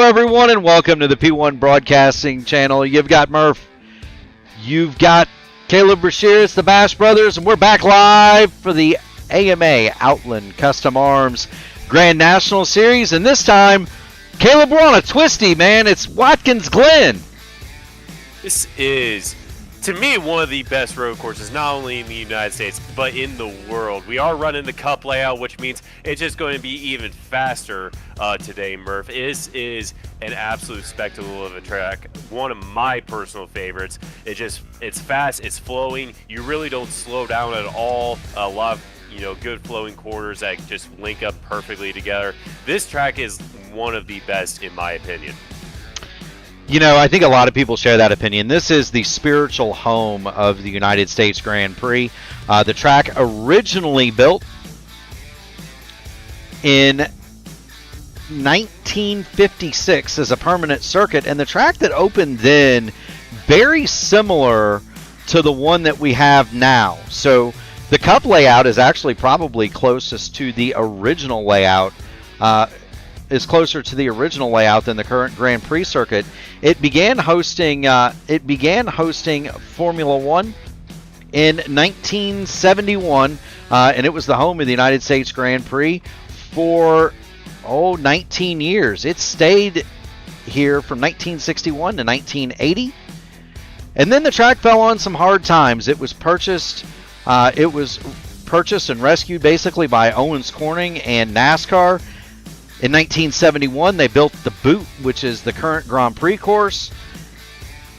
everyone, and welcome to the P1 Broadcasting Channel. You've got Murph, you've got Caleb Brashear, it's the Bash Brothers, and we're back live for the AMA Outland Custom Arms Grand National Series. And this time, Caleb, we're on a twisty, man. It's Watkins Glen. This is, to me, one of the best road courses, not only in the United States, but in the world. We are running the Cup layout, which means it's just going to be even faster today, Murph. This is an absolute spectacle of a track. One of my personal favorites. It's fast, it's flowing. You really don't slow down at all. A lot of good flowing corners that just link up perfectly together. This track is one of the best, in my opinion. I think a lot of people share that opinion. This is the spiritual home of the United States Grand Prix. The track originally built in 1956 as a permanent circuit, and the track that opened then very similar to the one that we have now. So the Cup layout is actually probably closest to the original layout. Is closer to the original layout than the current Grand Prix circuit. It began hosting Formula One in 1971, and it was the home of the United States Grand Prix for 19 years. It stayed here from 1961 to 1980, and then the track fell on some hard times. It was purchased and rescued basically by Owens Corning and NASCAR. In 1971, they built the Boot, which is the current Grand Prix course.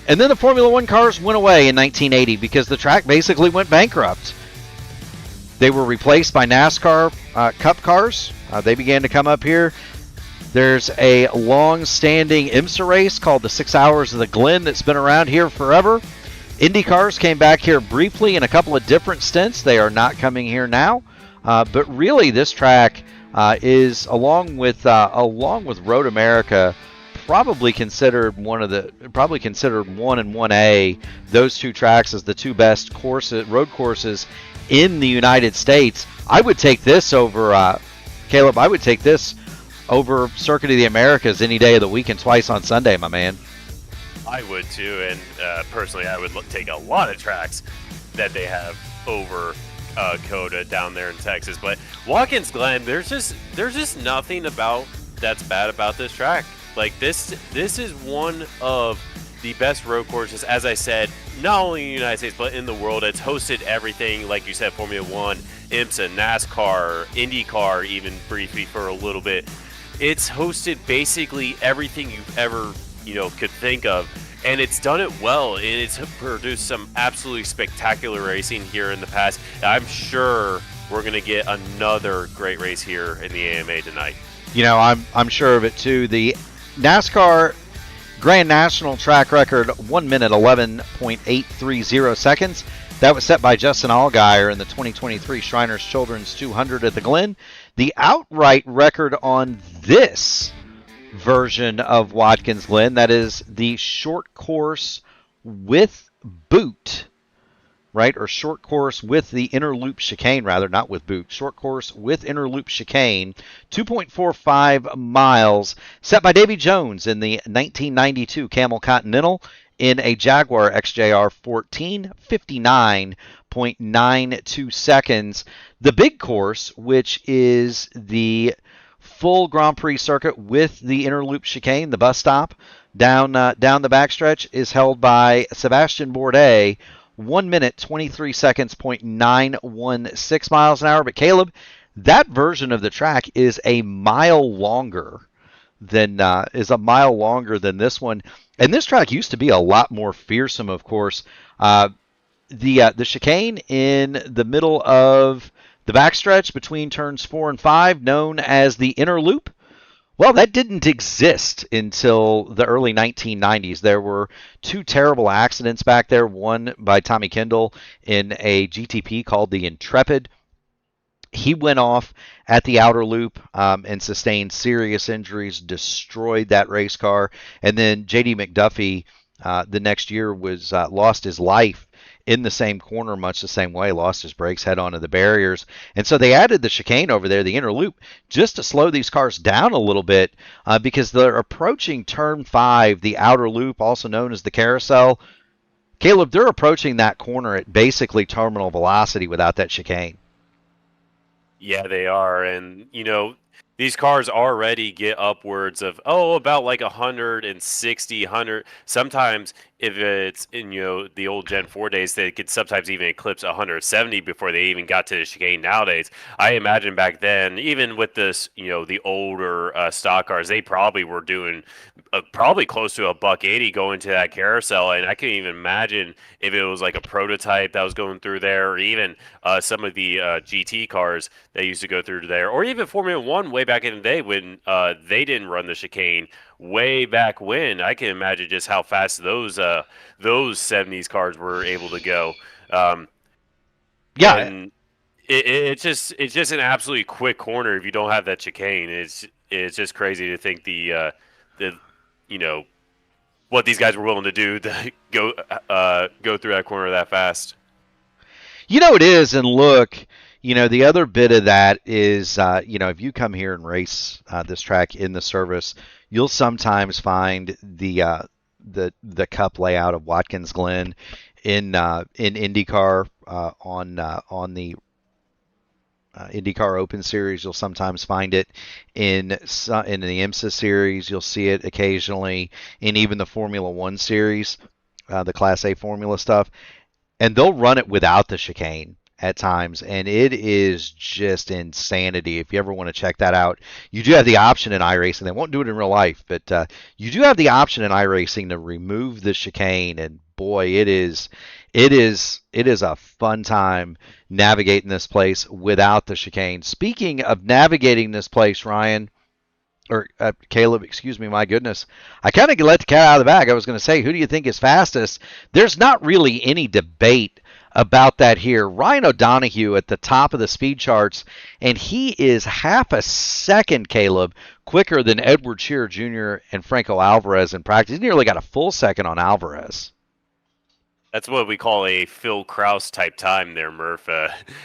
And then the Formula One cars went away in 1980 because the track basically went bankrupt. They were replaced by NASCAR Cup cars. They began to come up here. There's a long-standing IMSA race called the 6 Hours of the Glen that's been around here forever. Indy cars came back here briefly in a couple of different stints. They are not coming here now. But really, this track is along with Road America, probably considered 1 and 1A. Those two tracks as the two best road courses in the United States. I would take this over Caleb. I would take this over Circuit of the Americas any day of the week and twice on Sunday, my man. I would too, and personally, I would take a lot of tracks that they have over COTA down there in Texas. But Watkins Glen, there's just nothing that's bad about this track. Like this is one of the best road courses, as I said, not only in the United States but in the world. It's hosted everything, like you said, Formula One, IMSA, NASCAR, IndyCar, even briefly for a little bit. It's hosted basically everything you've ever could think of. And it's done it well, and it's produced some absolutely spectacular racing here in the past. I'm sure we're going to get another great race here in the AMA tonight. I'm sure of it too. The NASCAR Grand National track record, 1 minute 11.830 seconds. That was set by Justin Allgaier in the 2023 Shriners Children's 200 at the Glen. The outright record on this version of Watkins Glen, that is the short course with boot, right? Or short course with the inner loop chicane, rather, not with boot. Short course with inner loop chicane, 2.45 miles, set by Davy Jones in the 1992 Camel Continental in a Jaguar XJR 14, 59.92 seconds. The big course, which is the full Grand Prix circuit with the inner loop chicane, the bus stop down the backstretch, is held by Sebastian Bourdais, 1 minute 23 seconds, 0.916 miles an hour. But Caleb, that version of the track is a mile longer than this one. And this track used to be a lot more fearsome, of course. The chicane in the middle of the backstretch between turns 4 and 5, known as the inner loop, well, that didn't exist until the early 1990s. There were 2 terrible accidents back there, one by Tommy Kendall in a GTP called the Intrepid. He went off at the outer loop and sustained serious injuries, destroyed that race car. And then J.D. McDuffie the next year lost his life in the same corner, much the same way, lost his brakes, head onto the barriers. And so they added the chicane over there, the inner loop, just to slow these cars down a little bit because they're approaching turn 5, the outer loop, also known as the carousel. Caleb, they're approaching that corner at basically terminal velocity without that chicane. Yeah, they are. And, these cars already get upwards of, about like 160, 100. Sometimes if it's in, the old Gen 4 days, they could sometimes even eclipse 170 before they even got to the chicane nowadays. I imagine back then, even with this, the older stock cars, they probably were doing probably close to $180 going to that carousel. And I can even imagine if it was like a prototype that was going through there, or even some of the GT cars that used to go through there, or even Formula One way back in the day when they didn't run the chicane way back when. I can imagine just how fast those 70s cars were able to go. Yeah, and it's just an absolutely quick corner if you don't have that chicane. It's just crazy to think the what these guys were willing to do to go through that corner that fast. It is. And look, the other bit of that is, if you come here and race this track in the service, you'll sometimes find the Cup layout of Watkins Glen in IndyCar on the IndyCar Open Series. You'll sometimes find it in the IMSA Series. You'll see it occasionally in even the Formula One Series, the Class A Formula stuff. And they'll run it without the chicane at times, and it is just insanity. If you ever want to check that out, you do have the option in iRacing. They won't do it in real life, but you do have the option in iRacing to remove the chicane, and boy, it is a fun time navigating this place without the chicane. Speaking of navigating this place, Ryan, or Caleb, excuse me, my goodness, I kind of let the cat out of the bag. I was going to say, who do you think is fastest? There's not really any debate about that here. Ryan O'Donoghue at the top of the speed charts, and he is half a second, Caleb, quicker than Edward Shearer Jr. and Franco Alvarez in practice. He nearly got a full second on Alvarez. That's what we call a Phil Kraus type time there, Murph.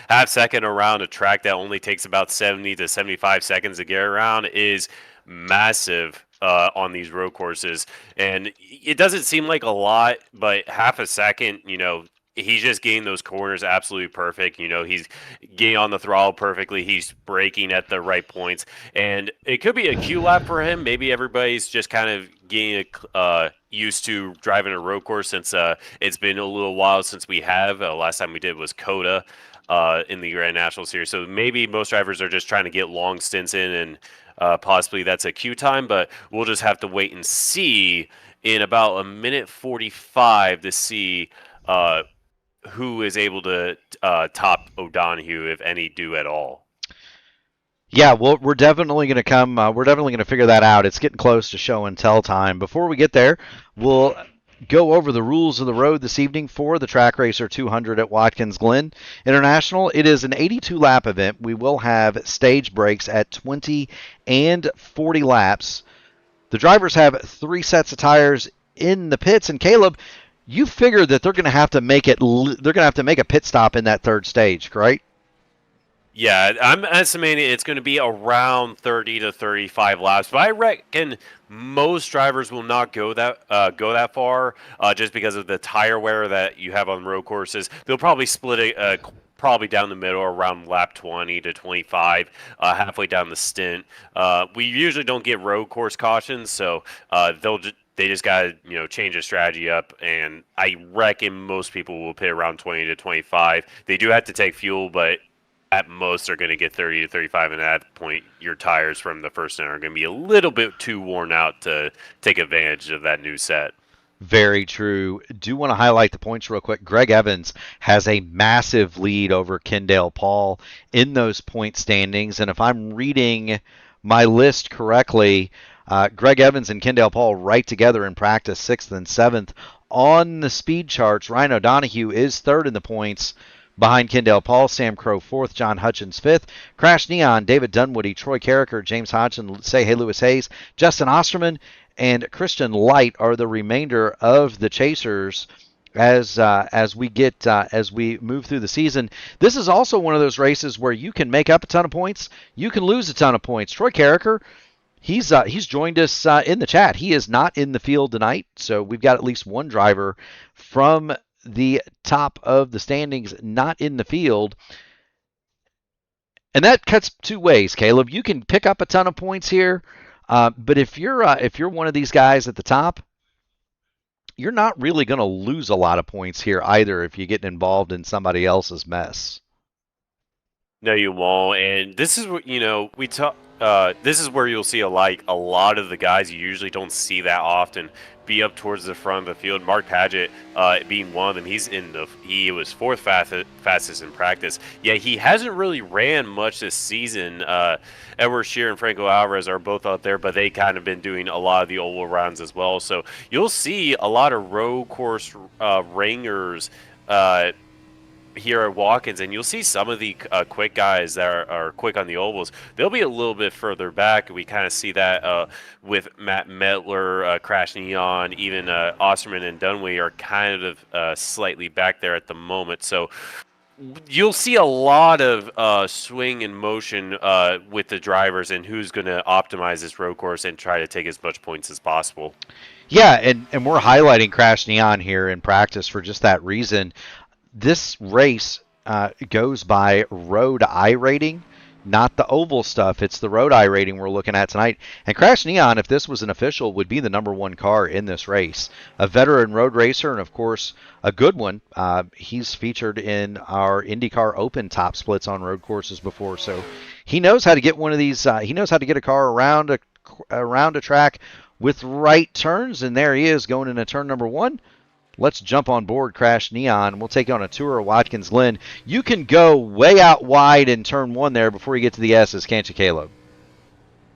Half second around a track that only takes about 70 to 75 seconds to get around is massive on these road courses. And it doesn't seem like a lot, but half a second, he's just getting those corners absolutely perfect. He's getting on the throttle perfectly. He's braking at the right points. And it could be a Q lap for him. Maybe everybody's just kind of getting used to driving a road course since it's been a little while since we have. Last time we did was COTA in the Grand National Series. So maybe most drivers are just trying to get long stints in, and possibly that's a Q time. But we'll just have to wait and see in about a minute 45 to see who is able to top O'Donoghue, if any do at all. Yeah, well, we're definitely going to figure that out. It's getting close to show and tell time. Before we get there, we'll go over the rules of the road this evening for the Track Racer 200 at Watkins Glen International. It is an 82-lap event. We will have stage breaks at 20 and 40 laps. The drivers have 3 sets of tires in the pits, and Caleb, you figure that they're going to have to make a pit stop in that third stage, right? Yeah, I'm estimating it's going to be around 30 to 35 laps, but I reckon most drivers will not go that far just because of the tire wear that you have on road courses. They'll probably split it probably down the middle around lap 20 to 25, halfway down the stint. We usually don't get road course cautions, so they just got to change the strategy up, and I reckon most people will pit around 20 to 25. They do have to take fuel, but at most they're going to get 30 to 35, and at that point your tires from the first stint are going to be a little bit too worn out to take advantage of that new set. Very true. Do want to highlight the points real quick. Greg Evans has a massive lead over Kendall Paul in those point standings, and if I'm reading my list correctly, Greg Evans and Kendall Paul right together in practice, 6th and 7th. On the speed charts, Ryan O'Donoghue is 3rd in the points behind Kendall Paul, Sam Crow 4th, John Hutchins 5th, Crash Neon, David Dunwoody, Troy Carricker, James Hodgson, Say Hey Lewis Hayes, Justin Osterman, and Christian Light are the remainder of the chasers as we move through the season. This is also one of those races where you can make up a ton of points, you can lose a ton of points. Troy Carricker, he's joined us in the chat. He is not in the field tonight, so we've got at least one driver from the top of the standings not in the field. And that cuts two ways, Caleb. You can pick up a ton of points here, but if you're one of these guys at the top, you're not really going to lose a lot of points here either if you get involved in somebody else's mess. No, you won't. And this is what we talk. This is where you'll see a lot of the guys you usually don't see that often be up towards the front of the field. Mark Paget being one of them. He was fourth fastest in practice. Yeah, he hasn't really ran much this season. Edward Shear and Franco Alvarez are both out there, but they kind of been doing a lot of the oval rounds as well. So you'll see a lot of road course ringers here at Watkins, and you'll see some of the quick guys that are quick on the ovals. They'll be a little bit further back. We kind of see that with Matt Metler, Crash Neon, even Osterman and Dunway are kind of slightly back there at the moment. So you'll see a lot of swing and motion with the drivers and who's going to optimize this road course and try to take as much points as possible. Yeah, and we're highlighting Crash Neon here in practice for just that reason. This race goes by road iRating, not the oval stuff. It's the road iRating we're looking at tonight. And Crash Neon, if this was an official, would be the number one car in this race. A veteran road racer, and of course, a good one. He's featured in our IndyCar Open top splits on road courses before, so he knows how to get one of these. He knows how to get a car around a track with right turns, and there he is going into turn number one. Let's jump on board Crash Neon. We'll take you on a tour of Watkins Glen. You can go way out wide in turn one there before you get to the S's, can't you, Caleb?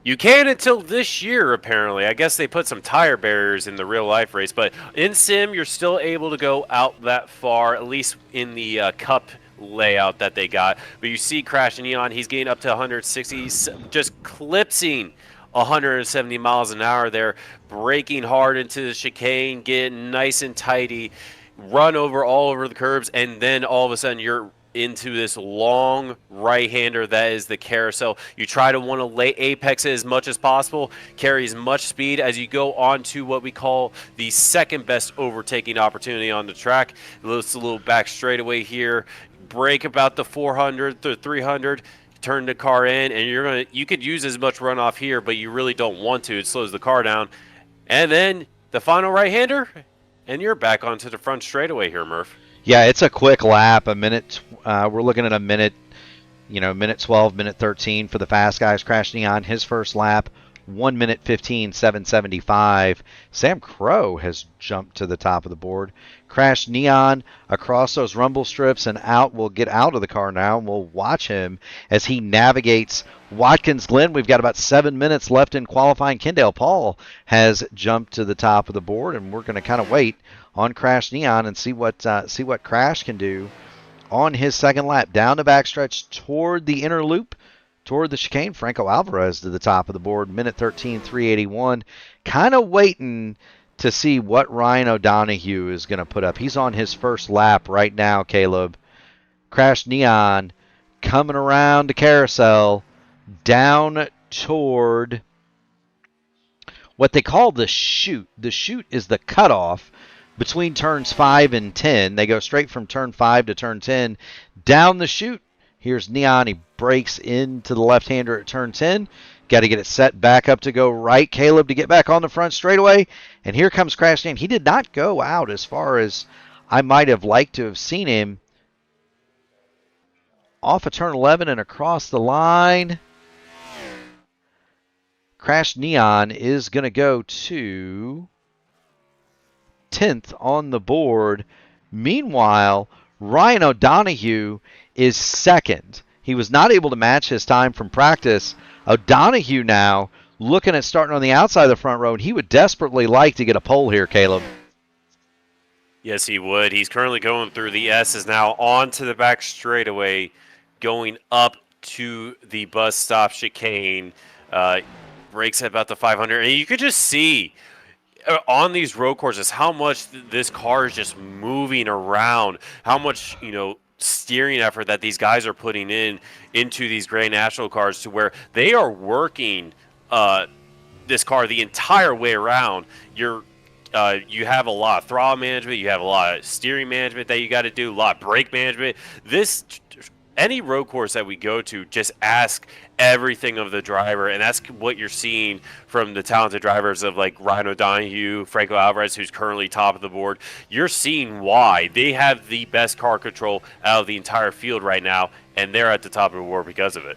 You can until this year, apparently. I guess they put some tire barriers in the real-life race, but in Sim, you're still able to go out that far, at least in the Cup layout that they got. But you see Crash Neon, he's getting up to 160, just clipsing 170 miles an hour there, braking hard into the chicane, getting nice and tighty, run all over the curbs, and then all of a sudden you're into this long right-hander that is the carousel. You try to want to lay apex it as much as possible, carry as much speed as you go on to what we call the second best overtaking opportunity on the track. It's a little back straightaway here, brake about the 400 to 300, turn the car in, and you could use as much runoff here, but you really don't want to. It slows the car down. And then the final right-hander, and you're back onto the front straightaway here, Murph. Yeah, it's a quick lap. A minute. We're looking at a minute. Minute 12, minute 13 for the fast guys. Crash Neon, his first lap, 1 minute 15, 775. Sam Crow has jumped to the top of the board. Crash Neon across those rumble strips and out. We'll get out of the car now, and we'll watch him as he navigates Watkins Glen. We've got about 7 minutes left in qualifying. Kendall Paul has jumped to the top of the board, and we're going to kind of wait on Crash Neon and see what Crash can do on his second lap. Down the backstretch toward the inner loop, toward the chicane. Franco Alvarez to the top of the board, minute 13, 381. Kind of waiting to see what Ryan O'Donoghue is going to put up. He's on his first lap right now, Caleb. Crash Neon coming around the carousel down toward what they call the chute. The chute is the cutoff between turns 5 and 10. They go straight from turn 5 to turn 10 down the chute. Here's Neon. He breaks into the left-hander at turn 10. Got to get it set back up to go right, Caleb, to get back on the front straightaway. And here comes Crash Neon. He did not go out as far as I might have liked to have seen him. Off of turn 11 and across the line. Crash Neon is going to go to 10th on the board. Meanwhile, Ryan O'Donoghue is second. He was not able to match his time from practice. O'Donoghue now looking at starting on the outside of the front row, and he would desperately like to get a pole here, Caleb. Yes, he would. He's currently going through the S's now onto the back straightaway, going up to the bus stop chicane. Brakes at about the 500. And you could just see on these road courses, how much this car is just moving around, how much, steering effort that these guys are putting into these Grand National cars, to where they are working this car the entire way around. You have a lot of throttle management, you have a lot of steering management that you got to do, a lot of brake management. Any road course that we go to, just ask everything of the driver, and that's what you're seeing from the talented drivers of like Ryan O'Donoghue, Franco Alvarez, who's currently top of the board. You're seeing why they have the best car control out of the entire field right now, and they're at the top of the board because of it.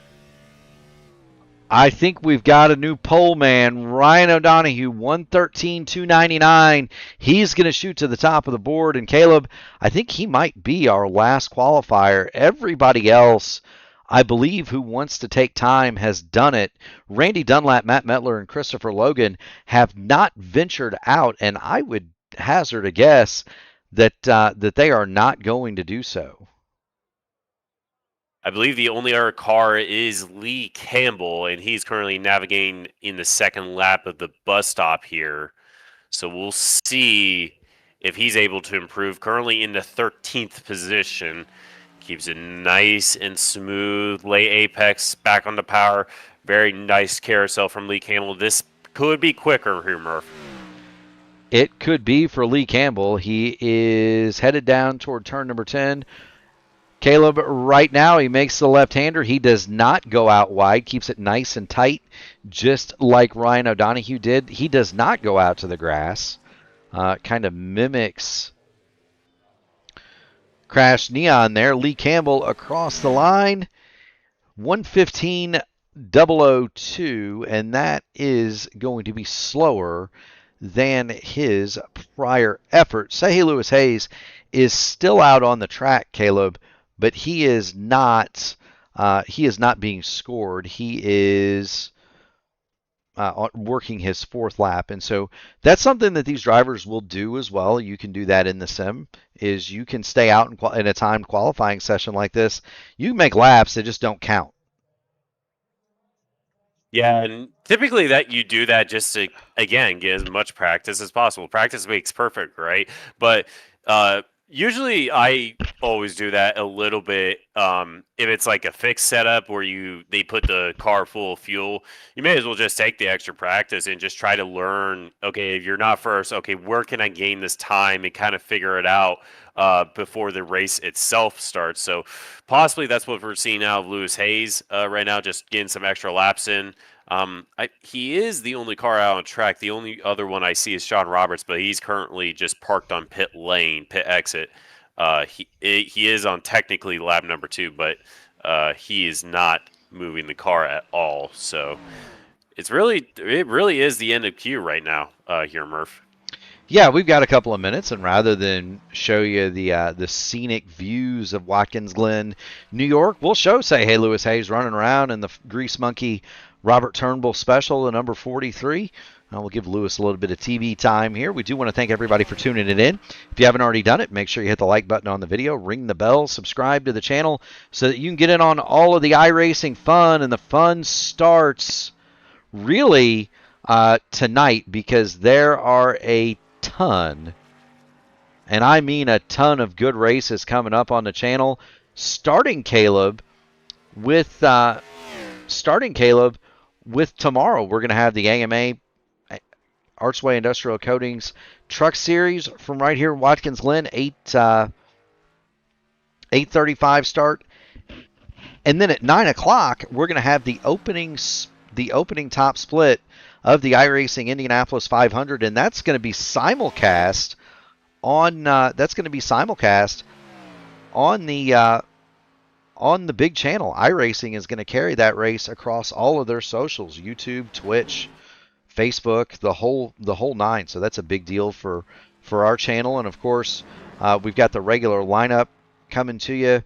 I think we've got a new pole man, Ryan O'Donoghue, 113,299. He's going to shoot to the top of the board. And Caleb, I think he might be our last qualifier. Everybody else, I believe, who wants to take time has done it. Randy Dunlap, Matt Metler, and Christopher Logan have not ventured out, and I would hazard a guess that they are not going to do so. I believe the only other car is Lee Campbell, and he's currently navigating in the second lap of the bus stop here. So we'll see if he's able to improve. Currently in the 13th position. Keeps it nice and smooth. Lay apex, back on the power. Very nice carousel from Lee Campbell. This could be quicker here, Murph. It could be for Lee Campbell. He is headed down toward turn number 10. Caleb, right now, he makes the left-hander. He does not go out wide, keeps it nice and tight, just like Ryan O'Donoghue did. He does not go out to the grass. Kind of mimics Crash Neon there. Lee Campbell across the line, 115.002, and that is going to be slower than his prior effort. Say Lewis Hayes is still out on the track, Caleb, but he is not being scored. He is working his fourth lap, and so that's something that these drivers will do as well. You can do that in the sim, is you can stay out in a timed qualifying session like this. You can make laps that just don't count. Yeah, and typically that you do that just to, again, get as much practice as possible. Practice makes perfect, right? But usually I always do that a little bit. If it's like a fixed setup where they put the car full of fuel, you may as well just take the extra practice and just try to learn, okay, if you're not first, okay, where can I gain this time, and kind of figure it out before the race itself starts. So possibly that's what we're seeing out of Lewis Hayes right now, just getting some extra laps in. He is the only car out on track. The only other one I see is Sean Roberts, but he's currently just parked on pit exit. He is on technically lap number 2, but he is not moving the car at all. So it really is the end of Q right now here, Murph. Yeah, we've got a couple of minutes, and rather than show you the scenic views of Watkins Glen, New York, we'll show Say Hey Lewis Hayes running around in the Grease Monkey Robert Turnbull special, the number 43. We'll give Lewis a little bit of TV time here. We do want to thank everybody for tuning it in. If you haven't already done it, make sure you hit the like button on the video, ring the bell, subscribe to the channel so that you can get in on all of the iRacing fun. And the fun starts really tonight, because there are a ton, and I mean a ton, of good races coming up on the channel. Starting, Caleb, with tomorrow, we're going to have the AMA Archway Industrial Coatings Truck Series from right here in Watkins Glen, 8:35 start, and then at 9 o'clock we're going to have the opening top split of the iRacing Indianapolis 500, and that's going to be simulcast on the big channel. iRacing is going to carry that race across all of their socials: YouTube, Twitch, Facebook, the whole nine. So that's a big deal for our channel. And of course, we've got the regular lineup coming to you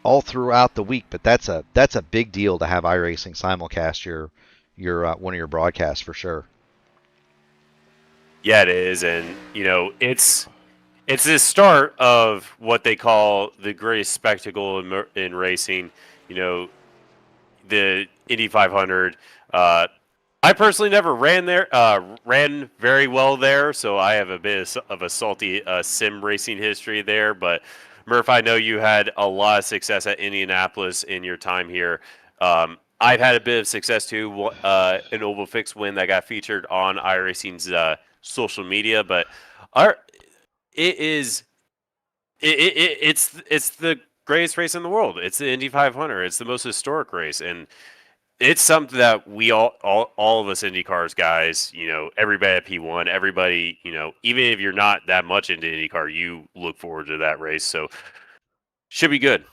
all throughout the week. But that's a big deal to have iRacing simulcast your one of your broadcasts for sure. Yeah, it is, and it's the start of what they call the greatest spectacle in racing. The Indy 500. I personally never ran there, ran very well there, so I have a bit of a salty sim racing history there. But Murph, I know you had a lot of success at Indianapolis in your time here. I've had a bit of success too. An Oval Fix win that got featured on iRacing's social media, but our it is it's the greatest race in the world. It's the Indy 500. It's the most historic race, and it's something that we all of us IndyCars guys, everybody at P1, everybody, even if you're not that much into IndyCar, you look forward to that race. So should be good.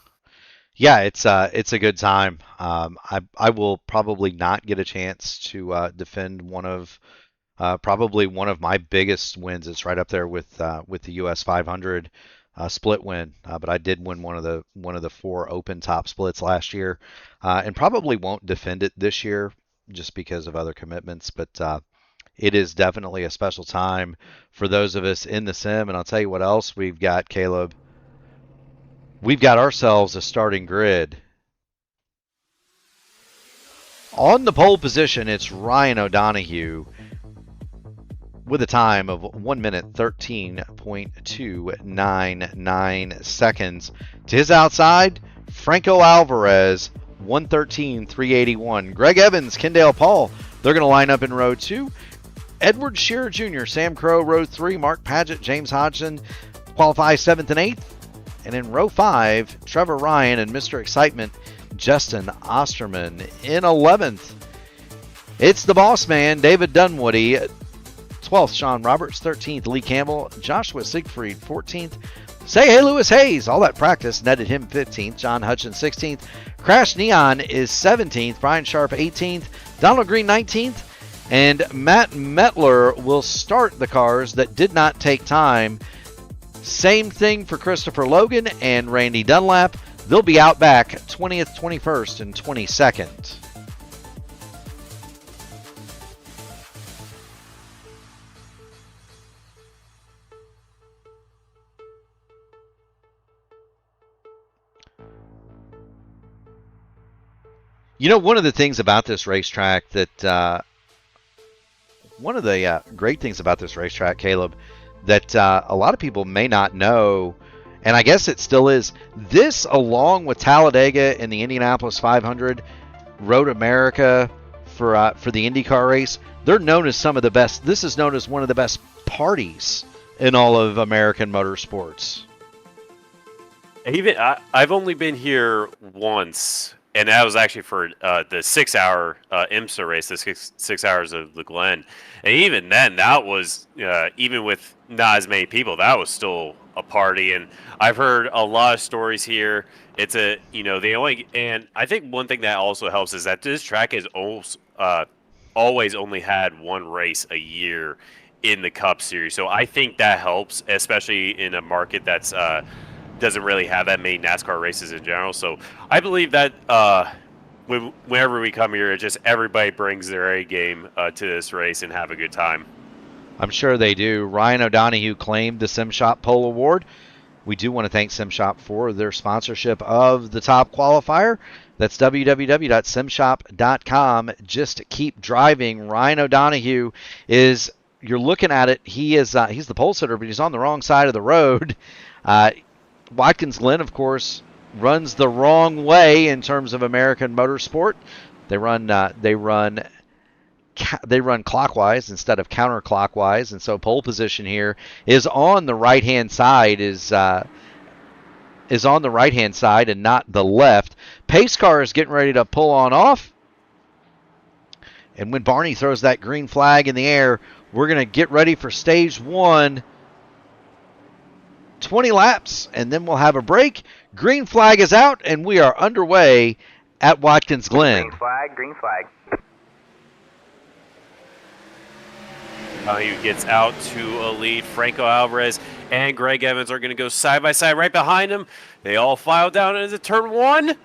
Yeah, it's a good time. I will probably not get a chance to defend probably one of my biggest wins. It's right up there with the US 500 split win, but I did win one of the 4 open top splits last year, and probably won't defend it this year just because of other commitments. But it is definitely a special time for those of us in the sim. And I'll tell you what else we've got, Caleb. We've got ourselves a starting grid. On the pole position, it's Ryan O'Donoghue with a time of 1 minute 13.299 seconds. To his outside, Franco Alvarez, 113.381. Greg Evans, Kendall Paul, they're going to line up in row 2. Edward Shearer Jr., Sam Crow, row 3. Mark Paget, James Hodgson qualify 7th and 8th. And in row 5, Trevor Ryan and Mr. Excitement, Justin Osterman in 11th. It's the boss man, David Dunwoody, 12th, Sean Roberts, 13th, Lee Campbell, Joshua Siegfried, 14th. Say hey, Lewis Hayes. All that practice netted him 15th. John Hutchins, 16th. Crash Neon is 17th. Brian Sharp, 18th. Donald Green, 19th. And Matt Metler will start the cars that did not take time. Same thing for Christopher Logan and Randy Dunlap. They'll be out back 20th, 21st, and 22nd. One of the things about this racetrack one of the great things about this racetrack, Caleb, that a lot of people may not know, and I guess it still is, this along with Talladega and the Indianapolis 500, Road America for the IndyCar race, they're known as some of the best. This is known as one of the best parties in all of American motorsports. Even I've only been here once, and that was actually for the 6-hour IMSA race, the 6 hours of the Glen. And even then, that was, even with not as many people, that was still a party. And I've heard a lot of stories here. It's and I think one thing that also helps is that this track has always only had one race a year in the Cup Series. So I think that helps, especially in a market that's doesn't really have that many NASCAR races in general. So I believe that whenever we come here, just everybody brings their A game to this race and have a good time. I'm sure they do. Ryan O'Donoghue claimed the Simshop Pole Award. We do want to thank Simshop for their sponsorship of the top qualifier. That's www.simshop.com. Just keep driving. Ryan O'Donoghue is, you're looking at it, he's the pole sitter, but he's on the wrong side of the road. Watkins Glen, of course, runs the wrong way in terms of American motorsport. They run clockwise instead of counterclockwise, and so pole position here is on the right-hand side, is on the right-hand side and not the left. Pace car is getting ready to pull on off, and when Barney throws that green flag in the air, we're going to get ready for stage 1. 20 laps, and then we'll have a break. Green flag is out, and we are underway at Watkins Glen. Green flag. He gets out to a lead. Franco Alvarez and Greg Evans are going to go side by side right behind him. They all file down into turn 1.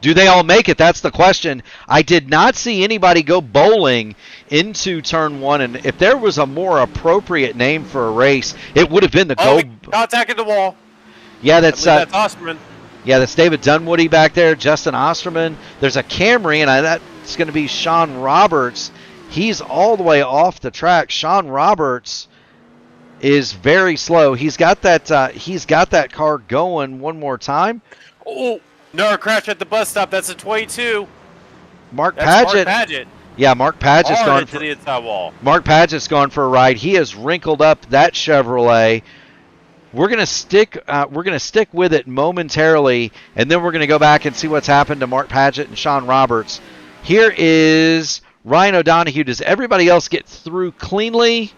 Do they all make it? That's the question. I did not see anybody go bowling into turn 1, and if there was a more appropriate name for a race, it would have been the contacted the wall. Yeah, that's Osterman. Yeah, that's David Dunwoody back there, Justin Osterman. There's a Camry, and that's going to be Sean Roberts He's all the way off the track. Sean Roberts is very slow. He's got that car going one more time. Oh, no, crash at the bus stop. That's a 22. Mark That's Padgett. Mark Padgett. Yeah, Mark Padgett's Hard gone into for the inside wall. Mark Padgett's gone for a ride. He has wrinkled up that Chevrolet. We're gonna stick with it momentarily, and then we're gonna go back and see what's happened to Mark Padgett and Sean Roberts. Here is Ryan O'Donohue. Does everybody else get through cleanly?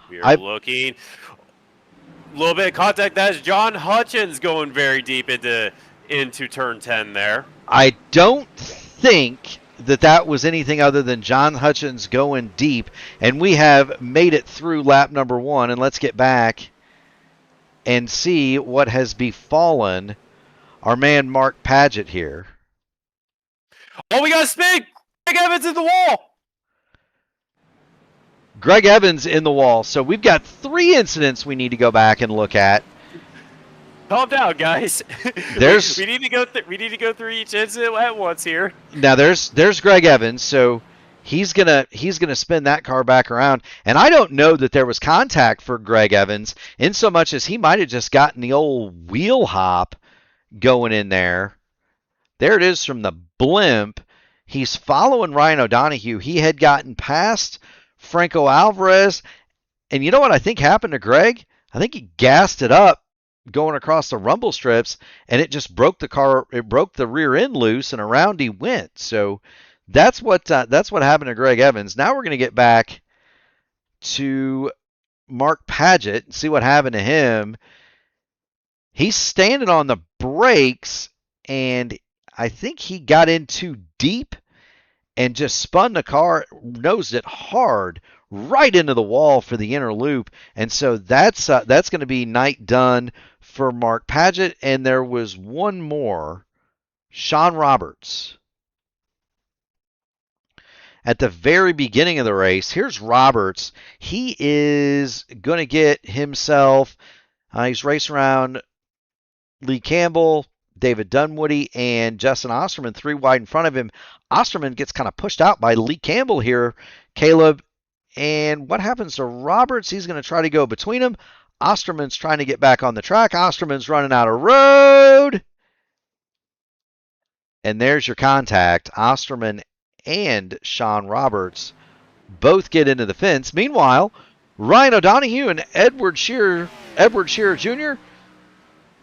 We're looking. A little bit of contact. That's John Hutchins going very deep into turn 10 there. I don't think that was anything other than John Hutchins going deep, and we have made it through lap number 1. And let's get back and see what has befallen our man Mark Padgett here. Oh, we got a spin! Greg Evans in the wall! Greg Evans in the wall. So we've got 3 incidents we need to go back and look at. Calm down, guys. There's we need to go. We need to go through each incident at once here. Now there's Greg Evans, so he's gonna spin that car back around, and I don't know that there was contact for Greg Evans in so much as he might have just gotten the old wheel hop going in there. There it is from the blimp. He's following Ryan O'Donohue. He had gotten past Franco Alvarez, and you know what I think happened to Greg? I think he gassed it up going across the rumble strips, and it just broke the car. It broke the rear end loose, and around he went. So that's what happened to Greg Evans. Now we're going to get back to Mark Padgett and see what happened to him. He's standing on the brakes, and I think he got in too deep and just spun the car, nosed it hard right into the wall for the inner loop. And so that's going to be night done for Mark Padgett. And there was one more, Sean Roberts. At the very beginning of the race, here's Roberts. He is going to get himself, he's racing around Lee Campbell, David Dunwoody, and Justin Osterman 3 wide in front of him. Osterman gets kind of pushed out by Lee Campbell here, Caleb. And what happens to Roberts? He's going to try to go between them. Osterman's trying to get back on the track. Osterman's running out of road. And there's your contact. Osterman and Sean Roberts both get into the fence. Meanwhile, Ryan O'Donohue and Edward Shearer Jr.,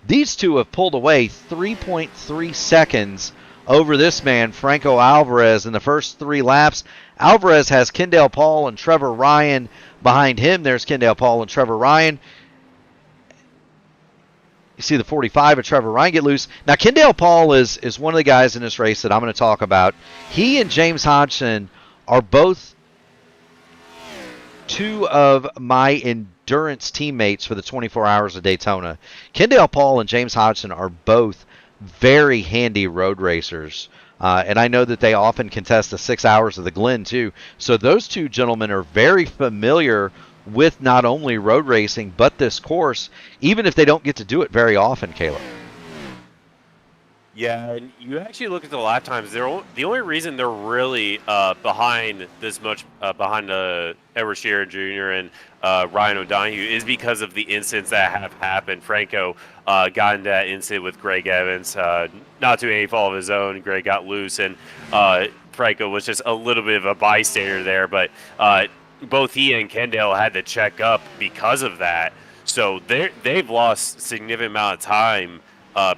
these two have pulled away 3.3 seconds over this man, Franco Alvarez, in the first 3 laps. Alvarez has Kendall Paul and Trevor Ryan behind him. There's Kendall Paul and Trevor Ryan. You see the 45 of Trevor Ryan get loose. Now, Kendall Paul is one of the guys in this race that I'm going to talk about. He and James Hodgson are both 2 of my endurance teammates for the 24 Hours of Daytona. Kendall Paul and James Hodgson are both very handy road racers. And I know that they often contest the 6 Hours of the Glen, too. So those 2 gentlemen are very familiar with not only road racing, but this course, even if they don't get to do it very often, Caleb. Yeah, and you actually look at the lap times. The only reason they're really behind this much, behind Edward Shearer Jr. and Ryan O'Donohue, is because of the incidents that have happened. Franco got into that incident with Greg Evans, not to any fault of his own. Greg got loose, and Franco was just a little bit of a bystander there. But both he and Kendall had to check up because of that. So they've lost a significant amount of time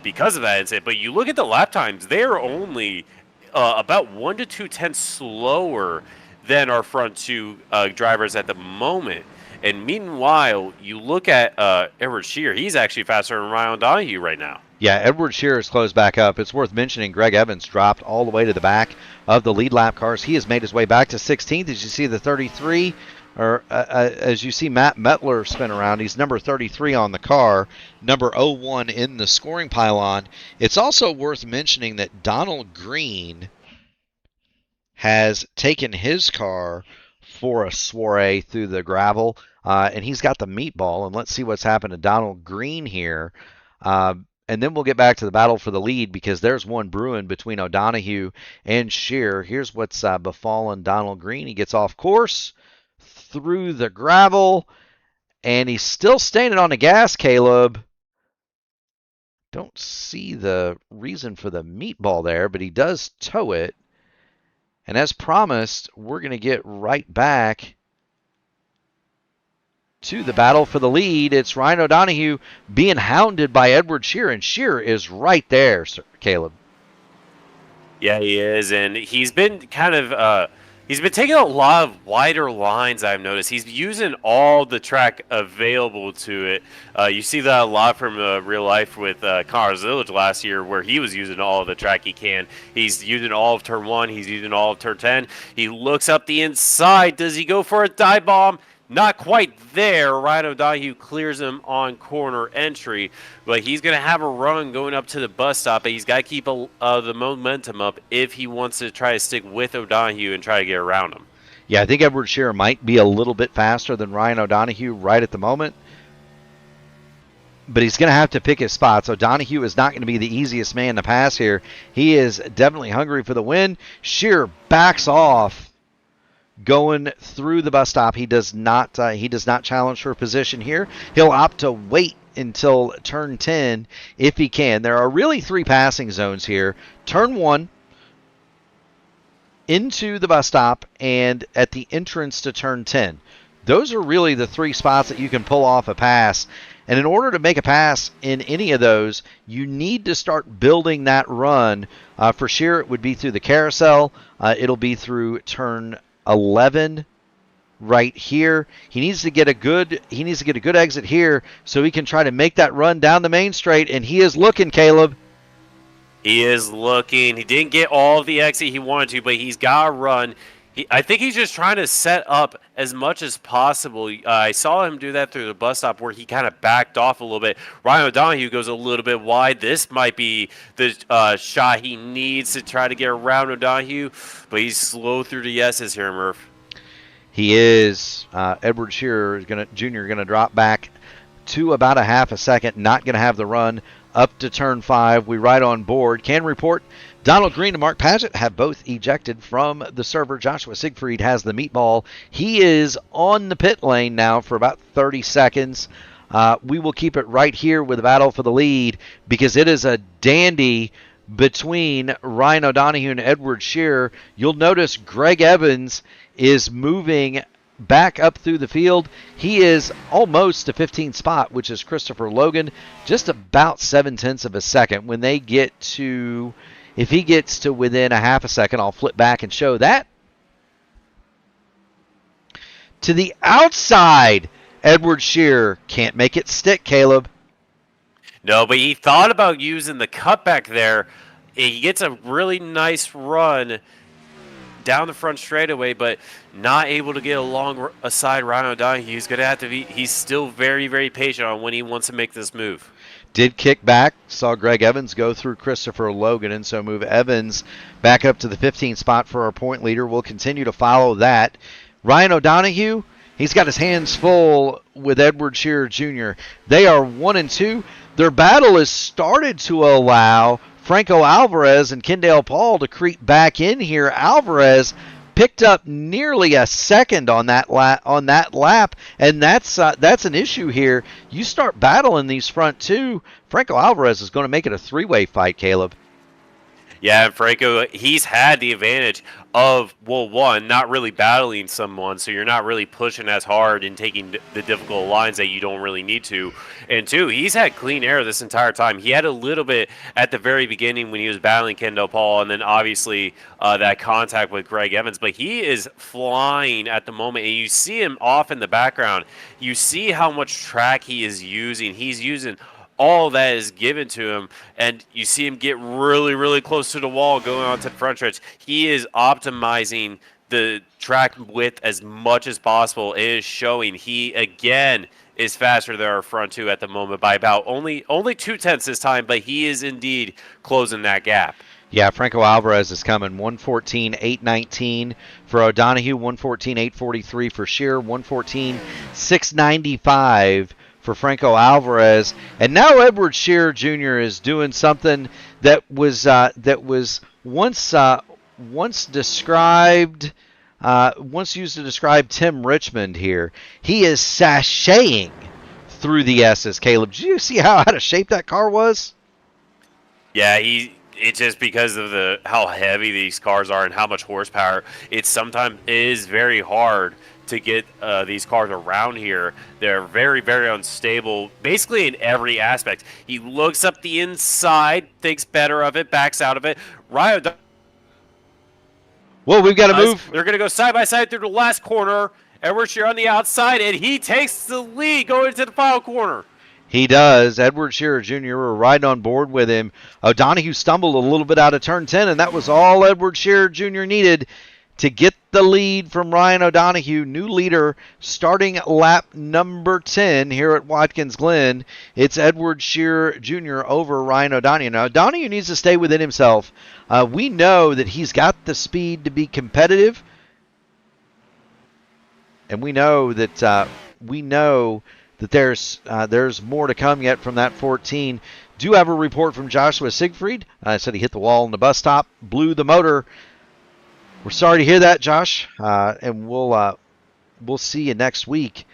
because of that incident. But you look at the lap times, they're only about 1 to 2 tenths slower than our front 2 drivers at the moment. And meanwhile, you look at Edward Shearer, he's actually faster than Ryan O'Donohue right now. Yeah, Edward Shearer's closed back up. It's worth mentioning Greg Evans dropped all the way to the back of the lead lap cars. He has made his way back to 16th. As you see the 33, or as you see Matt Metler spin around, he's number 33 on the car, number 01 in the scoring pylon. It's also worth mentioning that Donald Green has taken his car for a soiree through the gravel, and he's got the meatball. And let's see what's happened to Donald Green here. and then we'll get back to the battle for the lead because there's one brewing between O'Donoghue and Shear. Here's what's befallen Donald Green. He gets off course through the gravel, and he's still standing on the gas, Caleb. Don't see the reason for the meatball there, but he does tow it. And as promised, we're going to get right back to the battle for the lead. It's Ryan O'Donoghue being hounded by Edward Shear, and Shear is right there, Sir Caleb. Yeah, he is, and he's been he's been taking a lot of wider lines, I've noticed. He's using all the track available to it. You see that a lot from real life with Cars Village last year, where he was using all of the track he can. He's using all of turn 1. He's using all of turn 10. He looks up the inside. Does he go for a dive bomb? Not quite there. Ryan O'Donoghue clears him on corner entry, but he's going to have a run going up to the bus stop, but he's got to keep the momentum up if he wants to try to stick with O'Donoghue and try to get around him. Yeah, I think Edward Shear might be a little bit faster than Ryan O'Donoghue right at the moment, but he's going to have to pick his spots. O'Donoghue is not going to be the easiest man to pass here. He is definitely hungry for the win. Shear backs off going through the bus stop. He does not challenge for position here. He'll opt to wait until turn 10 if he can. There are really 3 passing zones here. Turn 1 into the bus stop and at the entrance to turn 10. Those are really the 3 spots that you can pull off a pass. And in order to make a pass in any of those, you need to start building that run. For Shear, it would be through the carousel. It'll be through turn 11 right here. He needs to get a good exit here so he can try to make that run down the main straight, and he is looking, Caleb. He is looking. He didn't get all of the exit he wanted to, but he's got to run. I think he's just trying to set up as much as possible. I saw him do that through the bus stop where he kind of backed off a little bit. Ryan O'Donoghue goes a little bit wide. This might be the shot he needs to try to get around O'Donoghue, but he's slow through the yeses here, Murph. He is. Edward Shearer Jr. going to drop back to about a half a second. Not going to have the run up to turn 5. We ride on board. Can report Donald Green and Mark Paget have both ejected from the server. Joshua Siegfried has the meatball. He is on the pit lane now for about 30 seconds. We will keep it right here with the battle for the lead because it is a dandy between Ryan O'Donoghue and Edward Shearer. You'll notice Greg Evans is moving back up through the field. He is almost to 15th spot, which is Christopher Logan, just about 0.7 of a second. When they get to, if he gets to within a half a second, I'll flip back and show that. To the outside, Edward Shearer can't make it stick, Caleb. No, but he thought about using the cutback there. He gets a really nice run down the front straightaway, but not able to get along aside Ryan O'Donoghue. He's going to have to be, he's still very, very patient on when he wants to make this move. Did kick back, saw Greg Evans go through Christopher Logan, and so move Evans back up to the 15th spot for our point leader. We'll continue to follow that. Ryan O'Donoghue, he's got his hands full with Edward Shearer Jr. They are 1 and 2. Their battle has started to allow Franco Alvarez and Kendall Paul to creep back in here. Alvarez picked up nearly a second on that lap, and that's an issue here. You start battling these front two, Franco Alvarez is going to make it a 3-way fight, Caleb. Yeah, and Franco, he's had the advantage of, well, one, not really battling someone, so you're not really pushing as hard and taking the difficult lines that you don't really need to. And two, he's had clean air this entire time. He had a little bit at the very beginning when he was battling Kendall Paul, and then obviously that contact with Greg Evans. But he is flying at the moment, and you see him off in the background. You see how much track he is using. He's using all that is given to him, and you see him get really, really close to the wall going on to the front stretch. He is optimizing the track width as much as possible. It is showing. He, again, is faster than our front two at the moment by about only 0.2 this time, but he is indeed closing that gap. Yeah, Franco Alvarez is coming 114.819 for O'Donoghue, 114.843 for Shearer, 114.695 for Franco Alvarez. And now Edward Shearer Jr. is doing something that was once described. Once used to describe Tim Richmond here. He is sashaying through the S's. Caleb, did you see how out of shape that car was? Yeah, it's just because of how heavy these cars are and how much horsepower. It sometimes is very hard to get these cars around here. They're very, very unstable, basically in every aspect. He looks up the inside, thinks better of it, backs out of it. Well, we've got to move. They're going to go side by side through the last corner. Edward Shearer on the outside, and he takes the lead going into the final corner. He does. Edward Shearer Jr. We're right on board with him. O'Donoghue stumbled a little bit out of turn 10, and that was all Edward Shearer Jr. needed to get the lead from Ryan O'Donoghue. New leader starting lap number 10 here at Watkins Glen. It's Edward Shearer Jr. over Ryan O'Donoghue. Now, O'Donoghue needs to stay within himself. We know that he's got the speed to be competitive, and we know that there's more to come yet from that 14. Do have a report from Joshua Siegfried. Said he hit the wall in the bus stop, blew the motor. We're sorry to hear that, Josh, and we'll see you next week.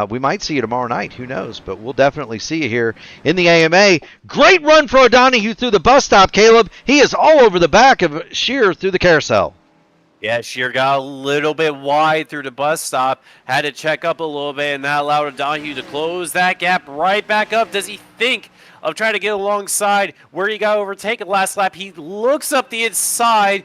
We might see you tomorrow night. Who knows? But we'll definitely see you here in the AMA. Great run for O'Donoghue through the bus stop, Caleb. He is all over the back of Shearer through the carousel. Yeah, Shearer got a little bit wide through the bus stop, had to check up a little bit, and that allowed O'Donoghue to close that gap right back up. Does he think of trying to get alongside where he got overtaken last lap? He looks up the inside,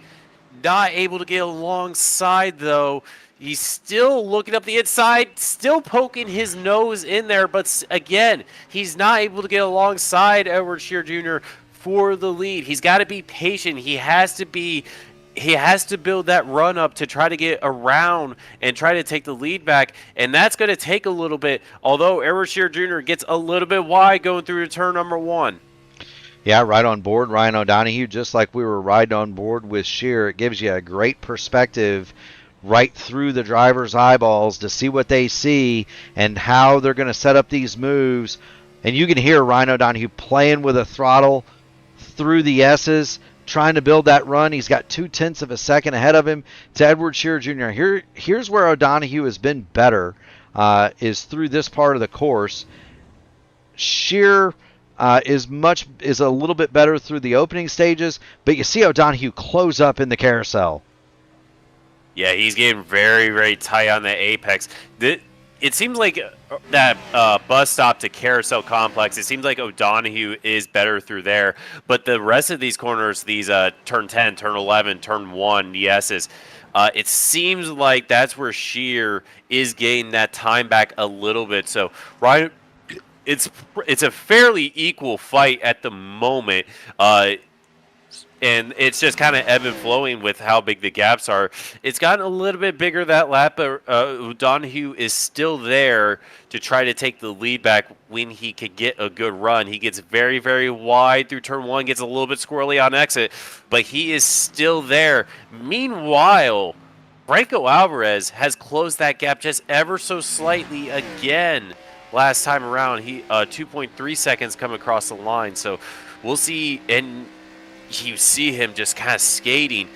not able to get alongside, though. He's still looking up the inside, still poking his nose in there, but again, he's not able to get alongside Edward Shearer Jr. for the lead. He's got to be patient. He has to build that run up to try to get around and try to take the lead back, and that's going to take a little bit, although Edward Shearer Jr. gets a little bit wide going through to turn number 1. Yeah, right on board, Ryan O'Donoghue, just like we were right on board with Shearer. It gives you a great perspective right through the driver's eyeballs to see what they see and how they're going to set up these moves. And you can hear Ryan O'Donoghue playing with a throttle through the S's, trying to build that run. He's got 0.2 of a second ahead of him to Edward Shearer Jr. Here's where O'Donoghue has been better, is through this part of the course. Shearer is a little bit better through the opening stages, but you see O'Donoghue close up in the carousel. Yeah, he's getting very, very tight on the apex. It seems like that bus stop to carousel complex, it seems like O'Donoghue is better through there, but the rest of these corners, these turn 10, turn 11, turn 1, the S's, it seems like that's where Shearer is getting that time back a little bit. So Ryan, it's a fairly equal fight at the moment, and it's just kind of ebb and flowing with how big the gaps are. It's gotten a little bit bigger that lap, but O'Donoghue is still there to try to take the lead back when he could get a good run. He gets very, very wide through turn 1, gets a little bit squirrely on exit, but he is still there. Meanwhile, Franco Alvarez has closed that gap just ever so slightly again. Last time around, he 2.3 seconds come across the line. So we'll see, and you see him just kind of skating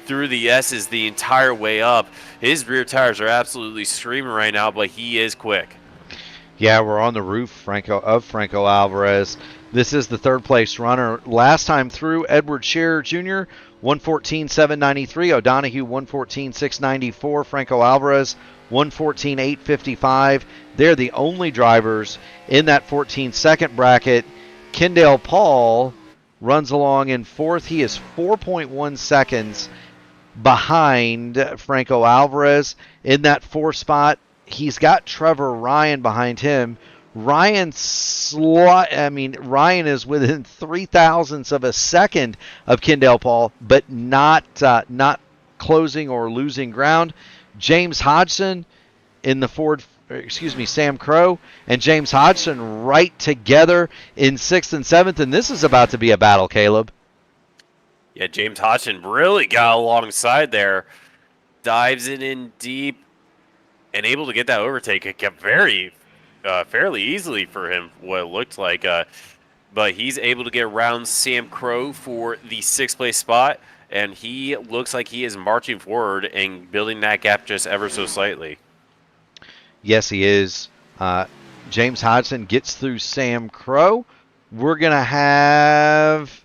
through the S's the entire way up. His rear tires are absolutely screaming right now, but he is quick. Yeah, we're on the roof, Franco Alvarez. This is the third place runner. Last time through, Edward Shearer Jr., 114.793. O'Donoghue, 114.694. Franco Alvarez, 114.855. They're the only drivers in that 14-second bracket. Kendall Paul runs along in fourth. He is 4.1 seconds behind Franco Alvarez in that fourth spot. He's got Trevor Ryan behind him. Ryan is within 0.003 of a second of Kendall Paul, but not closing or losing ground. James Hodgson in the Sam Crow and James Hodgson right together in 6th and 7th, and this is about to be a battle, Caleb. Yeah, James Hodgson really got alongside there, dives it in deep, and able to get that overtake. It kept very, fairly easily for him, what it looked like. But he's able to get around Sam Crow for the 6th place spot, and he looks like he is marching forward and building that gap just ever so slightly. Yes, he is. James Hodgson gets through Sam Crow. We're going to have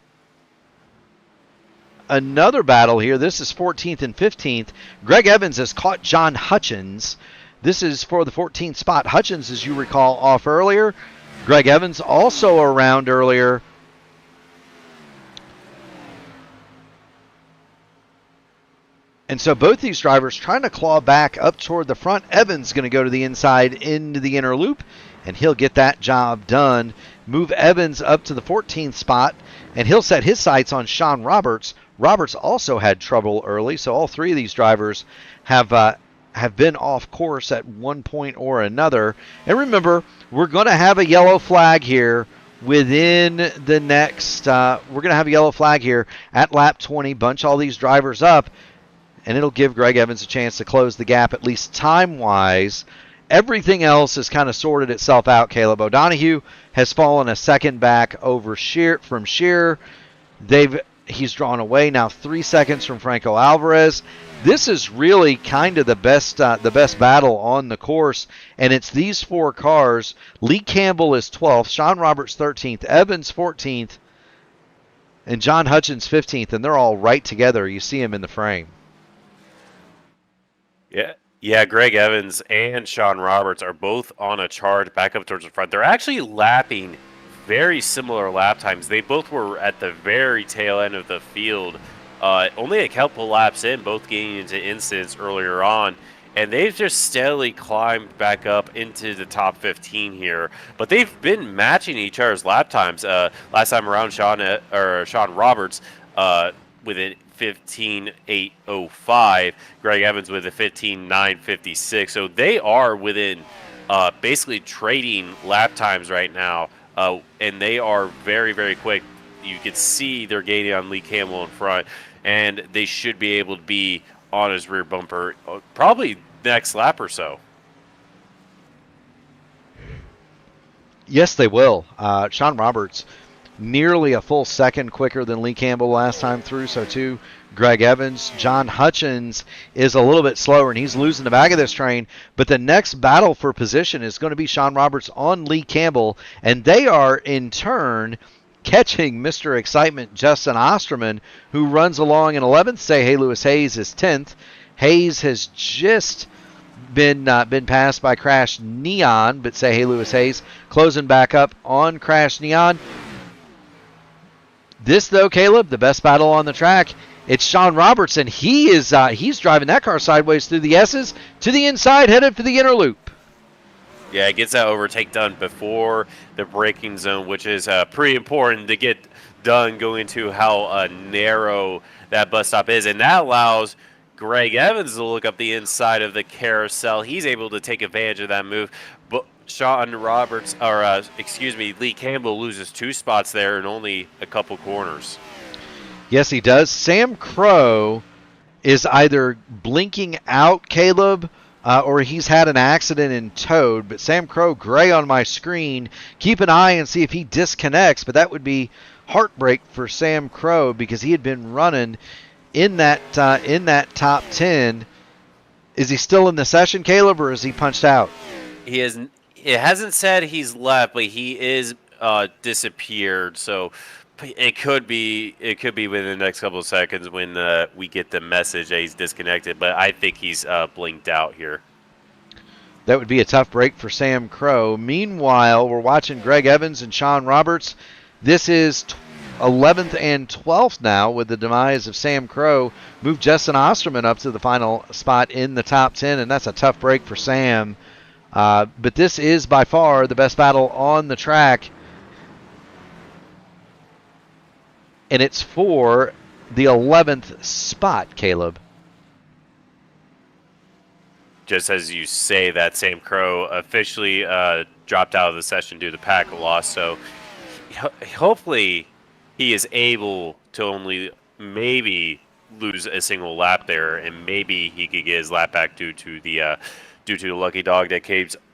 another battle here. This is 14th and 15th. Greg Evans has caught John Hutchins. This is for the 14th spot. Hutchins, as you recall, off earlier. Greg Evans also around earlier. And so both these drivers trying to claw back up toward the front. Evans going to go to the inside into the inner loop, and he'll get that job done. Move Evans up to the 14th spot, and he'll set his sights on Sean Roberts. Roberts also had trouble early, so all three of these drivers have been off course at one point or another. And remember, we're going to have a yellow flag here within the next. We're going to have a yellow flag here at lap 20. Bunch all these drivers up, and it'll give Greg Evans a chance to close the gap, at least time-wise. Everything else has kind of sorted itself out, Caleb. O'Donohue has fallen a second back over from Shearer. He's drawn away now 3 seconds from Franco Alvarez. This is really kind of the best battle on the course, and it's these four cars. Lee Campbell is 12th, Sean Roberts 13th, Evans 14th, and John Hutchins 15th, and they're all right together. You see him in the frame. Yeah, Greg Evans and Sean Roberts are both on a charge back up towards the front. They're actually lapping very similar lap times. They both were at the very tail end of the field. Only a couple laps in, both getting into incidents earlier on. And they've just steadily climbed back up into the top 15 here. But they've been matching each other's lap times. Last time around, Sean Roberts with a 15.805, Greg Evans with a 15.956. So they are within basically trading lap times right now, and they are very, very quick. You can see they're gaining on Lee Campbell in front, and they should be able to be on his rear bumper probably next lap or so. Yes, they will. Sean Roberts nearly a full second quicker than Lee Campbell last time through, so too Greg Evans. John Hutchins is a little bit slower, and he's losing the back of this train, but the next battle for position is going to be Sean Roberts on Lee Campbell, and they are in turn catching Mr. Excitement Justin Osterman, who runs along in 11th. Say Hey Lewis Hayes is 10th. Hayes has just been passed by Crash Neon, but Say Hey Lewis Hayes closing back up on Crash Neon. This, though, Caleb, the best battle on the track, it's Sean Roberts, and he's driving that car sideways through the S's to the inside, headed for the inner loop. Yeah, it gets that overtake done before the braking zone, which is pretty important to get done going to how narrow that bus stop is. And that allows Greg Evans to look up the inside of the carousel. He's able to take advantage of that move. But Lee Campbell loses 2 spots there in only a couple corners. Yes, he does. Sam Crow is either blinking out, Caleb, or he's had an accident in towed. But Sam Crow, gray on my screen. Keep an eye and see if he disconnects. But that would be heartbreak for Sam Crow because he had been running in that top 10. Is he still in the session, Caleb, or is he punched out? He is. It hasn't said he's left, but he is disappeared. So it could be within the next couple of seconds when we get the message that he's disconnected. But I think he's blinked out here. That would be a tough break for Sam Crow. Meanwhile, we're watching Greg Evans and Sean Roberts. This is 11th and 12th now with the demise of Sam Crow. Move Justin Osterman up to the final spot in the top 10, and that's a tough break for Sam. But this is by far the best battle on the track. And it's for the 11th spot, Caleb. Just as you say that, Sam Crow officially dropped out of the session due to pack loss. So hopefully he is able to only maybe lose a single lap there, and maybe he could get his lap back due to the lucky dog that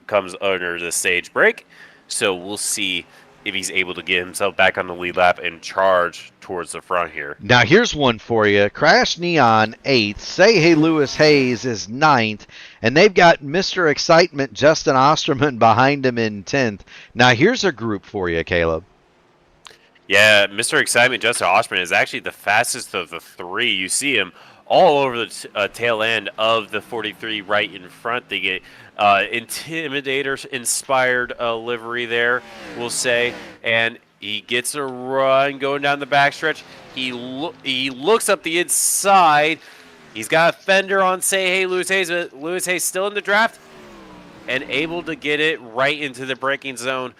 comes under the stage break. So we'll see if he's able to get himself back on the lead lap and charge towards the front here. Now here's one for you. Crash Neon 8th. Say Hey Lewis Hayes is 9th. And they've got Mr. Excitement Justin Osterman behind him in 10th. Now here's a group for you, Caleb. Yeah, Mr. Excitement Justin Osterman is actually the fastest of the three. You see him all over the tail end of the 43 right in front. They get Intimidator-inspired livery there, we'll say. And he gets a run going down the backstretch. He looks up the inside. He's got a fender on Say Hey Lewis Hayes, but Lewis Hayes still in the draft and able to get it right into the braking zone.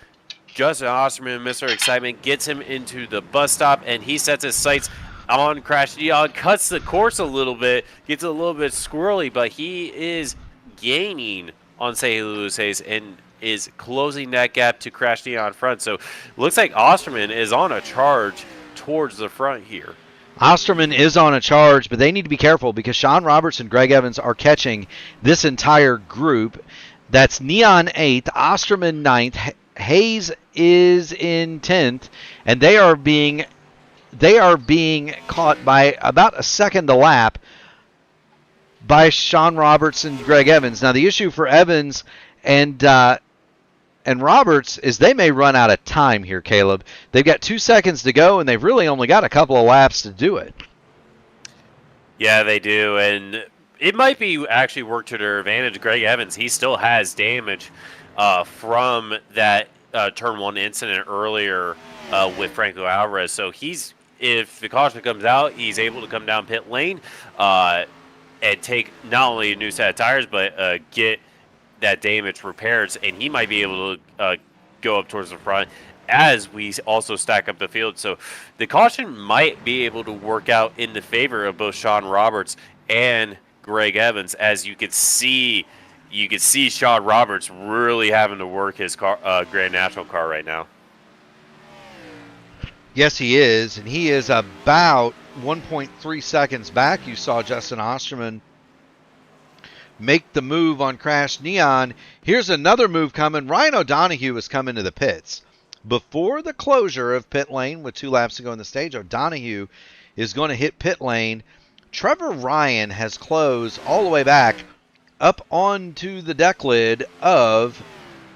Justin Osterman, Mr. Excitement, gets him into the bus stop, and he sets his sights on Crash Neon, cuts the course a little bit, gets a little bit squirrely, but he is gaining on Say Hey Lewis Hayes and is closing that gap to Crash Neon front. So looks like Osterman is on a charge towards the front here. Osterman is on a charge, but they need to be careful because Sean Roberts and Greg Evans are catching this entire group. That's Neon 8th, Osterman 9th, Hayes is in 10th, and they are being caught by about a second a lap by Sean Roberts and Greg Evans. Now the issue for Evans and Roberts is they may run out of time here, Caleb. They've got 2 seconds to go, and they've really only got a couple of laps to do it. Yeah, they do, and it might be actually work to their advantage. Greg Evans, he still has damage from that Turn 1 incident earlier with Franco Alvarez. So if the caution comes out, he's able to come down pit lane and take not only a new set of tires, but get that damage repairs, and he might be able to go up towards the front as we also stack up the field. So the caution might be able to work out in the favor of both Sean Roberts and Greg Evans. As you could see Sean Roberts really having to work his Grand National car right now. Yes, he is, and he is about 1.3 seconds back. You saw Justin Osterman make the move on Crash Neon. Here's another move coming. Ryan O'Donoghue is coming to the pits. Before the closure of pit lane with 2 laps to go in the stage, O'Donoghue is going to hit pit lane. Trevor Ryan has closed all the way back up onto the deck lid of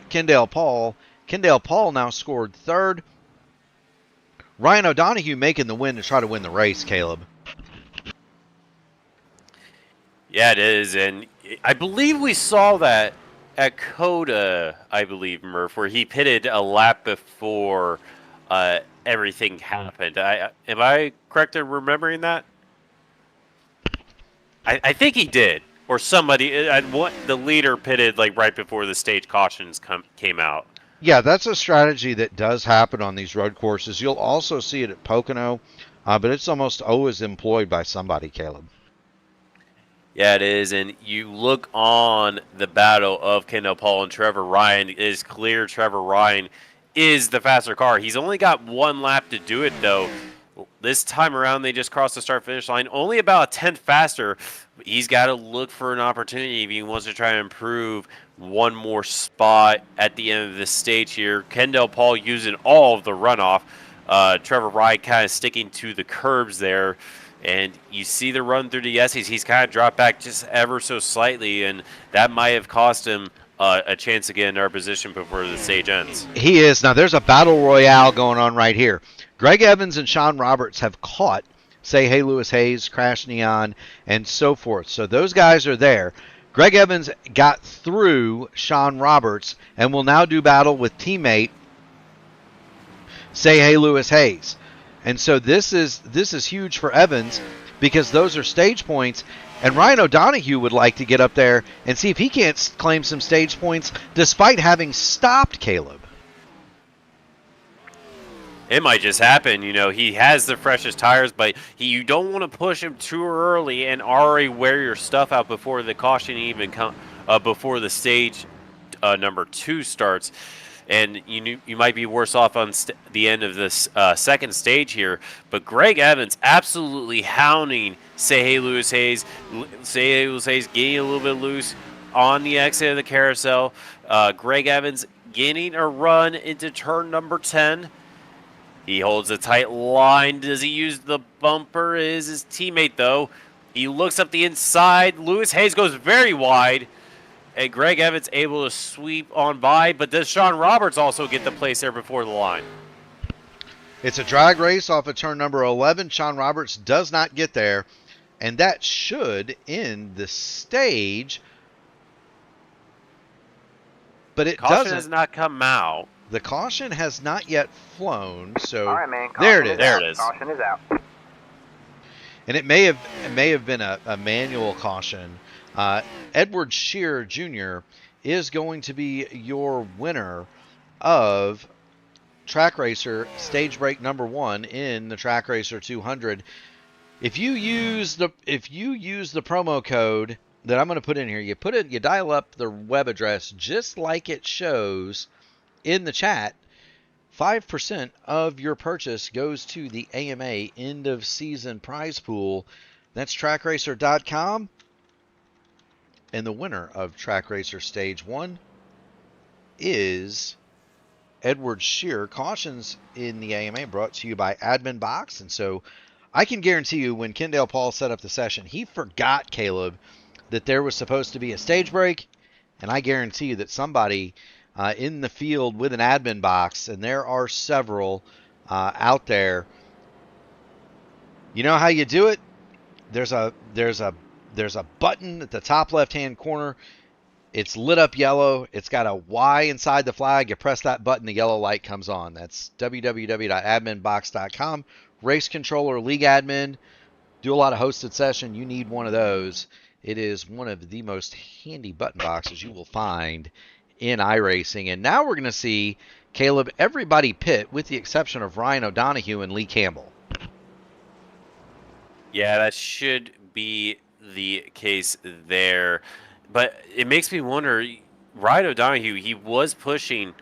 Kendall Paul. Kendall Paul now scored 3rd. Ryan O'Donoghue making the win to try to win the race, Caleb. Yeah, it is, and I believe we saw that at COTA, I believe, Murph, where he pitted a lap before everything happened. Am I correct in remembering that? I think he did, or somebody. The leader pitted like right before the stage cautions came out. Yeah, that's a strategy that does happen on these road courses. You'll also see it at Pocono, but it's almost always employed by somebody, Caleb. Yeah, it is, and you look on the battle of Kendall Paul and Trevor Ryan. It is clear Trevor Ryan is the faster car. He's only got 1 lap to do it, though. This time around, they just crossed the start-finish line. Only about a 10th faster. He's got to look for an opportunity if he wants to try and improve one more spot at the end of this stage here. Kendall Paul using all of the runoff. Trevor Ryan kind of sticking to the curbs there. And you see the run through the Yeses. He's kind of dropped back just ever so slightly, and that might have cost him a chance to get in our position before the stage ends. He is. Now, there's a battle royale going on right here. Greg Evans and Sean Roberts have caught, say, Hey Lewis Hayes, Crash Neon, and so forth. So those guys are there. Greg Evans got through Sean Roberts and will now do battle with teammate, say, Hey Lewis Hayes. And so this is huge for Evans because those are stage points. And Ryan O'Donoghue would like to get up there and see if he can't claim some stage points despite having stopped Caleb. It might just happen. You know, he has the freshest tires, but you don't want to push him too early and already wear your stuff out before the caution even before the stage number 2 starts. And you might be worse off on the end of this second stage here. But Greg Evans absolutely hounding Say Hey Lewis Hayes. Say Hey Lewis Hayes getting a little bit loose on the exit of the carousel. Greg Evans gaining a run into turn number 10. He holds a tight line. Does he use the bumper? Is his teammate, though. He looks up the inside. Lewis Hayes goes very wide. And Greg Evans able to sweep on by. But does Sean Roberts also get the place there before the line? It's a drag race off of turn number 11. Sean Roberts does not get there. And that should end the stage. But it Caution doesn't. has not come out. The caution has not yet flown, so All right, man. there it is. There it is. Caution is out. And it may have been a manual caution. Edward Shearer Jr. is going to be your winner of Track Racer Stage Break number 1 in the Track Racer 200. If you use the promo code that I'm going to put in here, you dial up the web address just like it shows in the chat. 5% of your purchase goes to the AMA end of season prize pool. That's trackracer.com. And the winner of Track Racer Stage 1 is Edward Shearer. Cautions in the AMA brought to you by Admin Box. And so I can guarantee you when Kendall Paul set up the session, he forgot, Caleb, that there was supposed to be a stage break. And I guarantee you that somebody in the field with an admin box, and there are several out there. You know how you do it? There's a button at the top left-hand corner. It's lit up yellow. It's got a Y inside the flag. You press that button, the yellow light comes on. That's www.adminbox.com. Race controller, league admin. Do a lot of hosted session. You need one of those. It is one of the most handy button boxes you will find in iRacing. And now we're going to see, Caleb, everybody pit with the exception of Ryan O'Donohue and Lee Campbell. Yeah, that should be the case there. But it makes me wonder, Ryan O'Donohue, he was pushing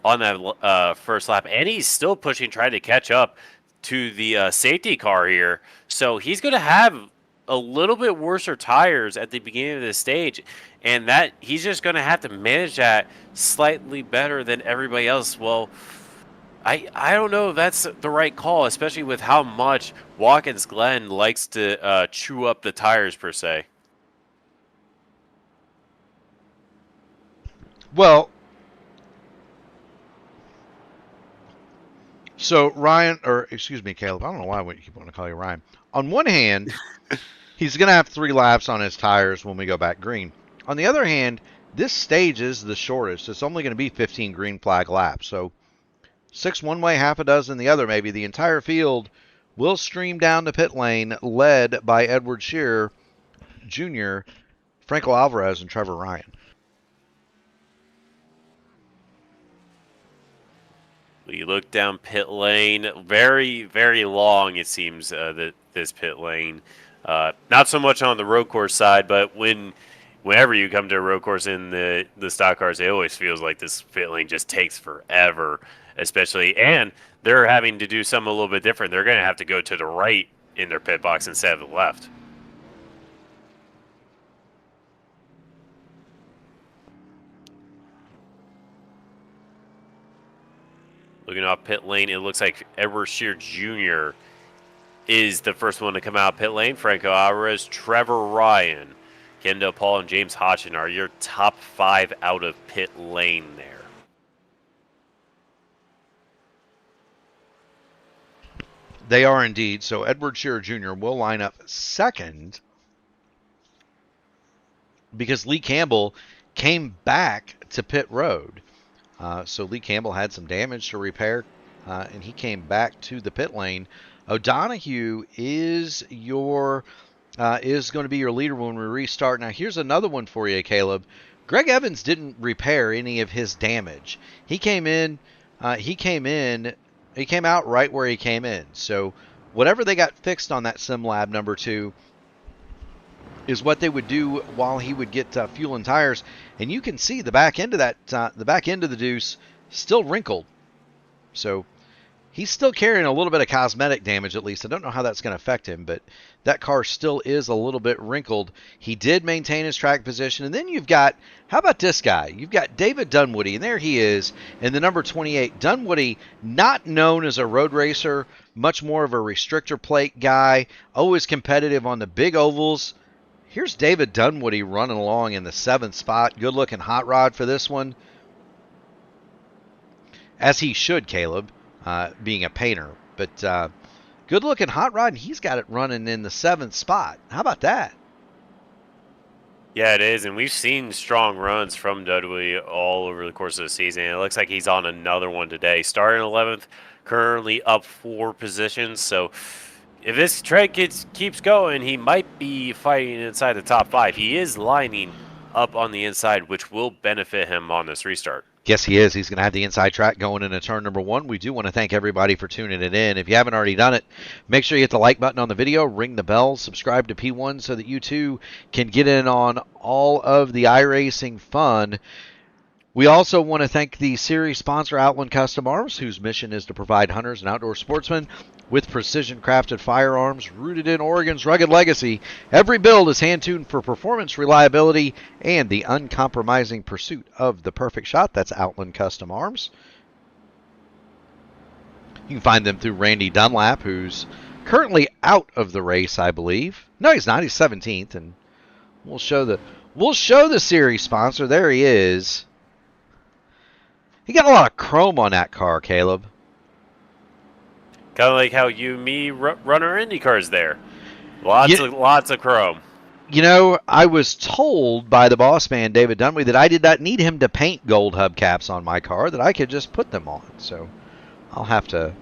on that first lap, and he's still pushing, trying to catch up to the safety car here. So he's going to have a little bit worser tires at the beginning of the stage, and that he's just going to have to manage that slightly better than everybody else. Well, I don't know if that's the right call, especially with how much Watkins Glen likes to chew up the tires, per se. Well, so Ryan, or excuse me, Caleb, I don't know why I keep wanting to call you Ryan. On one hand, he's going to have 3 laps on his tires when we go back green. On the other hand, this stage is the shortest. It's only going to be 15 green flag laps. So 6 one way, half a dozen the other, maybe. The entire field will stream down to pit lane, led by Edward Shearer Jr., Franco Alvarez, and Trevor Ryan. We look down pit lane. Very, very long, it seems, this pit lane. Not so much on the road course side, but whenever you come to a road course in the stock cars, it always feels like this pit lane just takes forever, especially. And they're having to do something a little bit different. They're going to have to go to the right in their pit box instead of the left. Looking off pit lane, it looks like Edward Shearer Jr. is the first one to come out pit lane. Franco Alvarez, Trevor Ryan, Kendall Paul, and James Hodgson are your top 5 out of pit lane there. They are indeed. So Edward Shearer Jr. will line up second because Lee Campbell came back to pit road. So Lee Campbell had some damage to repair, and he came back to the pit lane. O'Donohue is going to be your leader when we restart. Now, here's another one for you, Caleb. Greg Evans didn't repair any of his damage. He came out right where he came in. So whatever they got fixed on that sim lab number 2 is what they would do while he would get fuel and tires. And you can see the back end of the deuce still wrinkled. So He's still carrying a little bit of cosmetic damage, at least. I don't know how that's going to affect him, but that car still is a little bit wrinkled. He did maintain his track position. And then you've got, how about this guy? You've got David Dunwoody, and there he is in the number 28. Dunwoody, not known as a road racer, much more of a restrictor plate guy, always competitive on the big ovals. Here's David Dunwoody running along in the 7th spot. Good-looking hot rod for this one. As he should, Caleb. Being a painter. But good-looking hot rod, and he's got it running in the 7th spot. How about that? Yeah, it is, and we've seen strong runs from Dudley all over the course of the season. It looks like he's on another one today. Starting 11th, currently up 4 positions. So if this trend keeps going, he might be fighting inside the top 5. He is lining up on the inside, which will benefit him on this restart. Yes, he is. He's going to have the inside track going into turn number 1. We do want to thank everybody for tuning it in. If you haven't already done it, make sure you hit the like button on the video, ring the bell, subscribe to P1 so that you too can get in on all of the iRacing fun. We also want to thank the series sponsor, Outland Custom Arms, whose mission is to provide hunters and outdoor sportsmen with precision-crafted firearms rooted in Oregon's rugged legacy. Every build is hand-tuned for performance, reliability, and the uncompromising pursuit of the perfect shot. That's Outland Custom Arms. You can find them through Randy Dunlap, who's currently out of the race, I believe. No, he's not. He's 17th, and we'll show the series sponsor. There he is. He got a lot of chrome on that car, Caleb. Kind of like how you and me run our Indy cars there. Lots of chrome. You know, I was told by the boss man, David Dunwoody, that I did not need him to paint gold hubcaps on my car, that I could just put them on. So I'll have to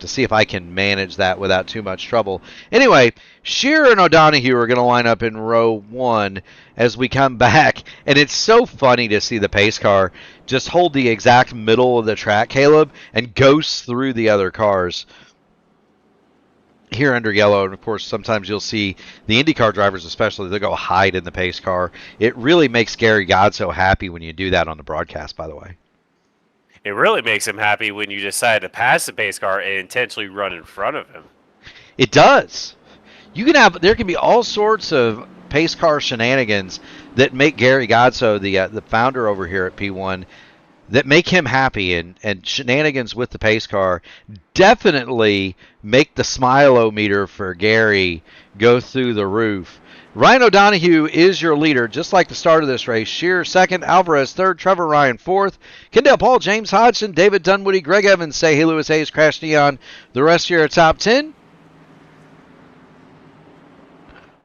see if I can manage that without too much trouble. Anyway, Shearer and O'Donohue are going to line up in row 1 as we come back. And it's so funny to see the pace car just hold the exact middle of the track, Caleb, and ghost through the other cars here under yellow. And, of course, sometimes you'll see the IndyCar drivers especially, they'll go hide in the pace car. It really makes Gary God so happy when you do that on the broadcast, by the way. It really makes him happy when you decide to pass the pace car and intentionally run in front of him. It does. There can be all sorts of pace car shenanigans that make Gary Godso, the founder over here at P1, that make him happy, and shenanigans with the pace car definitely make the smile-o-meter for Gary go through the roof. Ryan O'Donohue is your leader, just like the start of this race. Shearer second, Alvarez third, Trevor Ryan fourth, Kendall Paul, James Hodgson, David Dunwoody, Greg Evans, Say Hey Lewis Hayes, Crash Neon. The rest here are top 10.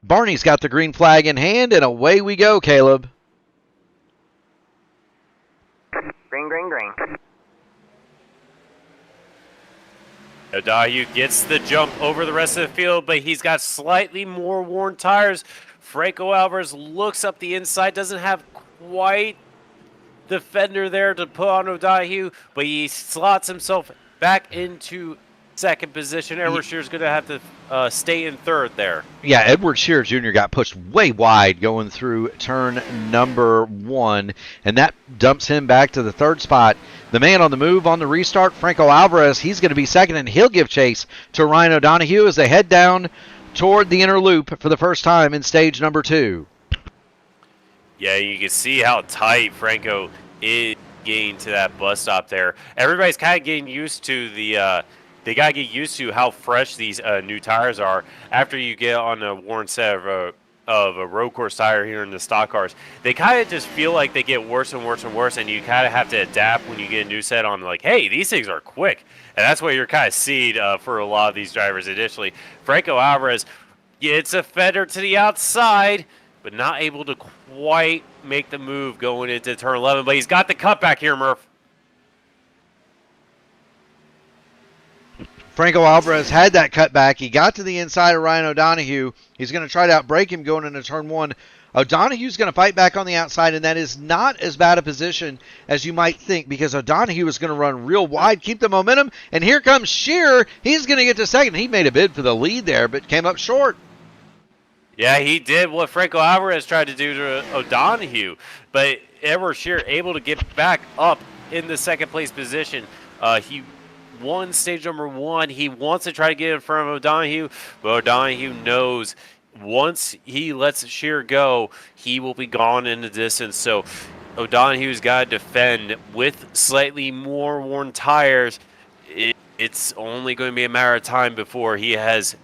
Barney's got the green flag in hand, and away we go, Caleb. Green, green, green. O'Donohue gets the jump over the rest of the field, but he's got slightly more worn tires. Franco Alvarez looks up the inside, doesn't have quite the fender there to put on O'Donohue, but he slots himself back into second position. Edward Shearer's going to have to stay in third there. Yeah, Edward Shearer Jr. got pushed way wide going through turn number 1, and that dumps him back to the third spot. The man on the move on the restart, Franco Alvarez, he's going to be second, and he'll give chase to Ryan O'Donohue as they head down toward the inner loop for the first time in stage number 2. Yeah, you can see how tight Franco is getting to that bus stop there. Everybody's kind of getting used to they got to get used to how fresh these new tires are after you get on a worn set of a road course tire here in the stock cars. They kind of just feel like they get worse and worse and worse, and you kind of have to adapt when you get a new set on, like, hey, these things are quick. And that's what you're kind of seeing for a lot of these drivers initially. Franco Alvarez gets a fender to the outside, but not able to quite make the move going into turn 11. But he's got the cutback here, Murph. Franco Alvarez had that cutback. He got to the inside of Ryan O'Donohue. He's going to try to outbrake him going into turn 1. O'Donoghue's going to fight back on the outside, and that is not as bad a position as you might think, because O'Donohue is going to run real wide, keep the momentum, and here comes Shearer. He's going to get to second. He made a bid for the lead there, but came up short. Yeah, he did what Franco Alvarez tried to do to O'Donohue, but Edward Shearer able to get back up in the second place position. He won stage number 1. He wants to try to get in front of O'Donoghue, but O'Donoghue knows once he lets Shear go, he will be gone in the distance. So O'Donoghue's got to defend with slightly more worn tires. It's only going to be a matter of time before he has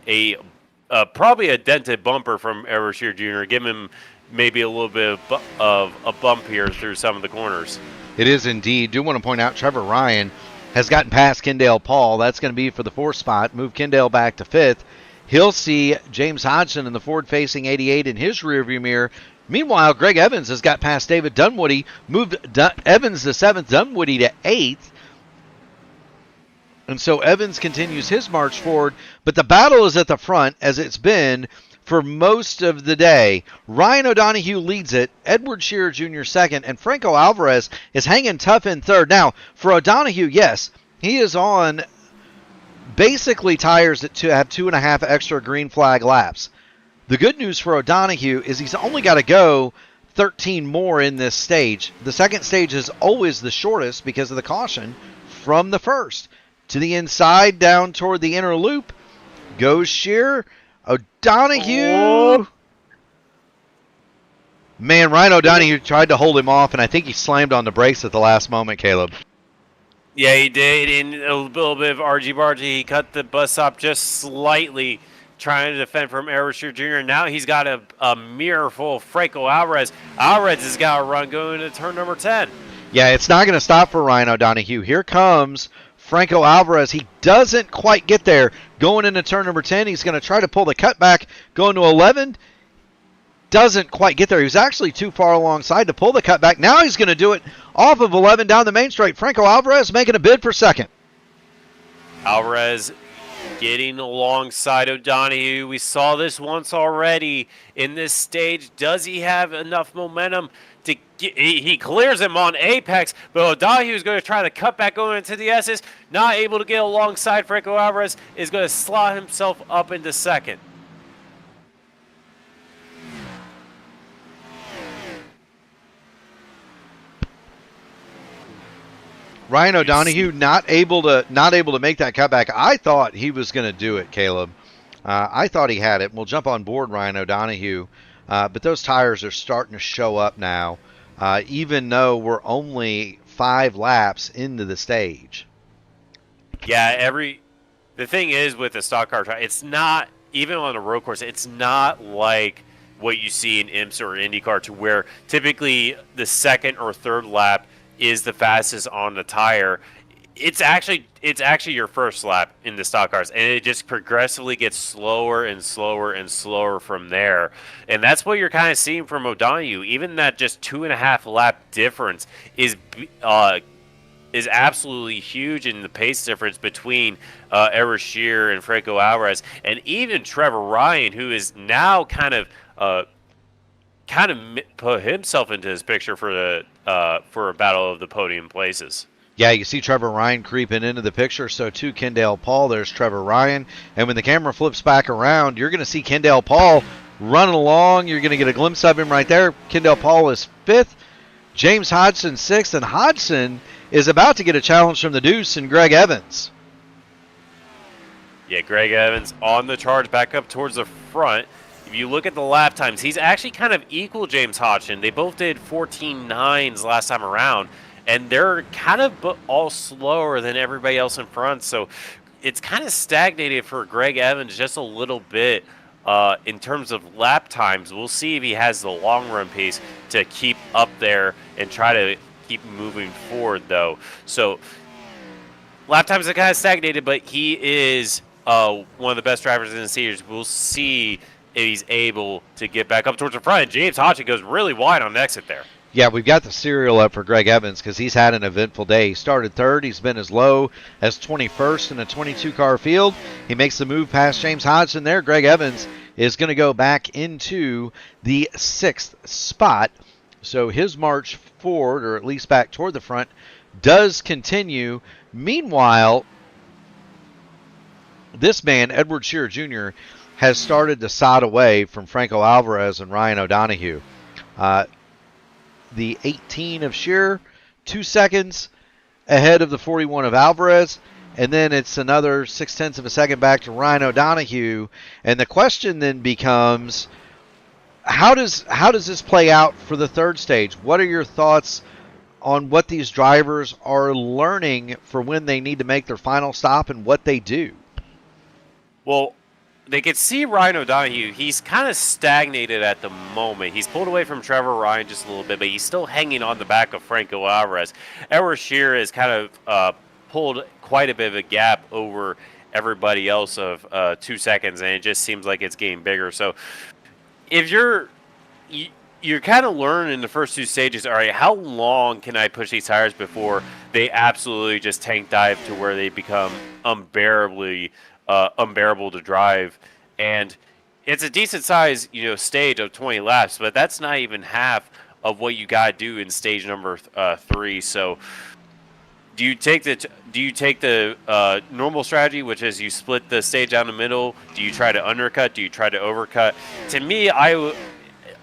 probably a dented bumper from Edward Shear Jr. Give him maybe a little bit of a bump here through some of the corners. It is indeed. Do want to point out Trevor Ryan has gotten past Kendall Paul. That's going to be for the 4th spot. Move Kendall back to 5th. He'll see James Hodgson in the forward-facing 88 in his rearview mirror. Meanwhile, Greg Evans has got past David Dunwoody, moved Evans to 7th, Dunwoody to 8th. And so Evans continues his march forward, but the battle is at the front as it's been for most of the day. Ryan O'Donoghue leads it, Edward Shearer Jr. second, and Franco Alvarez is hanging tough in third. Now, for O'Donoghue, yes, he is on basically tires that have 2.5 extra green flag laps. The good news for O'Donoghue is he's only got to go 13 more in this stage. The second stage is always the shortest because of the caution from the first. To the inside, down toward the inner loop, goes Shearer. O'Donoghue. Oh. Man, Ryan O'Donoghue tried to hold him off, and I think he slammed on the brakes at the last moment, Caleb. Yeah, he did. In a little bit of argy-bargy, he cut the bus stop just slightly, trying to defend from Edward Shearer Jr. Now he's got a mirror full of Franco Alvarez. Alvarez has got a run going into turn number 10. Yeah, it's not going to stop for Ryan O'Donoghue. Here comes Franco Alvarez. He doesn't quite get there. Going into turn number 10, he's going to try to pull the cutback. Going to 11, doesn't quite get there. He was actually too far alongside to pull the cutback. Now he's going to do it off of 11 down the main straight. Franco Alvarez making a bid for second. Alvarez getting alongside O'Donoghue. We saw this once already in this stage. Does he have enough momentum to get, he clears him on apex, but O'Donoghue is going to try to cut back going into the S's. Not able to get alongside Franco Alvarez, is going to slot himself up into second. Ryan O'Donoghue not able to make that cutback. I thought he was going to do it, Caleb. I thought he had it. We'll jump on board Ryan O'Donoghue, but those tires are starting to show up now, even though we're only 5 laps into the stage. Yeah, the thing is with the stock car tire, it's not, even on a road course, it's not like what you see in IMSA or IndyCar, to where typically the second or third lap is the fastest on the tire. It's actually your first lap in the stock cars, and it just progressively gets slower and slower and slower from there. And that's what you're kind of seeing from O'Donoghue. Even that just 2.5 lap difference is absolutely huge in the pace difference between Edward Shearer and Franco Alvarez, and even Trevor Ryan, who is now kind of put himself into this picture for a battle of the podium places. Yeah, you see Trevor Ryan creeping into the picture, so too Kendall Paul. There's Trevor Ryan, and when the camera flips back around, you're going to see Kendall Paul running along. You're going to get a glimpse of him right there. Kendall Paul is 5th, James Hodgson 6th, and Hodgson is about to get a challenge from the Deuce and Greg Evans. Yeah, Greg Evans on the charge back up towards the front. If you look at the lap times, he's actually kind of equal James Hodgson. They both did 14.9s last time around, and they're kind of all slower than everybody else in front. So it's kind of stagnated for Greg Evans just a little bit in terms of lap times. We'll see if he has the long run pace to keep up there and try to keep moving forward, though. So lap times are kind of stagnated, but he is one of the best drivers in the series. We'll see if he's able to get back up towards the front. James Hodgson goes really wide on the exit there. Yeah, we've got the serial up for Greg Evans because he's had an eventful day. He started 3rd. He's been as low as 21st in a 22-car field. He makes the move past James Hodgson there. Greg Evans is going to go back into the 6th spot. So his march forward, or at least back toward the front, does continue. Meanwhile, this man, Edward Shearer Jr., has started to side away from Franco Alvarez and Ryan O'Donoghue. The 18 of Shearer, 2 seconds ahead of the 41 of Alvarez. and then it's another 0.6 of a second back to Ryan O'Donoghue. And the question then becomes, how does this play out for the third stage? What are your thoughts on what these drivers are learning for when they need to make their final stop and what they do? Well, they could see Ryan O'Donoghue. He's kind of stagnated at the moment. He's pulled away from Trevor Ryan just a little bit, but he's still hanging on the back of Franco Alvarez. Edward Shearer has kind of pulled quite a bit of a gap over everybody else of 2 seconds, and it just seems like it's getting bigger. So if you're kind of learning in the first 2 stages, all right, how long can I push these tires before they absolutely just tank dive to where they become unbearable to drive? And it's a decent size, stage of 20 laps, but that's not even half of what you got to do in stage number 3. So do you take the normal strategy, which is you split the stage down the middle? Do you try to undercut? Do you try to overcut? To me, I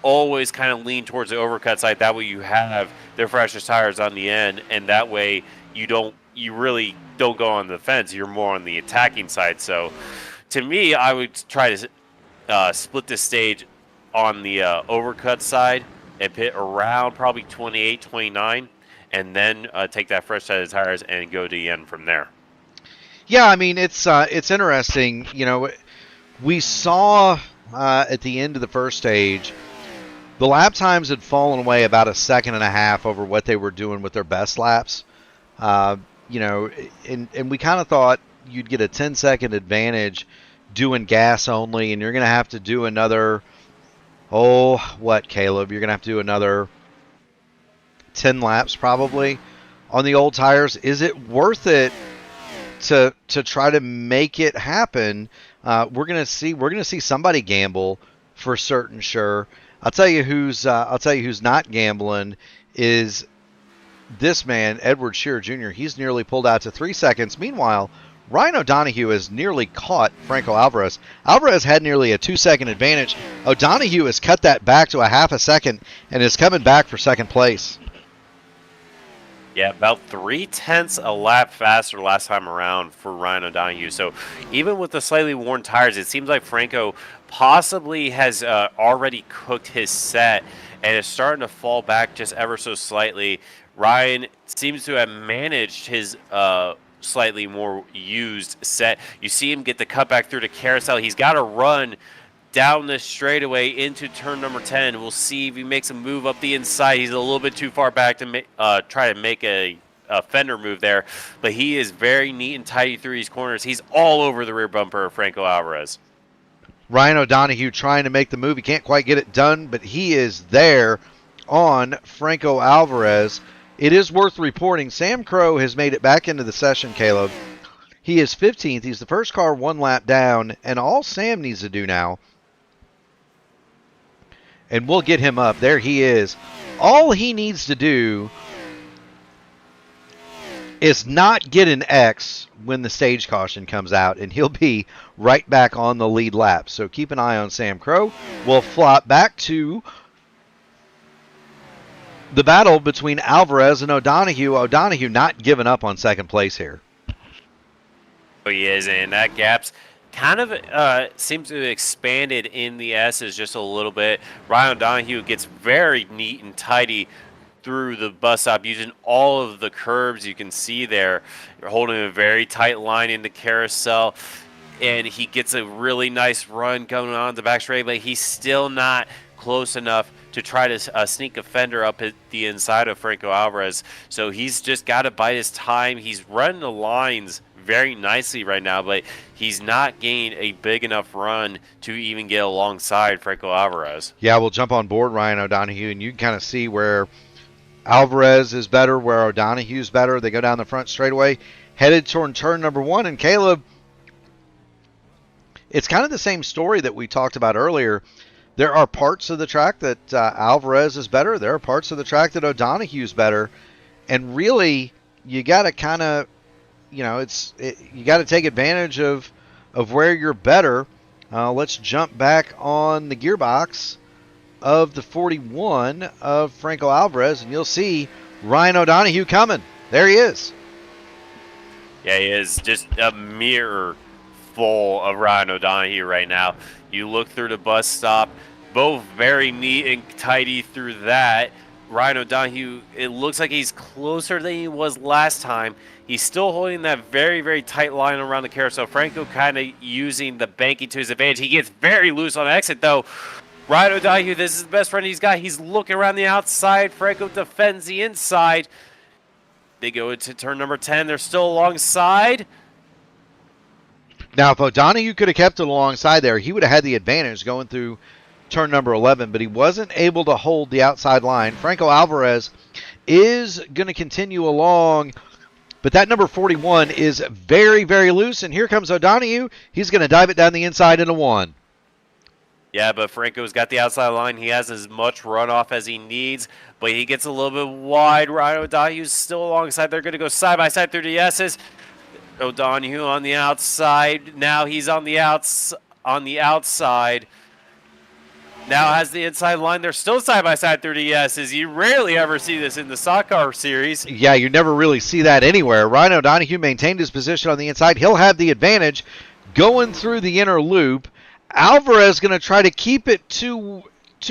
always kind of lean towards the overcut side. That way you have the freshest tires on the end, and that way you really don't go on the fence. You're more on the attacking side. So to me, I would try to split the stage on the overcut side and pit around probably 28, 29, and then take that fresh set of tires and go to the end from there. Yeah, I mean, it's interesting. We saw at the end of the first stage, the lap times had fallen away about 1.5 seconds over what they were doing with their best laps. And we kind of thought you'd get a 10-second advantage doing gas only, and you're going to have to do another, Caleb? You're going to have to do another 10 laps probably on the old tires. Is it worth it to try to make it happen? We're going to see somebody gamble for certain sure. I'll tell you who's not gambling is this man, Edward Shearer Jr. He's nearly pulled out to 3 seconds. Meanwhile, Ryan O'Donoghue has nearly caught Franco Alvarez. Alvarez had nearly a 2-second advantage. O'Donoghue has cut that back to 0.5 second and is coming back for second place. Yeah, about 0.3 a lap faster last time around for Ryan O'Donoghue. So even with the slightly worn tires, it seems like Franco possibly has already cooked his set and is starting to fall back just ever so slightly. Ryan seems to have managed his slightly more used set. You see him get the cutback through the carousel. He's got to run down the straightaway into turn number 10. We'll see if he makes a move up the inside. He's a little bit too far back to try to make a fender move there, but he is very neat and tidy through these corners. He's all over the rear bumper of Franco Alvarez. Ryan O'Donoghue trying to make the move. He can't quite get it done, but he is there on Franco Alvarez. It is worth reporting Sam Crow has made it back into the session, Caleb. He is 15th. He's the first car 1 lap down, and all Sam needs to do now, and we'll get him up. There he is. All he needs to do is not get an X when the stage caution comes out, and he'll be right back on the lead lap. So keep an eye on Sam Crow. We'll flop back to the battle between Alvarez and O'Donoghue. O'Donoghue not giving up on second place here. He is, and that gap's kind of seems to have expanded in the S's just a little bit. Ryan O'Donoghue gets very neat and tidy through the bus stop using all of the curbs you can see there. You're holding a very tight line in the carousel, and he gets a really nice run coming on the back straight, but he's still not close enough to try to sneak a fender up at the inside of Franco Alvarez. So he's just got to bide his time. He's running the lines very nicely right now, but he's not gained a big enough run to even get alongside Franco Alvarez. Yeah, we'll jump on board Ryan O'Donoghue, and you can kind of see where Alvarez is better, where O'Donoghue's better. They go down the front straightaway, headed toward turn number 1. And Caleb, it's kind of the same story that we talked about earlier. There are parts of the track that Alvarez is better. There are parts of the track that O'Donoghue's better. And really, you got to kind of, you got to take advantage of where you're better. Let's jump back on the gearbox of the 41 of Franco Alvarez, and you'll see Ryan O'Donoghue coming. There he is. Yeah, he is just a mirror full of Ryan O'Donohue right now. You look through the bus stop, both very neat and tidy through that. Ryan O'Donohue, it looks like he's closer than he was last time. He's still holding that very, very tight line around the carousel. Franco kind of using the banking to his advantage. He gets very loose on exit, though. Ryan O'Donohue, this is the best friend he's got. He's looking around the outside. Franco defends the inside. They go into turn number 10. They're still alongside. Now, if O'Donohue could have kept it alongside there, he would have had the advantage going through turn number 11, but he wasn't able to hold the outside line. Franco Alvarez is going to continue along, but that number 41 is very, very loose, and here comes O'Donohue. He's going to dive it down the inside into 1. Yeah, but Franco's got the outside line. He has as much runoff as he needs, but he gets a little bit wide. Ryan O'Donoghue's still alongside. They're going to go side by side through the S's. O'Donohue on the outside. Now he's on the outside. Now has the inside line. They're still side by side through the S's. You rarely ever see this in the stock car series. Yeah, you never really see that anywhere. Ryan O'Donohue maintained his position on the inside. He'll have the advantage going through the inner loop. Alvarez going to try to keep it two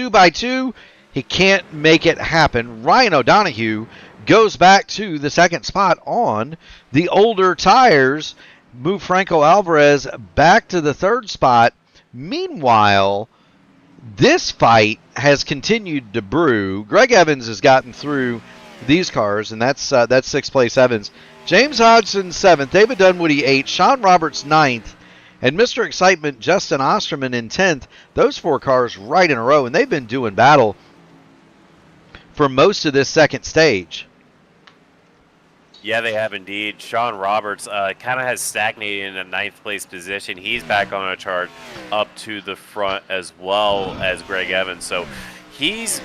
by two. He can't make it happen. Ryan O'Donohue goes back to the second spot on the older tires. Move Franco Alvarez back to the third spot. Meanwhile, this fight has continued to brew. Greg Evans has gotten through these cars, and that's sixth place Evans. James Hodgson 7th, David Dunwoody 8th, Sean Roberts 9th, and Mr. Excitement Justin Osterman in 10th. Those 4 cars right in a row, and they've been doing battle for most of this second stage. Yeah, they have indeed. Sean Roberts kind of has stagnated in a 9th place position. He's back on a chart up to the front as well as Greg Evans. So he's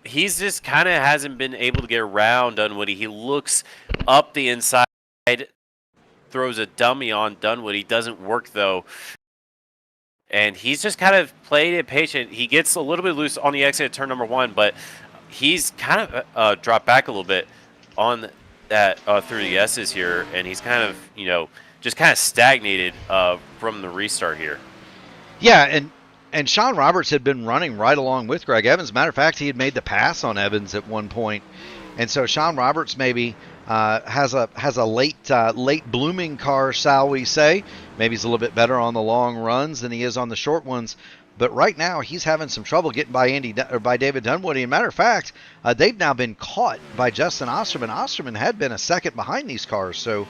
just kind of hasn't been able to get around Dunwoody. He looks up the inside, throws a dummy on Dunwoody. Doesn't work, though. And he's just kind of played it patient. He gets a little bit loose on the exit at turn number 1, but he's kind of dropped back a little bit on that through the S's here, and he's kind of, just kind of stagnated from the restart here. Yeah, and Sean Roberts had been running right along with Greg Evans. Matter of fact, he had made the pass on Evans at one point, and so Sean Roberts maybe has a late blooming car, shall we say? Maybe he's a little bit better on the long runs than he is on the short ones. But right now, he's having some trouble getting by David Dunwoody. And matter of fact, they've now been caught by Justin Osterman. Osterman had been a second behind these cars. So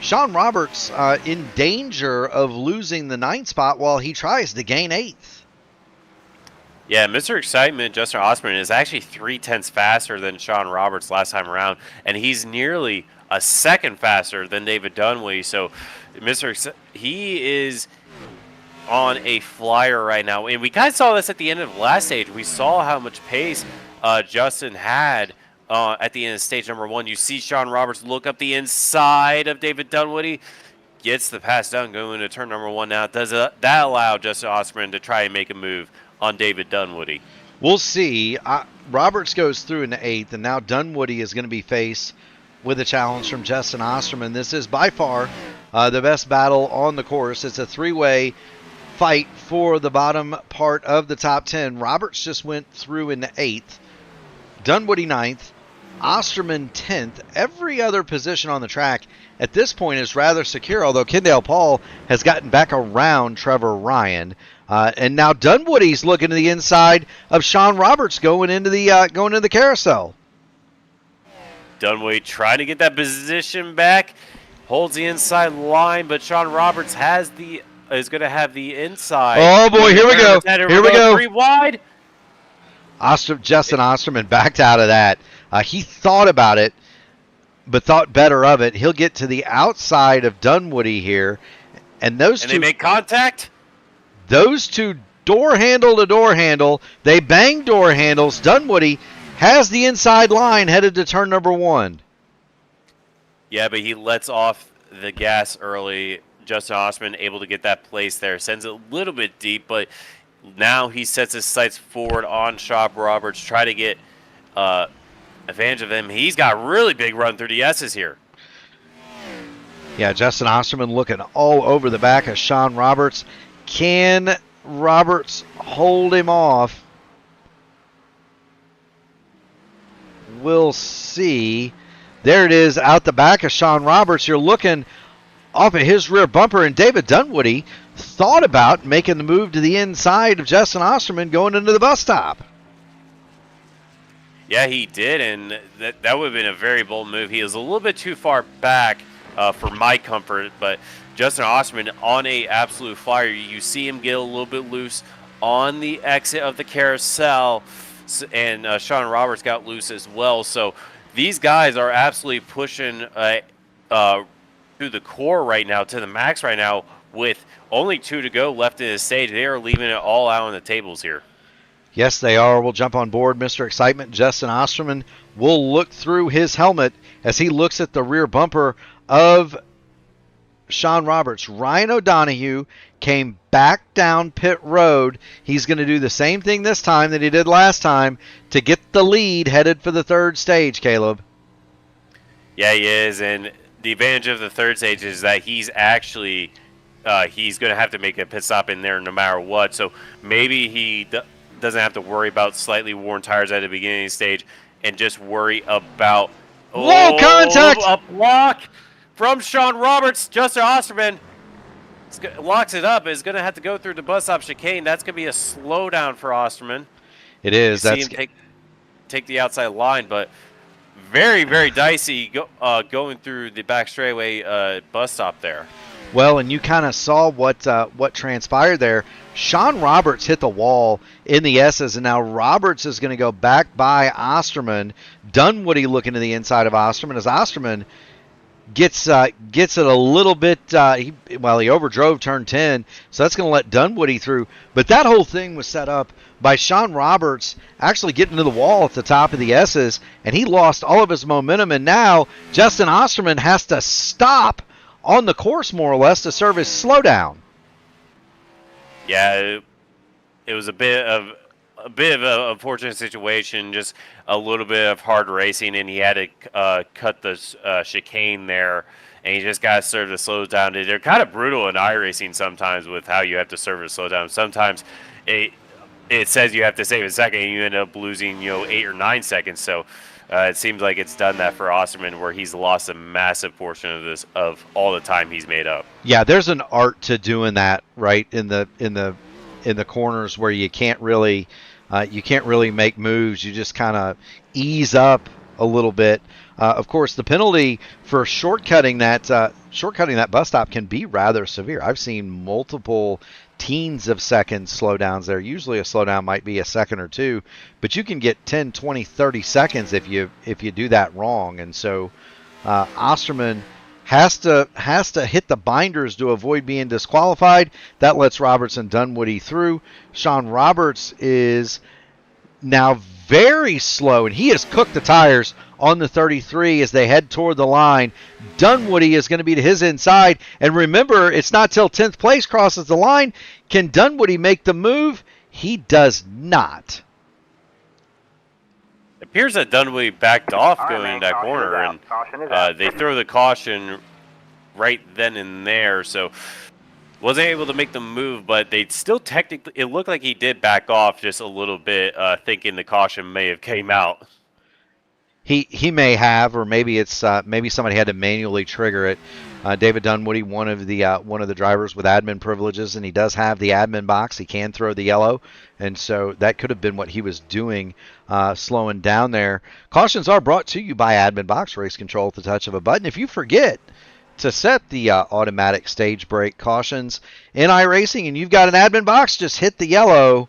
Sean Roberts in danger of losing the 9th spot while he tries to gain 8th. Yeah, Mr. Excitement, Justin Osterman, is actually 0.3 faster than Sean Roberts last time around. And he's nearly a second faster than David Dunwoody. So he is on a flyer right now, and we kind of saw this at the end of the last stage. We saw how much pace Justin had at the end of stage number 1. You see Sean Roberts look up the inside of David Dunwoody, gets the pass done going into turn number 1 now. Does that allow Justin Osterman to try and make a move on David Dunwoody? We'll see. Roberts goes through in the 8th, and now Dunwoody is going to be faced with a challenge from Justin Osterman. This is by far the best battle on the course. It's a 3-way fight for the bottom part of the top 10. Roberts just went through in the 8th. Dunwoody 9th. Osterman 10th. Every other position on the track at this point is rather secure, although Kendall Paul has gotten back around Trevor Ryan. And now Dunwoody's looking to the inside of Sean Roberts going into the carousel. Dunwoody trying to get that position back. Holds the inside line, but Sean Roberts is going to have the inside. Oh, boy, here we go. Here we go. 3 wide. Justin Osterman backed out of that. He thought about it, but thought better of it. He'll get to the outside of Dunwoody here. And they make contact? Those two door handle to door handle. They bang door handles. Dunwoody has the inside line headed to turn number 1. Yeah, but he lets off the gas early. Justin Osterman able to get that place there. Sends it a little bit deep, but now he sets his sights forward on Sean Roberts. Try to get advantage of him. He's got a really big run through the S's here. Yeah, Justin Osterman looking all over the back of Sean Roberts. Can Roberts hold him off? We'll see. There it is out the back of Sean Roberts. You're looking off at his rear bumper, and David Dunwoody thought about making the move to the inside of Justin Osterman going into the bus stop. Yeah, he did, and that would have been a very bold move. He was a little bit too far back for my comfort, but Justin Osterman on a absolute flyer. You see him get a little bit loose on the exit of the carousel, and Sean Roberts got loose as well. So these guys are absolutely pushing through the core right now, to the max right now, with only 2 to go left in the stage. They are leaving it all out on the tables here. Yes, they are. We'll jump on board Mr. Excitement. Justin Osterman will look through his helmet as he looks at the rear bumper of Sean Roberts. Ryan O'Donohue came back down pit road. He's going to do the same thing this time that he did last time to get the lead headed for the third stage, Caleb. Yeah, he is, and the advantage of the third stage is that he's actually he's going to have to make a pit stop in there no matter what. So maybe he doesn't have to worry about slightly worn tires at the beginning of the stage and just worry about contact! A block from Sean Roberts. Justin Osterman locks it up. Is going to have to go through the bus stop chicane. That's going to be a slowdown for Osterman. It is. That's see him take the outside line, but very, very dicey going through the back straightaway bus stop there. Well, and you kind of saw what transpired there. Sean Roberts hit the wall in the S's, and now Roberts is going to go back by Osterman. Dunwoody looking to the inside of Osterman as Osterman gets it a little bit. He overdrove turn 10, so that's going to let Dunwoody through. But that whole thing was set up by Sean Roberts actually getting to the wall at the top of the S's, and he lost all of his momentum. And now Justin Osterman has to stop on the course more or less to serve his slowdown. Yeah, it was a bit of an unfortunate situation, just a little bit of hard racing, and he had to cut the chicane there, and he just got to serve the slowdown. They're kind of brutal in iRacing sometimes with how you have to serve a slowdown. Sometimes it says you have to save a second, and you end up losing 8 or 9 seconds. So it seems like it's done that for Osterman, where he's lost a massive portion of all the time he's made up. Yeah, there's an art to doing that, right, in the corners where you can't really make moves. You just kind of ease up a little bit. Of course, the penalty for shortcutting that bus stop can be rather severe. I've seen multiple teens of seconds slowdowns there. Usually a slowdown might be a second or two, but you can get 10, 20, 30 seconds if you do that wrong. And so Osterman has to hit the binders to avoid being disqualified. That lets Roberts and Dunwoody through. Sean Roberts is now very slow, and he has cooked the tires on the 33 as they head toward the line. Dunwoody is going to be to his inside, and remember, it's not till 10th place crosses the line. Can Dunwoody make the move? He does not. It appears that Dunwoody backed off going into that corner, and they throw the caution right then and there, so wasn't able to make the move, but they still technically, it looked like he did back off just a little bit, thinking the caution may have came out. He may have, or maybe it's maybe somebody had to manually trigger it. David Dunwoody, one of the drivers with admin privileges, and he does have the admin box. He can throw the yellow, and so that could have been what he was doing, slowing down there. Cautions are brought to you by Admin Box Race Control at the touch of a button. If you forget to set the automatic stage brake cautions in iRacing and you've got an admin box, just hit the yellow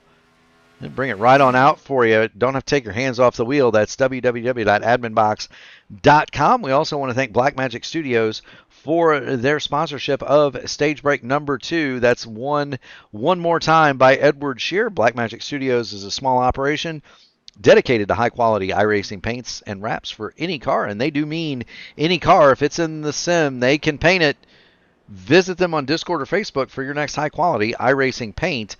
and bring it right on out for you. Don't have to take your hands off the wheel. That's www.adminbox.com. We also want to thank Blackmagic Studios for their sponsorship of Stage Break number 2. That's one more time by Edward Shear. Blackmagic Studios is a small operation dedicated to high-quality iRacing paints and wraps for any car, and they do mean any car. If it's in the sim, they can paint it. Visit them on Discord or Facebook for your next high-quality iRacing paint.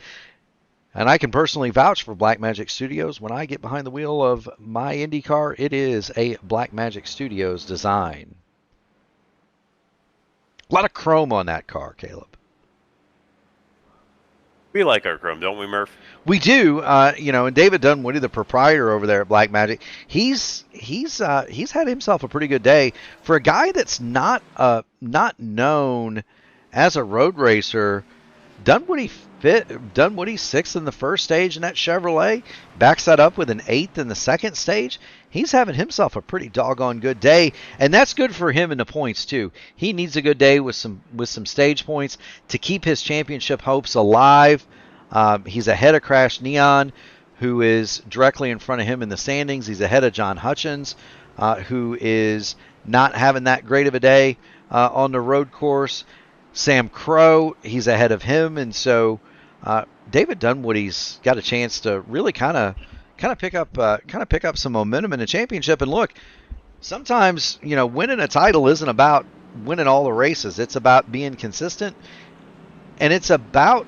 And I can personally vouch for Blackmagic Studios. When I get behind the wheel of my Indy car, it is a Blackmagic Studios design. A lot of chrome on that car, Caleb. We like our chrome, don't we, Murph? We do, and David Dunwoody, the proprietor over there at Black Magic, he's had himself a pretty good day for a guy that's not known as a road racer. Dunwoody's sixth in the first stage in that Chevrolet, backs that up with an eighth in the second stage. He's having himself a pretty doggone good day, and that's good for him in the points too. He needs a good day with some stage points to keep his championship hopes alive. He's ahead of Crash Neon, who is directly in front of him in the standings. He's ahead of John Hutchins, who is not having that great of a day on the road course. Sam Crow, he's ahead of him, and so David Dunwoody's got a chance to really kind of pick up some momentum in the championship. And look, sometimes winning a title isn't about winning all the races. It's about being consistent, and it's about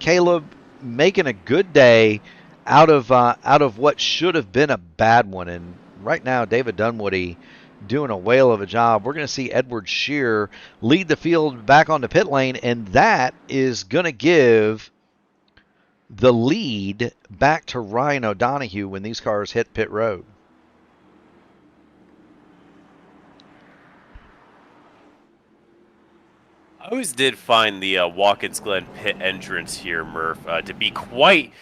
Caleb making a good day out of what should have been a bad one. And right now, David Dunwoody doing a whale of a job. We're going to see Edward Shearer lead the field back on the pit lane, and that is going to give the lead back to Ryan O'Donohue when these cars hit pit road. I always did find the Watkins Glen pit entrance here, Murph, to be quite